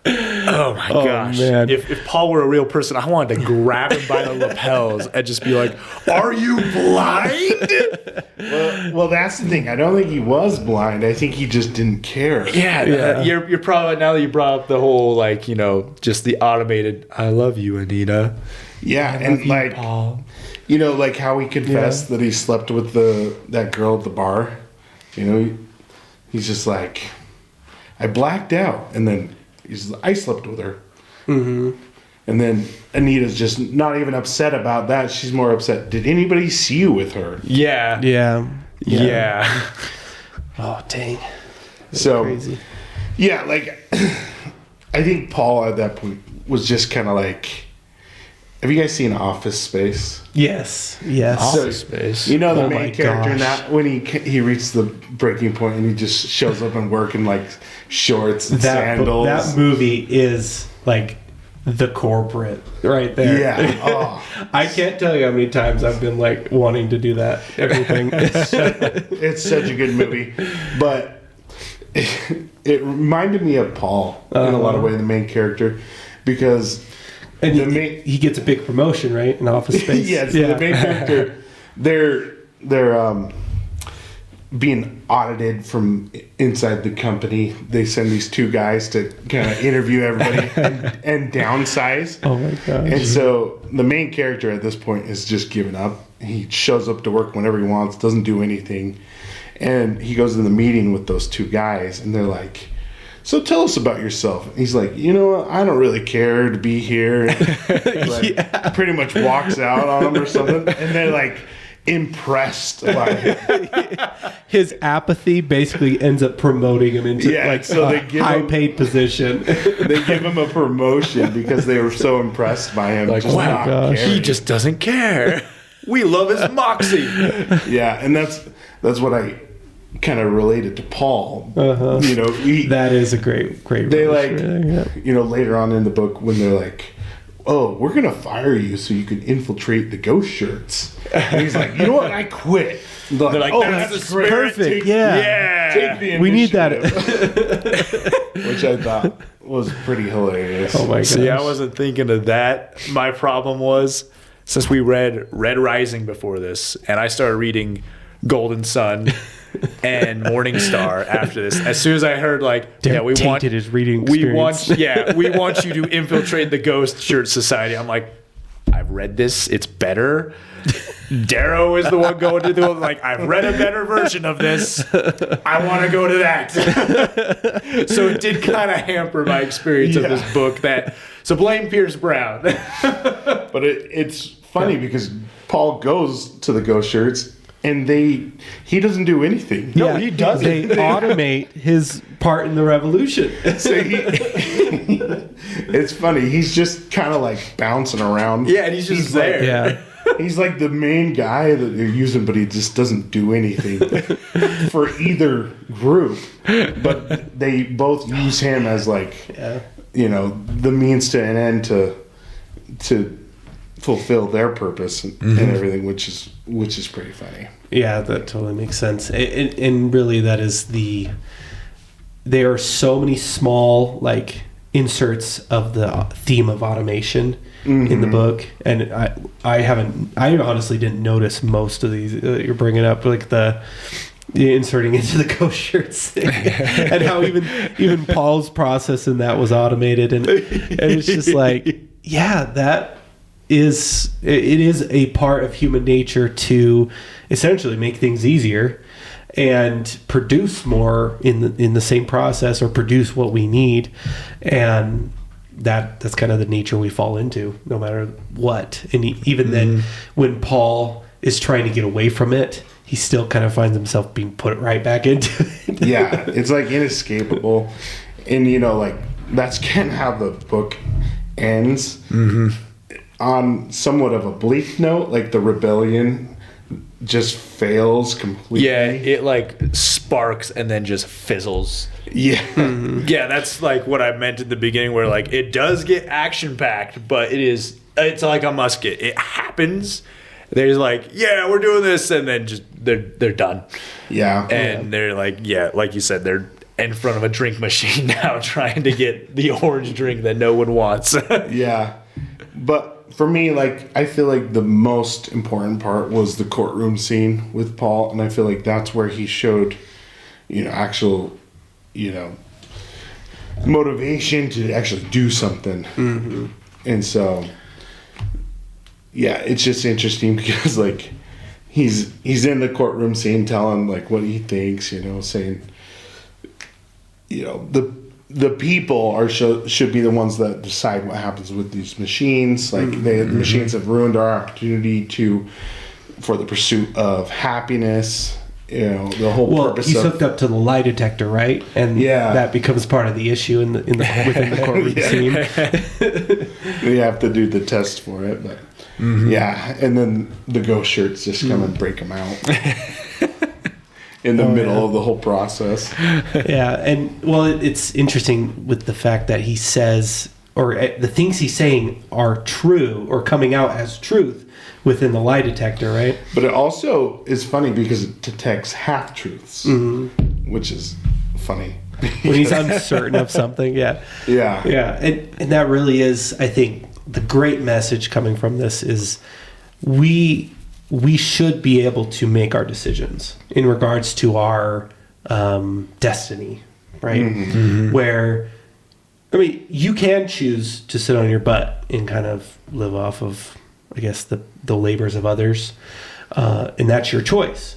S2: Oh my gosh.
S3: Man.
S2: If Paul were a real person, I wanted to grab him by the lapels and just be like, are you blind?
S1: Well, that's the thing. I don't think he was blind. I think he just didn't care.
S2: You're probably, now that you brought up the whole just the automated I love you, Anita.
S1: And like
S2: Paul.
S1: Like how he confessed that he slept with that girl at the bar. He's just like, I blacked out, and then I slept with her. And then Anita's just not even upset about that. She's more upset. Did anybody see you with her?
S2: Yeah.
S3: Oh, dang. That's
S1: so
S3: crazy.
S1: I think Paul at that point was just kind of like, have you guys seen Office Space?
S3: Yes.
S2: Office Space.
S1: The main character now, when he reaches the breaking point and he just shows up and work in like shorts and sandals.
S3: That movie is like the corporate right there.
S1: Yeah. Oh.
S3: I can't tell you how many times I've been like wanting to do that. Everything.
S1: It's such a good movie, but it reminded me of Paul in a lot of ways, the main character, because.
S3: And he gets a big promotion, right, in Office Space.
S1: The main character, they're being audited from inside the company. They send these two guys to kind of interview everybody and downsize.
S3: Oh my gosh!
S1: And so the main character at this point is just giving up. He shows up to work whenever he wants, doesn't do anything, and he goes to the meeting with those two guys, and they're like, so tell us about yourself. And he's like, I don't really care to be here. Pretty much walks out on them or something. And they're like impressed by it.
S3: His apathy basically ends up promoting him into
S1: they give
S3: high-paid position.
S1: They give him a promotion because they were so impressed by him.
S2: Like, wow, he just doesn't care. We love his moxie.
S1: And that's what I kind of related to Paul.
S3: That is a great
S1: they later on in the book when they're like, oh, we're going to fire you so you can infiltrate the ghost shirts. And he's like, you know what? I quit. They're like, oh, that's great.
S3: Perfect.
S1: Take,
S3: yeah.
S1: Take the initiative.
S3: We need that.
S1: Which I thought was pretty hilarious.
S3: Oh, my gosh.
S2: See, I wasn't thinking of that. My problem was, since we read Red Rising before this, and I started reading Golden Sun and Morning Star after this. As soon as I heard, like, yeah, we want
S3: his reading
S2: we
S3: experience.
S2: we want you to infiltrate the Ghost Shirt Society. I'm like, I've read this. It's better. Darrow is the one going to do it. Like, I've read a better version of this. I want to go to that. So it did kind of hamper my experience of this book. So blame Pierce Brown.
S1: But it's funny because Paul goes to the ghost shirts and he doesn't do anything.
S2: No, he doesn't.
S3: They automate his part in the revolution.
S1: So it's funny. He's just kind of like bouncing around.
S2: Yeah, and he's just there.
S3: Yeah.
S1: He's like the main guy that they're using, but he just doesn't do anything for either group. But they both use him as like, the means to an end to fulfill their purpose and everything, which is pretty funny.
S3: Yeah, that totally makes sense. And really, that is there are so many small like inserts of the theme of automation in the book, and I honestly didn't notice most of these that you're bringing up, like the inserting into the ghost shirts thing, and how even Paul's process in that was automated, and it's just like, yeah, that is a part of human nature to essentially make things easier and produce more in the same process, or produce what we need, and that's kind of the nature we fall into no matter what. And even then, when Paul is trying to get away from it, he still kind of finds himself being put right back into it.
S1: Yeah, it's like inescapable. And like that's kind of how the book ends, on somewhat of a bleak note. Like the rebellion just fails completely.
S2: Yeah, it like sparks and then just fizzles.
S1: Yeah.
S2: Yeah, that's like what I meant at the beginning, where like it does get action packed, but it's like a musket. It happens. There's like, yeah, we're doing this, and then just they're done.
S1: Yeah.
S2: And they're like, yeah, like you said, they're in front of a drink machine now trying to get the orange drink that no one wants.
S1: Yeah. But for me, like, I feel like the most important part was the courtroom scene with Paul, and I feel like that's where he showed, actual, motivation to actually do something. And so, yeah, it's just interesting because, like, he's in the courtroom scene telling, like, what he thinks, saying, the people should be the ones that decide what happens with these machines. Like the machines have ruined our opportunity for the pursuit of happiness. The whole purpose.
S3: He's
S1: of
S3: hooked up to the lie detector, right? And that becomes part of the issue within the courtroom scene.
S1: We have to do the test for it, but and then the ghost shirts just come and break them out. In the middle of the whole process.
S3: Yeah, and it's interesting with the fact that he says, or the things he's saying are true or coming out as truth within the lie detector, right?
S1: But it also is funny because it detects half truths, which is funny.
S3: When he's uncertain of something, yeah, and that really is, I think, the great message coming from this is we should be able to make our decisions in regards to our destiny, right? Where, I mean, you can choose to sit on your butt and kind of live off of, I guess, the labors of others, and that's your choice.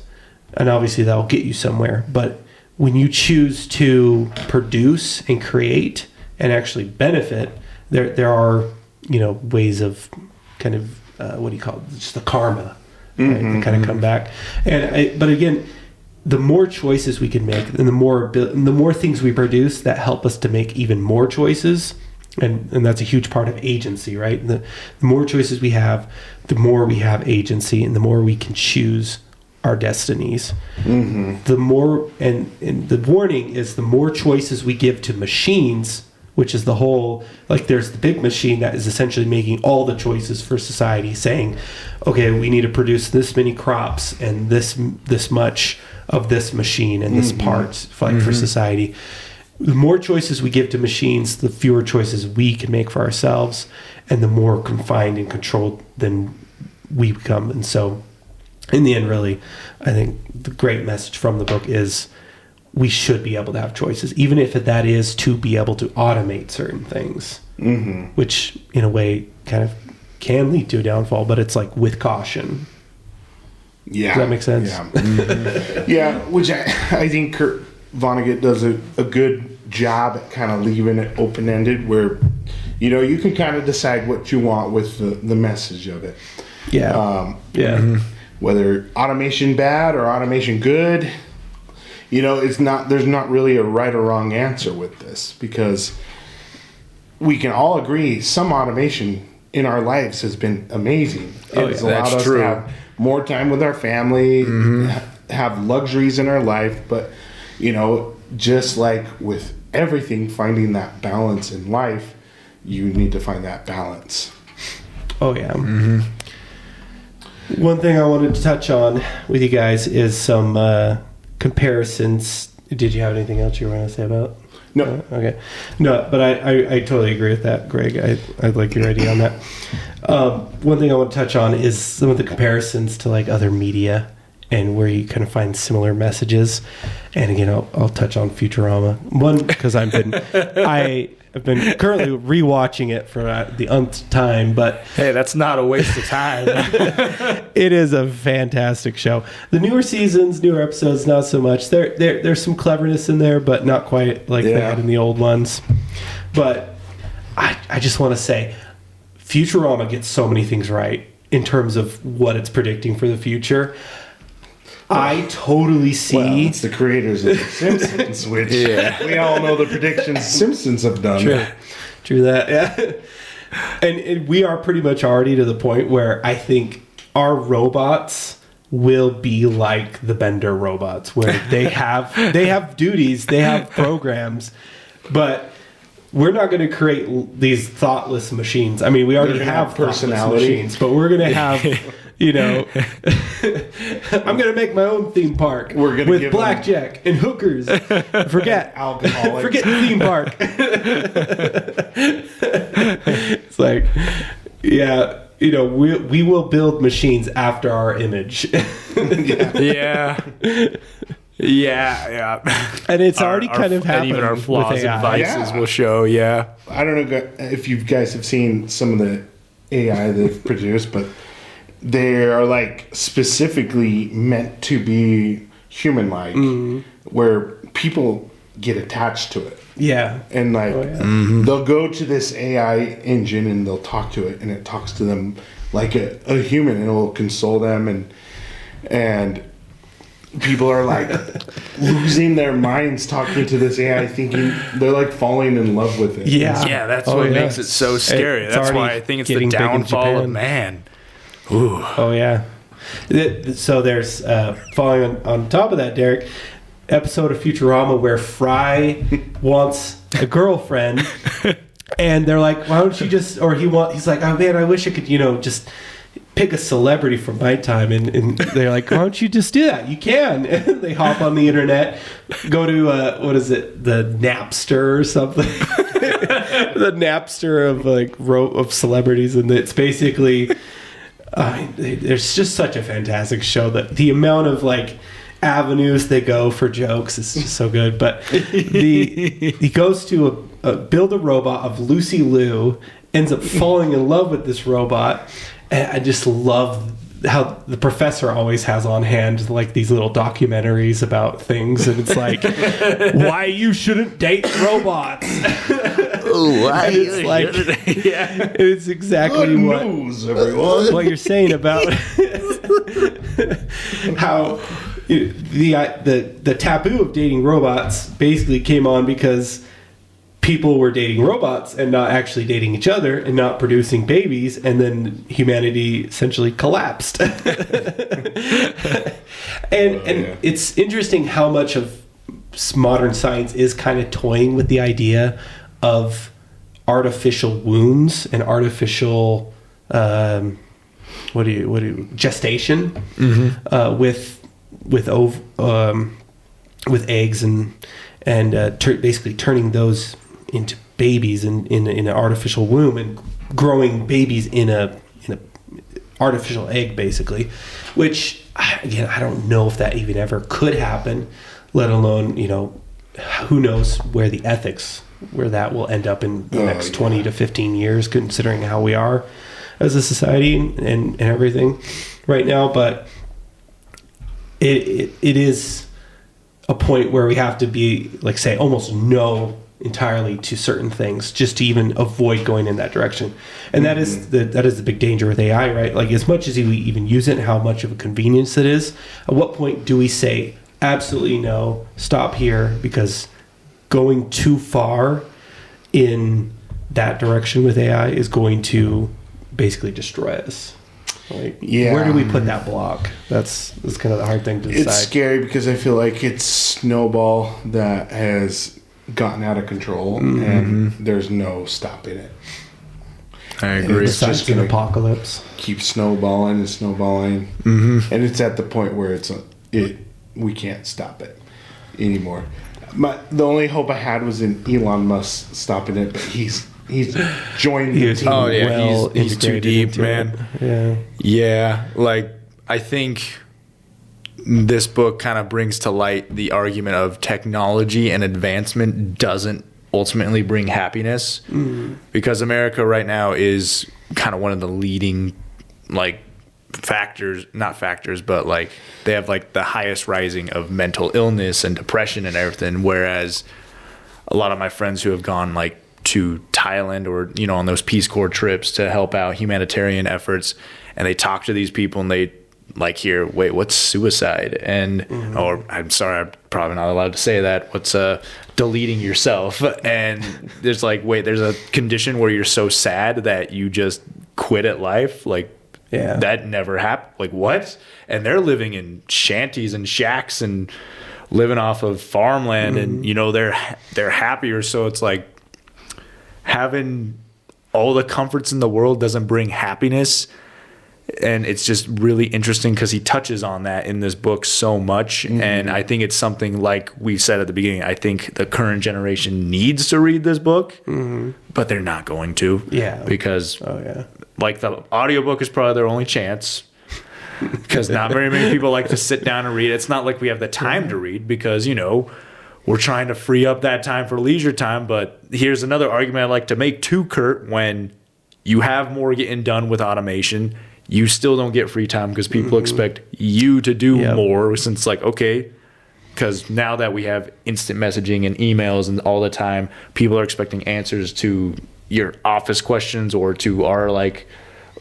S3: And obviously that'll get you somewhere. But when you choose to produce and create and actually benefit, there are, ways of kind of, what do you call it? Just the karma. Right, to kind of come back, but again, the more choices we can make, and the more things we produce that help us to make even more choices, and that's a huge part of agency, right? The more choices we have, the more we have agency, and the more we can choose our destinies. The more, and the warning is, the more choices we give to machines, which is the whole, like, there's the big machine that is essentially making all the choices for society, saying, okay, we need to produce this many crops and this much of this machine and this part for society. The more choices we give to machines, the fewer choices we can make for ourselves, and the more confined and controlled then we become. And so in the end, really, I think the great message from the book is we should be able to have choices, even if that is to be able to automate certain things, which in a way kind of can lead to a downfall, but it's like with caution.
S1: Yeah.
S3: Does that make sense?
S1: Yeah, yeah, which I think Kurt Vonnegut does a good job at kind of leaving it open-ended where, you can kind of decide what you want with the message of it.
S3: Yeah.
S1: Whether automation bad or automation good, there's not really a right or wrong answer with this, because we can all agree some automation in our lives has been amazing. It's allowed us to have more time with our family, have luxuries in our life, but just like with everything, finding that balance in life, you need to find that balance.
S3: Oh yeah. One thing I wanted to touch on with you guys is some comparisons. Did you have anything else you were going to say about?
S1: No.
S3: Okay. No, but I totally agree with that, Greg. I like your idea on that. One thing I want to touch on is some of the comparisons to like other media and where you kind of find similar messages. And again, I'll touch on Futurama. One, because I've been currently rewatching it for the umpth time, but
S2: hey, that's not a waste of time.
S3: it is a fantastic show. The newer seasons, newer episodes, not so much. There's some cleverness in there, but not quite like they had in the old ones. But I just want to say, Futurama gets so many things right in terms of what it's predicting for the future. I totally see.
S1: Well, it's the creators of The Simpsons, which we all know the predictions Simpsons have done.
S3: True that, yeah. And we are pretty much already to the point where I think our robots will be like the Bender robots, where they have duties, they have programs, but we're not going to create these thoughtless machines. I mean, we already have personality machines, but we're going to have, I'm going to make my own theme park with blackjack and hookers. Forget alcoholics. Forget theme park. It's like, we will build machines after our image. Yeah. And it's already kind of happening.
S2: And even our flaws and vices will show,
S1: I don't know if you guys have seen some of the AI they've produced, but they are like specifically meant to be human-like, where people get attached to it. Yeah. And like, they'll go to this AI engine and they'll talk to it, and it talks to them like a human, and it will console them, and people are like losing their minds talking to this AI, thinking they're like falling in love with it.
S2: Yeah, that's what makes it so scary. That's why I think it's the downfall of man. Ooh.
S3: Oh yeah. So there's following on top of that, Derek, episode of Futurama where Fry wants a girlfriend, and they're like, "Why don't you just?" Or he's like, "Oh man, I wish I could, just pick a celebrity from my time," and they're like, "Why don't you just do that? You can." And they hop on the internet, go to what is it, the Napster or something, the Napster of of celebrities, and it's basically. There's just such a fantastic show that the amount of avenues they go for jokes is just so good. But he goes to build a robot of Lucy Liu, ends up falling in love with this robot, and I just love how the professor always has on hand these little documentaries about things, and it's like why you shouldn't date robots.
S2: Why
S3: and it's like it's exactly what you're saying about how the taboo of dating robots basically came on because people were dating robots and not actually dating each other and not producing babies, and then humanity essentially collapsed. And it's interesting how much of modern science is kind of toying with the idea of artificial wounds and artificial gestation with eggs and basically turning those into babies in an artificial womb and growing babies in a artificial egg, basically, which again, I don't know if that even ever could happen, let alone, who knows where the ethics, where that will end up in the next 20 to 15 years, considering how we are as a society and everything right now. But it is a point where we have to be, like, say, almost no entirely to certain things just to even avoid going in that direction. And that is the big danger with AI, right? Like, as much as we even use it and how much of a convenience it is, at what point do we say absolutely no, stop here, because going too far in that direction with AI is going to basically destroy us? Like, where do we put that block? That's kind of the hard thing to decide.
S1: It's scary because I feel like it's snowball that has gotten out of control, and there's no stopping it.
S2: I agree.
S3: It's just an apocalypse.
S1: Keep snowballing and snowballing, and it's at the point where we can't stop it anymore. The only hope I had was in Elon Musk stopping it, but he's joined the team.
S2: Oh yeah, he's too deep, man. Yeah. Like, I think this book kind of brings to light the argument of technology and advancement doesn't ultimately bring happiness, because America right now is kind of one of the leading, like, not factors, but like they have like the highest rising of mental illness and depression and everything. Whereas a lot of my friends who have gone like to Thailand or, on those Peace Corps trips to help out humanitarian efforts, and they talk to these people and they like hear, wait, what's suicide? And, or I'm sorry, I'm probably not allowed to say that. What's deleting yourself? And there's like, wait, there's a condition where you're so sad that you just quit at life. Like, that never happened. Like, what? And they're living in shanties and shacks and living off of farmland, and they're happier. So it's like having all the comforts in the world doesn't bring happiness. And it's just really interesting because he touches on that in this book so much. And I think it's something, like we said at the beginning, I think the current generation needs to read this book, but they're not going to. Yeah. Because like the audiobook is probably their only chance, because not very many people like to sit down and read. It's not like we have the time to read, because, we're trying to free up that time for leisure time. But here's another argument I like to make too, Kurt. When you have more getting done with automation, you still don't get free time because people expect you to do more, since, like, okay, because now that we have instant messaging and emails and all the time, people are expecting answers to your office questions or to our, like,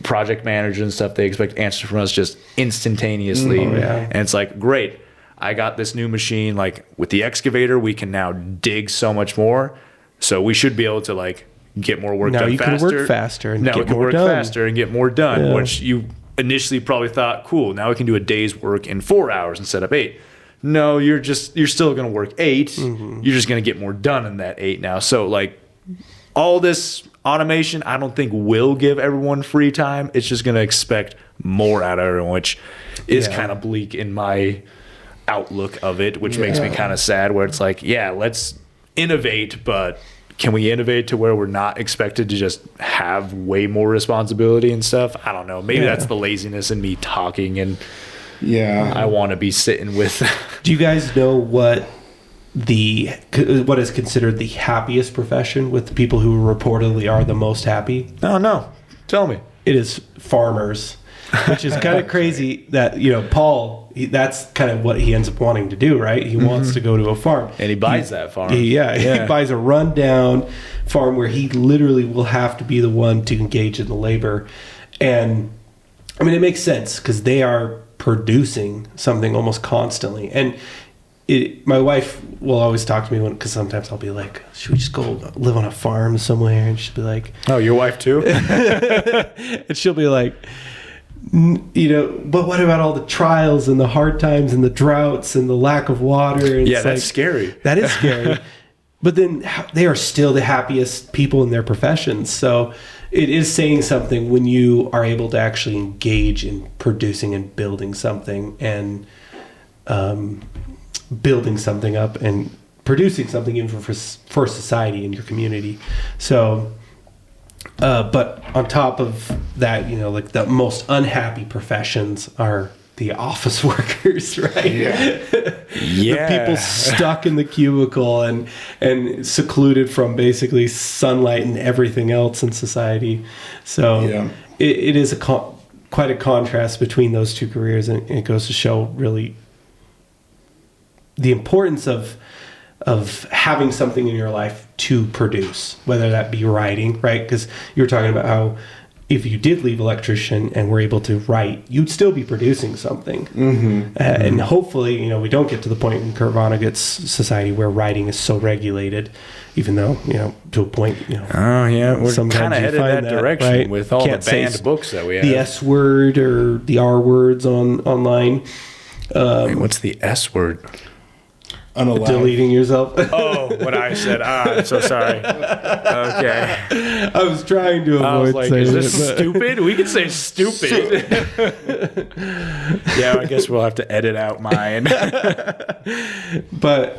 S2: project managers and stuff. They expect answers from us just instantaneously. And it's like, great, I got this new machine. Like, with the excavator, we can now dig so much more. So we should be able to, like, get more work done faster. Now you can work faster and get more done. Faster and get more done, which you initially probably thought, cool, now we can do a day's work in 4 hours instead of 8. No, you're still going to work 8. You're just going to get more done in that 8 now. So, like, all this automation, I don't think will give everyone free time. It's just going to expect more out of everyone, which is kind of bleak in my outlook of it, which makes me kind of sad, where it's like, let's innovate, but can we innovate to where we're not expected to just have way more responsibility and stuff? I don't know. Maybe that's the laziness in me talking, and I want to be sitting with.
S3: Do you guys know what is considered the happiest profession, with the people who reportedly are the most happy?
S2: Oh, no. Tell me.
S3: It is farmers, which is kind of crazy that, Paul, that's kind of what he ends up wanting to do, right? He wants to go to a farm.
S2: And he buys that farm.
S3: He buys a rundown farm where he literally will have to be the one to engage in the labor. And, I mean, it makes sense because they are producing something almost constantly. And my wife will always talk to me because sometimes I'll be like, should we just go live on a farm somewhere? And she'll be like,
S2: oh, your wife too?
S3: And she'll be like, but what about all the trials and the hard times and the droughts and the lack of water? And
S2: that's scary.
S3: That is scary. but then they are still the happiest people in their professions. So it is saying something when you are able to actually engage in producing and building something, and building something up and producing something even for society and your community. So, but on top of that, like the most unhappy professions are the office workers, right?
S2: Yeah.
S3: The people stuck in the cubicle and secluded from basically sunlight and everything else in society. So it is quite a contrast between those two careers, and it goes to show really the importance of having something in your life to produce, whether that be writing, right? Because you were talking about how if you did leave electrician and were able to write, you'd still be producing something. And hopefully, we don't get to the point in Kurt Vonnegut's society where writing is so regulated, even though, to a point,
S2: Oh, yeah. We're kind of headed that direction, right? With all the banned books that we have.
S3: The S word or the R words online.
S2: Wait, what's the S word?
S1: Unallowed.
S3: Deleting yourself.
S2: Oh, what I said. I'm so sorry. Okay.
S3: I was trying to avoid
S2: I was like,
S3: saying
S2: is this
S3: it,
S2: stupid? We can say stupid. Yeah, I guess we'll have to edit out mine.
S3: But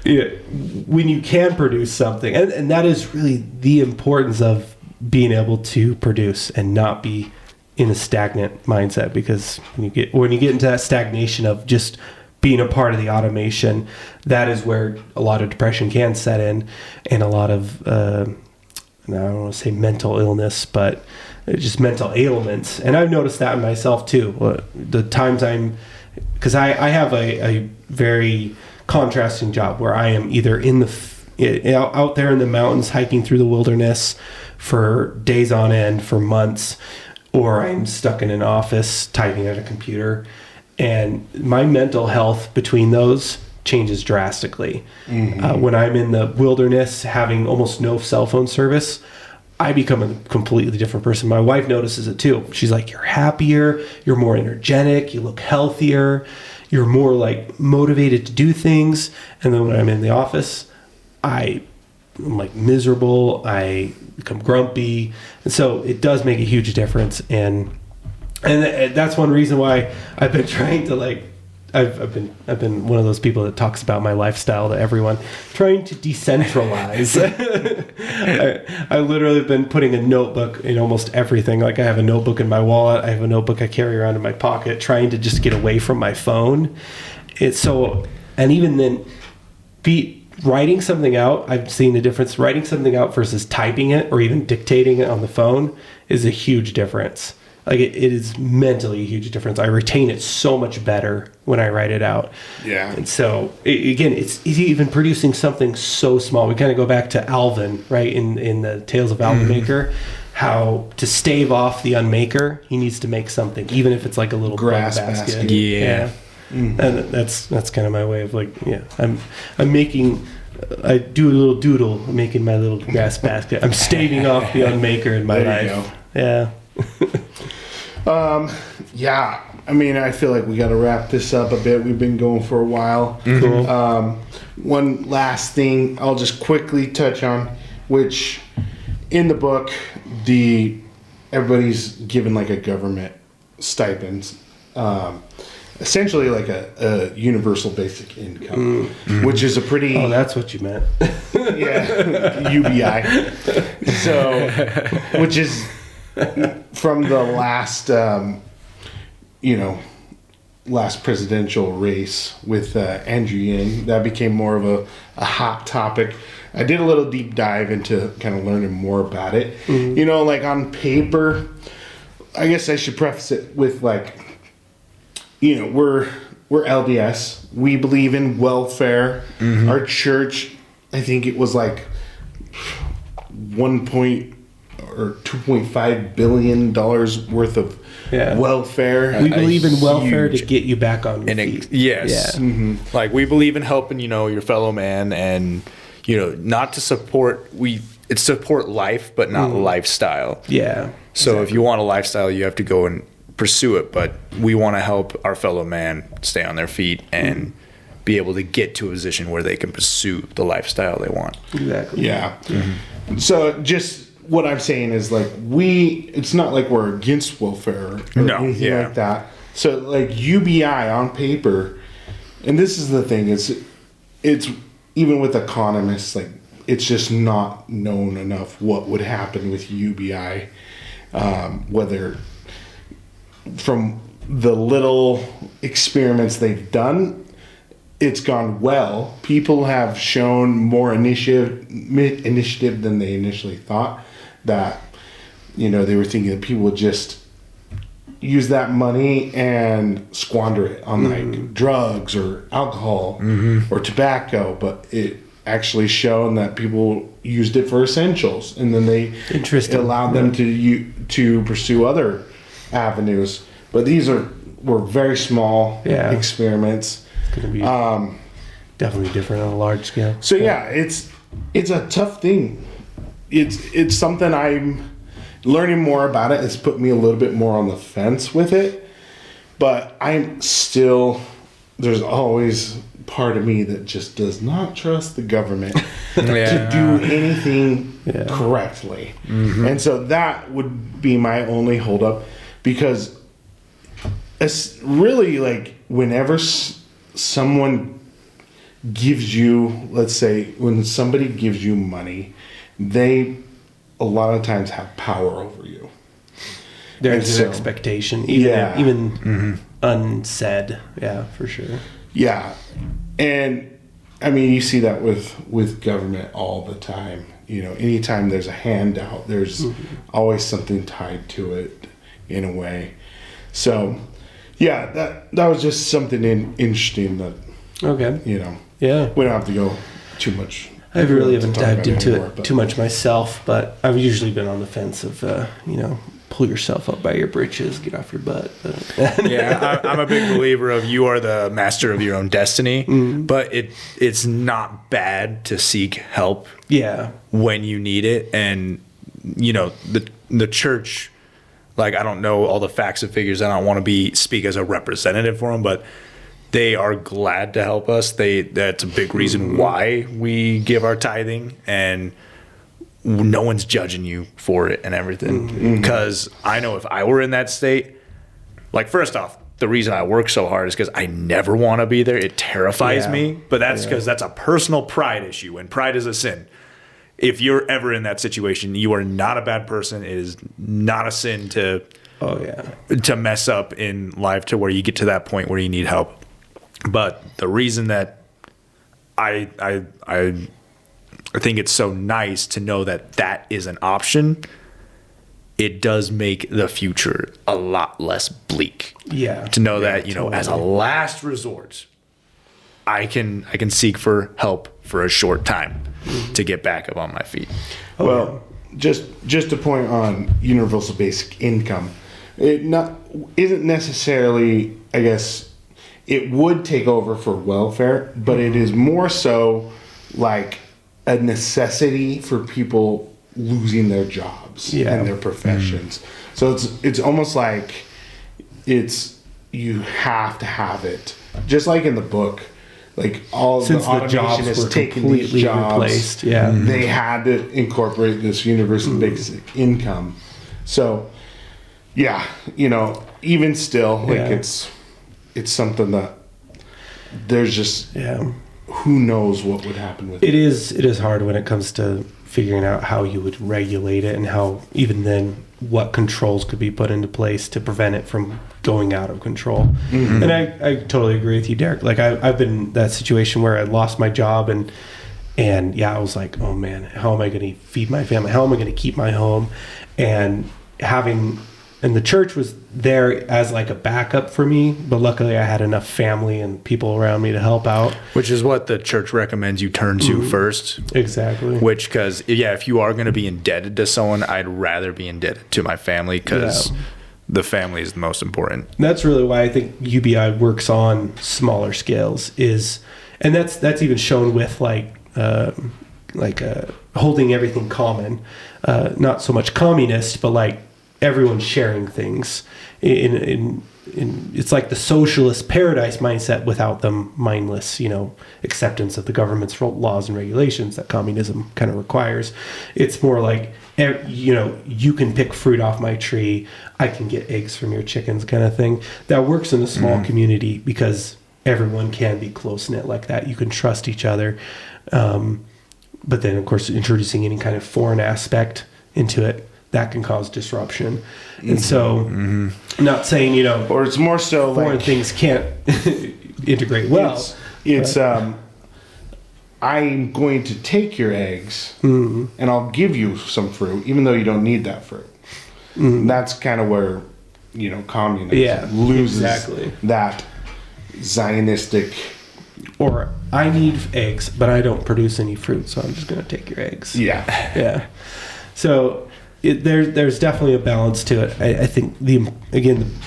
S3: when you can produce something, and that is really the importance of being able to produce and not be in a stagnant mindset, because when you get into that stagnation of just being a part of the automation, that is where a lot of depression can set in, and a lot of I don't want to say mental illness, but just mental ailments. And I've noticed that in myself too. The times because I have a very contrasting job where I am either out there in the mountains hiking through the wilderness for days on end, for months, or I'm stuck in an office typing at a computer. And my mental health between those changes drastically. When I'm in the wilderness having almost no cell phone service, I become a completely different person. My wife notices it too. She's like, you're happier, you're more energetic, you look healthier, you're more like motivated to do things. And then when I'm in the office, I'm like miserable, I become grumpy. And so it does make a huge difference. And that's one reason why I've been trying to I've been one of those people that talks about my lifestyle to everyone, trying to decentralize. I literally have been putting a notebook in almost everything. Like I have a notebook in my wallet, I have a notebook I carry around in my pocket, trying to just get away from my phone. And even then, writing something out, I've seen the difference. Writing something out versus typing it or even dictating it on the phone is a huge difference. Like it is mentally a huge difference. I retain it so much better when I write it out. Yeah. And so again, it's even producing something so small. We kind of go back to Alvin, right? In the Tales of Alvin Maker, how to stave off the unmaker, he needs to make something, even if it's like a little grass basket. Yeah. And that's kind of my way of I'm making. I do a little doodle, making my little grass basket. I'm staving off the unmaker in my life. Yeah.
S1: Yeah, I mean, I feel like we got to wrap this up a bit. We've been going for a while. Cool. One last thing I'll just quickly touch on, which in the book, everybody's given like a government stipend, essentially like a universal basic income, which is a pretty...
S3: Oh, that's what you meant.
S1: Yeah, UBI. So, which is... from the last presidential race with Andrew Yang, that became more of a hot topic. I did a little deep dive into kind of learning more about it. Like on paper, I guess I should preface it with we're LDS. We believe in welfare. Our church, I think it was like $2.5 billion worth of welfare.
S3: We believe in welfare to get you back on your feet.
S2: Yes. Yeah. Like we believe in helping, your fellow man, and not to support it's support life but not lifestyle. Yeah. So exactly. If you want a lifestyle, you have to go and pursue it, but we want to help our fellow man stay on their feet and be able to get to a position where they can pursue the lifestyle they want.
S3: Exactly.
S1: Yeah. So just what I'm saying is like it's not like we're against welfare or anything like that. So like UBI on paper, and this is the thing, it's even with economists, like it's just not known enough what would happen with UBI, whether from the little experiments they've done, it's gone well. People have shown more initiative than they initially thought. That, they were thinking that people would just use that money and squander it on like drugs or alcohol or tobacco, but it actually shown that people used it for essentials, and then it allowed them to pursue other avenues. But these were very small experiments.
S3: It's going to be definitely different on a large scale.
S1: So it's a tough thing. It's something I'm learning more about it. It's put me a little bit more on the fence with it, but there's always part of me that just does not trust the government to do anything correctly. And so that would be my only holdup, because it's really like whenever someone gives you, let's say when somebody gives you money, they a lot of times have power over you.
S3: There's an expectation, even unsaid. Yeah, for sure.
S1: Yeah. And I mean, you see that with government all the time. Anytime there's a handout, there's always something tied to it in a way. So, that was just something interesting that, we don't have to go too much.
S3: I really haven't dived into it too much myself, but I've usually been on the fence of, pull yourself up by your britches, get off your butt.
S2: I'm a big believer of you are the master of your own destiny, but it's not bad to seek help when you need it. And, the church, like, I don't know all the facts and figures. I don't want to speak as a representative for them, but they are glad to help us. That's a big reason why we give our tithing, and no one's judging you for it and everything. Because I know if I were in that state, like, first off, the reason I work so hard is because I never want to be there. It terrifies me, but that's because that's a personal pride issue, and pride is a sin. If you're ever in that situation, you are not a bad person. It is not a sin to mess up in life to where you get to that point where you need help. But the reason that I think it's so nice to know that is an option, it does make the future a lot less bleak. Yeah. To know that, totally. As a last resort, I can seek for help for a short time to get back up on my feet.
S1: Well, just a point on universal basic income. It isn't necessarily, I guess, it would take over for welfare, but it is more so like a necessity for people losing their jobs and their professions. So it's almost like you have to have it. Just like in the book, like all the automation is taking these jobs replaced. They had to incorporate this universal basic income. So even still, like it's something that there's just who knows what would happen with it.
S3: It is hard when it comes to figuring out how you would regulate it, and how even then what controls could be put into place to prevent it from going out of control. And I totally agree with you, Derek. Like I've been in that situation where I lost my job, and I was like, oh man, how am I going to feed my family? How am I going to keep my home? And the church was there as like a backup for me, but luckily I had enough family and people around me to help out.
S2: Which is what the church recommends you turn to first.
S3: Exactly.
S2: Because if you are going to be indebted to someone, I'd rather be indebted to my family, because the family is the most important.
S3: That's really why I think UBI works on smaller scales, and that's even shown with holding everything common, not so much communist, but like everyone's sharing things. It's like the socialist paradise mindset without the mindless, acceptance of the government's laws and regulations that communism kind of requires. It's more like, you can pick fruit off my tree, I can get eggs from your chickens kind of thing. That works in a small community because everyone can be close-knit like that. You can trust each other. But then, of course, introducing any kind of foreign aspect into it, that can cause disruption. And so, not saying,
S1: or it's more so
S3: foreign
S1: like
S3: things can't integrate well.
S1: It's I'm going to take your eggs and I'll give you some fruit, even though you don't need that fruit. That's kind of where, communism loses that Zionistic.
S3: Or I need eggs, but I don't produce any fruit, so I'm just going to take your eggs. Yeah. So there's definitely a balance to it. I think the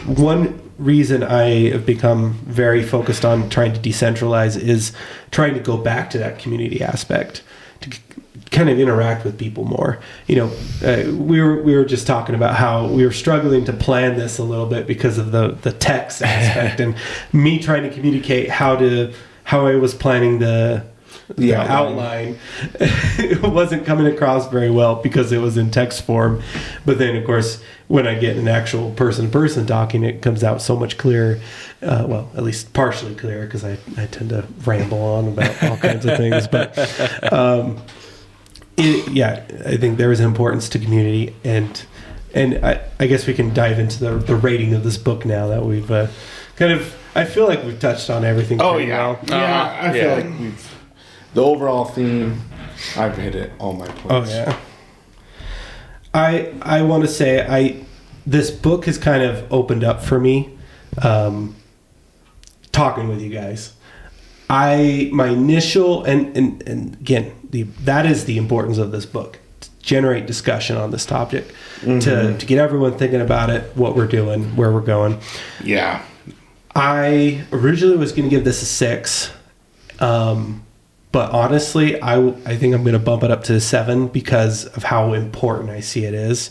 S3: one reason I have become very focused on trying to decentralize is trying to go back to that community aspect, to kind of interact with people more. We were just talking about how we were struggling to plan this a little bit because of the text aspect and me trying to communicate how I was planning the outline. It wasn't coming across very well because it was in text form. But then, of course, when I get an actual person talking, it comes out so much clearer. Well, at least partially clearer, because I tend to ramble on about all kinds of things. But I think there is importance to community, and I guess we can dive into the rating of this book now that we've I feel like we've touched on everything.
S1: Oh
S3: pretty
S1: yeah,
S3: well.
S1: I feel like the overall theme. I've hit it all my points.
S3: Oh yeah. I want to say this book has kind of opened up for me, talking with you guys. My initial and again that is the importance of this book, to generate discussion on this topic, to get everyone thinking about it, what we're doing, where we're going.
S1: Yeah.
S3: I originally was going to give this a 6, but honestly, I think I'm going to bump it up to a 7 because of how important I see it is.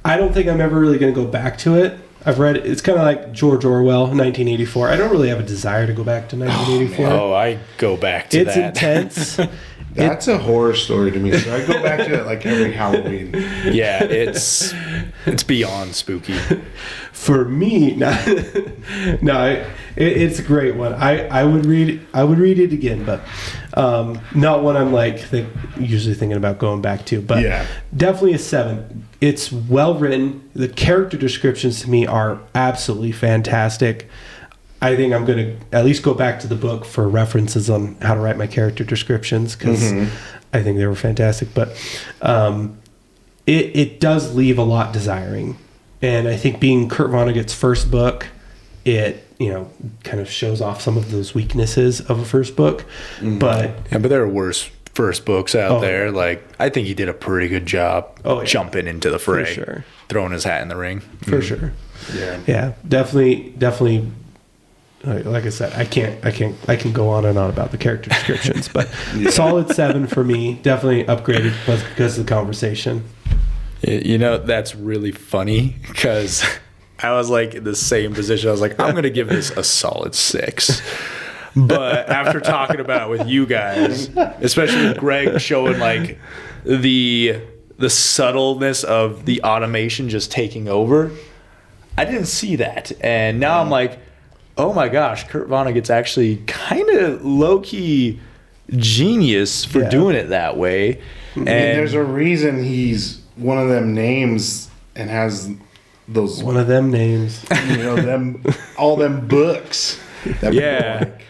S3: I don't think I'm ever really going to go back to it. I've read it. It's kind of like George Orwell, 1984. I don't really have a desire to go back to 1984.
S2: Oh, I go back to
S3: it's
S2: that.
S3: It's intense.
S1: That's a horror story to me. So I go back to it like every Halloween.
S2: Yeah, it's beyond spooky.
S3: For me, it's a great one. I would read it again, but not one I'm usually thinking about going back to. But definitely a 7. It's well written. The character descriptions to me are absolutely fantastic. I think I'm going to at least go back to the book for references on how to write my character descriptions, because I think they were fantastic. But it does leave a lot desiring. And I think being Kurt Vonnegut's first book, it kind of shows off some of those weaknesses of a first book. But
S2: there are worse first books out there. Like, I think he did a pretty good job jumping into the fray, throwing his hat in the ring.
S3: For sure. Yeah, definitely. Like I said, I can go on and on about the character descriptions, but solid 7 for me. Definitely upgraded because of the conversation.
S2: That's really funny because I was like in the same position. I was like, I'm going to give this a solid 6. But after talking about it with you guys, especially with Greg showing like the subtleness of the automation just taking over, I didn't see that. And now I'm like, oh my gosh, Kurt Vonnegut's actually kind of low-key genius for doing it that way. And
S1: there's a reason he's one of them names and has those...
S3: One of them names.
S1: All them books.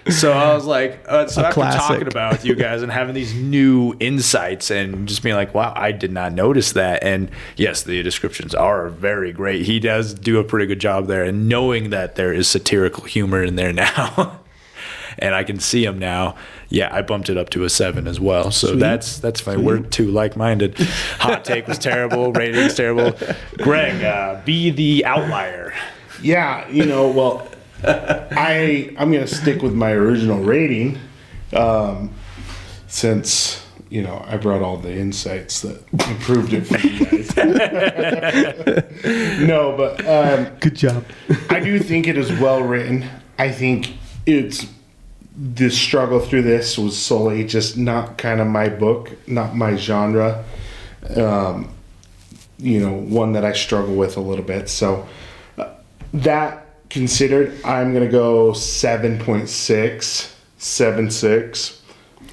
S2: So I was like, so after
S3: classic.
S2: talking about with you guys and having these new insights and just being like, wow, I did not notice that. And yes, the descriptions are very great. He does do a pretty good job there. And knowing that there is satirical humor in there now, and I can see him now, I bumped it up to a 7 as well. So that's fine. We're too like-minded. Hot take was terrible. Rating's terrible. Greg, be the outlier.
S1: Yeah, well... I'm going to stick with my original rating, since I brought all the insights that improved it for you guys. No, but
S3: Good job.
S1: I do think it is well written. I think the struggle through this was solely just not kind of my book, not my genre. One that I struggle with a little bit. So that considered, I'm going to go 7.676.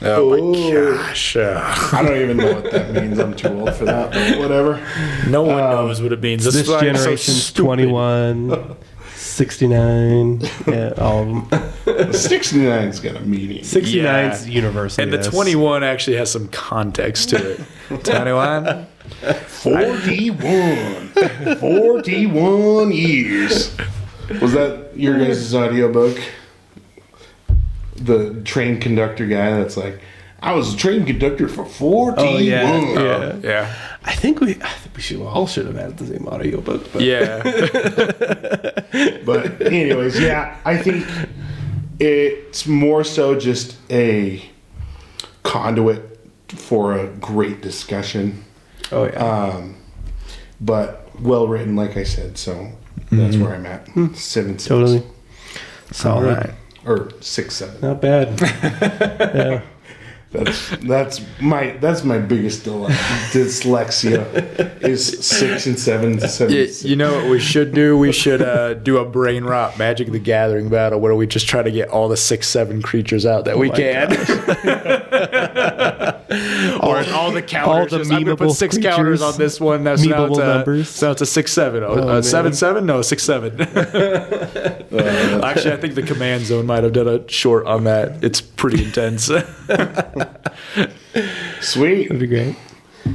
S2: Oh my gosh.
S1: I don't even know what that means. I'm too old for that, but whatever.
S2: No one knows what it means.
S3: This generation's 21, 69, yeah, all of them.
S1: 69's got a meaning.
S3: 69's universal.
S2: And the 21 actually has some context to it. 21?
S1: 41 years. Was that your guys' audiobook? The train conductor guy that's like, I was a train conductor for 41.
S3: Oh, yeah.
S2: Yeah.
S3: I think we should have had the same audiobook. But.
S2: Yeah.
S1: But anyways, yeah, I think it's more so just a conduit for a great discussion.
S3: Oh, yeah.
S1: But well written, like I said, so that's where I'm at. 7.6.
S3: Totally. Solid.
S2: All right.
S1: Or 6.7.
S3: Not bad. Yeah.
S1: That's my biggest dyslexia is 6 and 7 to 7.
S2: You know what we should do? We should do a brain rot Magic the Gathering battle where we just try to get all the 6-7 creatures out that we can. Or all the counters.
S3: All the
S2: I'm going to put 6
S3: memeable
S2: counters on
S3: creatures,
S2: this one. Now, so now
S3: memeable numbers.
S2: So it's a 6-7.
S3: Oh,
S2: 7-7? No, 6-7. Actually, I think the Command Zone might have done a short on that. It's pretty intense.
S1: Sweet.
S3: That'd be great.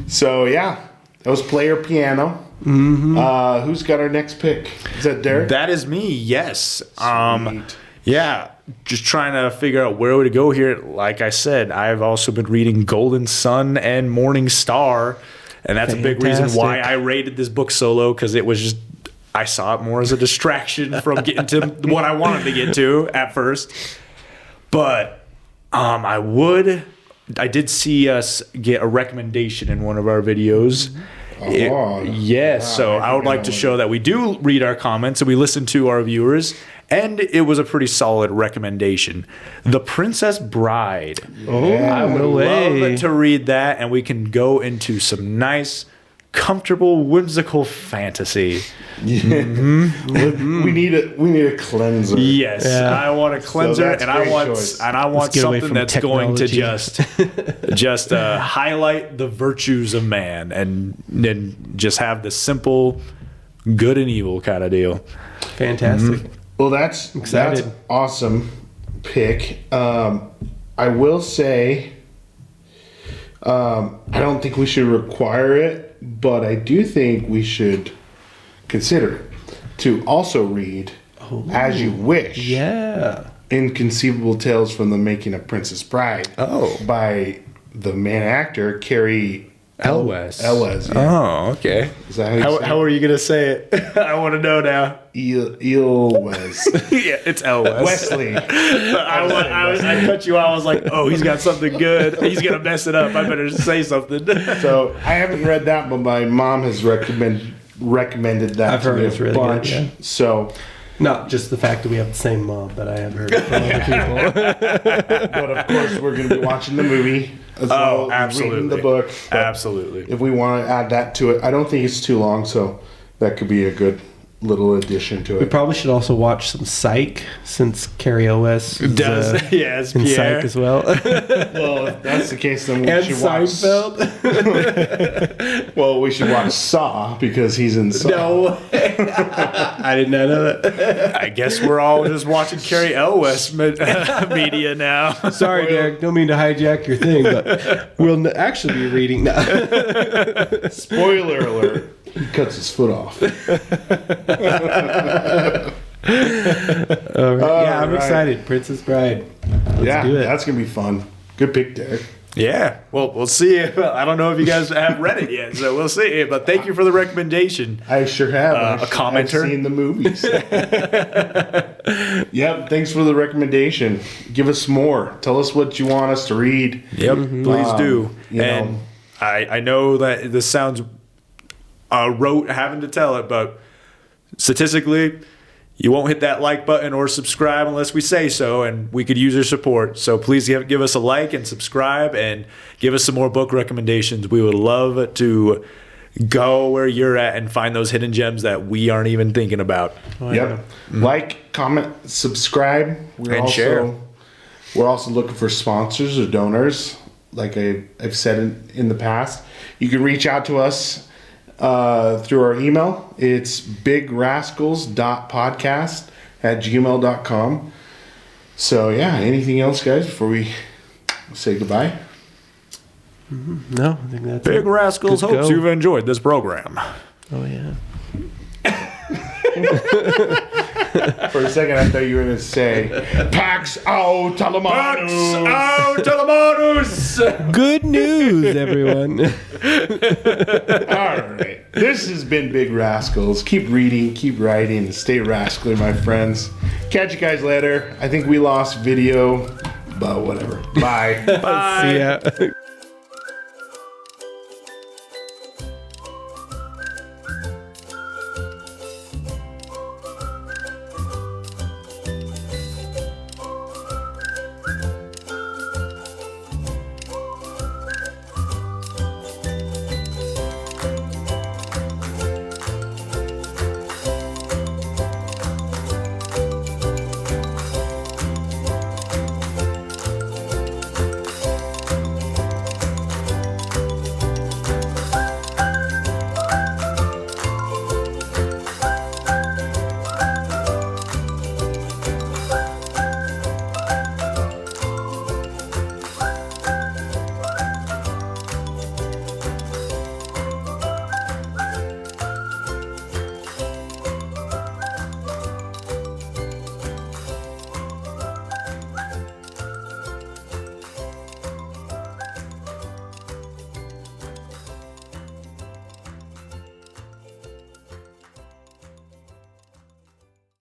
S1: So yeah, that was player piano. Mm-hmm. Who's got our next pick? Is that Derek?
S2: That is me. Yes.
S1: Sweet.
S2: Yeah. Just trying to figure out where to go here. Like I said, I've also been reading Golden Sun and Morning Star, and that's a big reason why I rated this book solo, because it was just, I saw it more as a distraction from getting to what I wanted to get to at first. But I did see us get a recommendation in one of our videos. So I would like to show that we do read our comments and we listen to our viewers, and it was a pretty solid recommendation. The Princess Bride. I would love to read that, and we can go into some nice, comfortable, whimsical fantasy.
S1: Yeah. Mm-hmm. We need a cleanser.
S2: Yes, I want a cleanser, and I want something that's going to just highlight the virtues of man, and just have the simple good and evil kind of deal.
S3: Fantastic.
S1: Well, that's awesome pick. I will say, I don't think we should require it, but I do think we should consider it to also read As You Wish.
S3: Yeah.
S1: Inconceivable Tales from the Making of Princess Bride. By the main actor, Carrie Elwes. Yeah.
S2: Oh, okay.
S1: Is that
S2: how are you going to say it? I want to know now.
S1: Elwes.
S2: Yeah, it's Elwes.
S1: Wesley.
S2: I cut you out. I was like, oh, he's got something good. He's going to mess it up. I better say something.
S1: So I haven't read that, but my mom has recommended that.
S3: I've heard it's really good. Yeah.
S1: So,
S3: not just the fact that we have the same mom, but I have heard it from other people.
S1: But of course, we're going to be watching the movie as well.
S2: Absolutely.
S1: Reading the book.
S2: Absolutely.
S1: If we want to add that to it, I don't think it's too long, so that could be a good little addition to it.
S3: We probably should also watch some Psych, since Carrie Elwes
S2: does
S3: in Psych as well.
S1: Well, if that's the case, then we should
S3: Seinfeld.
S1: watch. Well, we should watch Saw because he's in Saw.
S3: No, I did not know that.
S2: I guess we're all just watching Carrie Elwes media now.
S3: Sorry, Derek. Don't mean to hijack your thing, but we'll actually be reading now.
S1: Spoiler alert. He cuts his foot off.
S3: I'm excited. Princess Bride. Let's do it.
S1: That's going to be fun. Good pick, Derek.
S2: Yeah, well, we'll see. I don't know if you guys have read it yet, so we'll see. But thank you for the recommendation.
S1: I sure have.
S2: A commenter.
S1: I've seen the movies. Yep, thanks for the recommendation. Give us more. Tell us what you want us to read.
S2: Yep, please do.
S1: You
S2: And
S1: know.
S2: I know that this sounds rote having to tell it, but statistically, you won't hit that like button or subscribe unless we say so, and we could use your support. So please give us a like and subscribe and give us some more book recommendations. We would love to go where you're at and find those hidden gems that we aren't even thinking about.
S1: Yep. Like, comment, subscribe.
S2: And share.
S1: We're also looking for sponsors or donors. Like I've said in the past, you can reach out to us through our email. It's bigrascals.podcast@gmail.com. So yeah, anything else, guys, before we say goodbye?
S3: No, I think that's
S2: Big
S3: it.
S2: Rascals
S3: Good to
S2: hopes
S3: go.
S2: you've enjoyed this program.
S3: Oh yeah.
S1: For a second, I thought you were going to say, Pax au Talamanus.
S3: Good news, everyone.
S1: All right. This has been Big Rascals. Keep reading, keep writing, and stay rascally, my friends. Catch you guys later. I think we lost video, but whatever. Bye.
S2: Bye.
S3: See ya.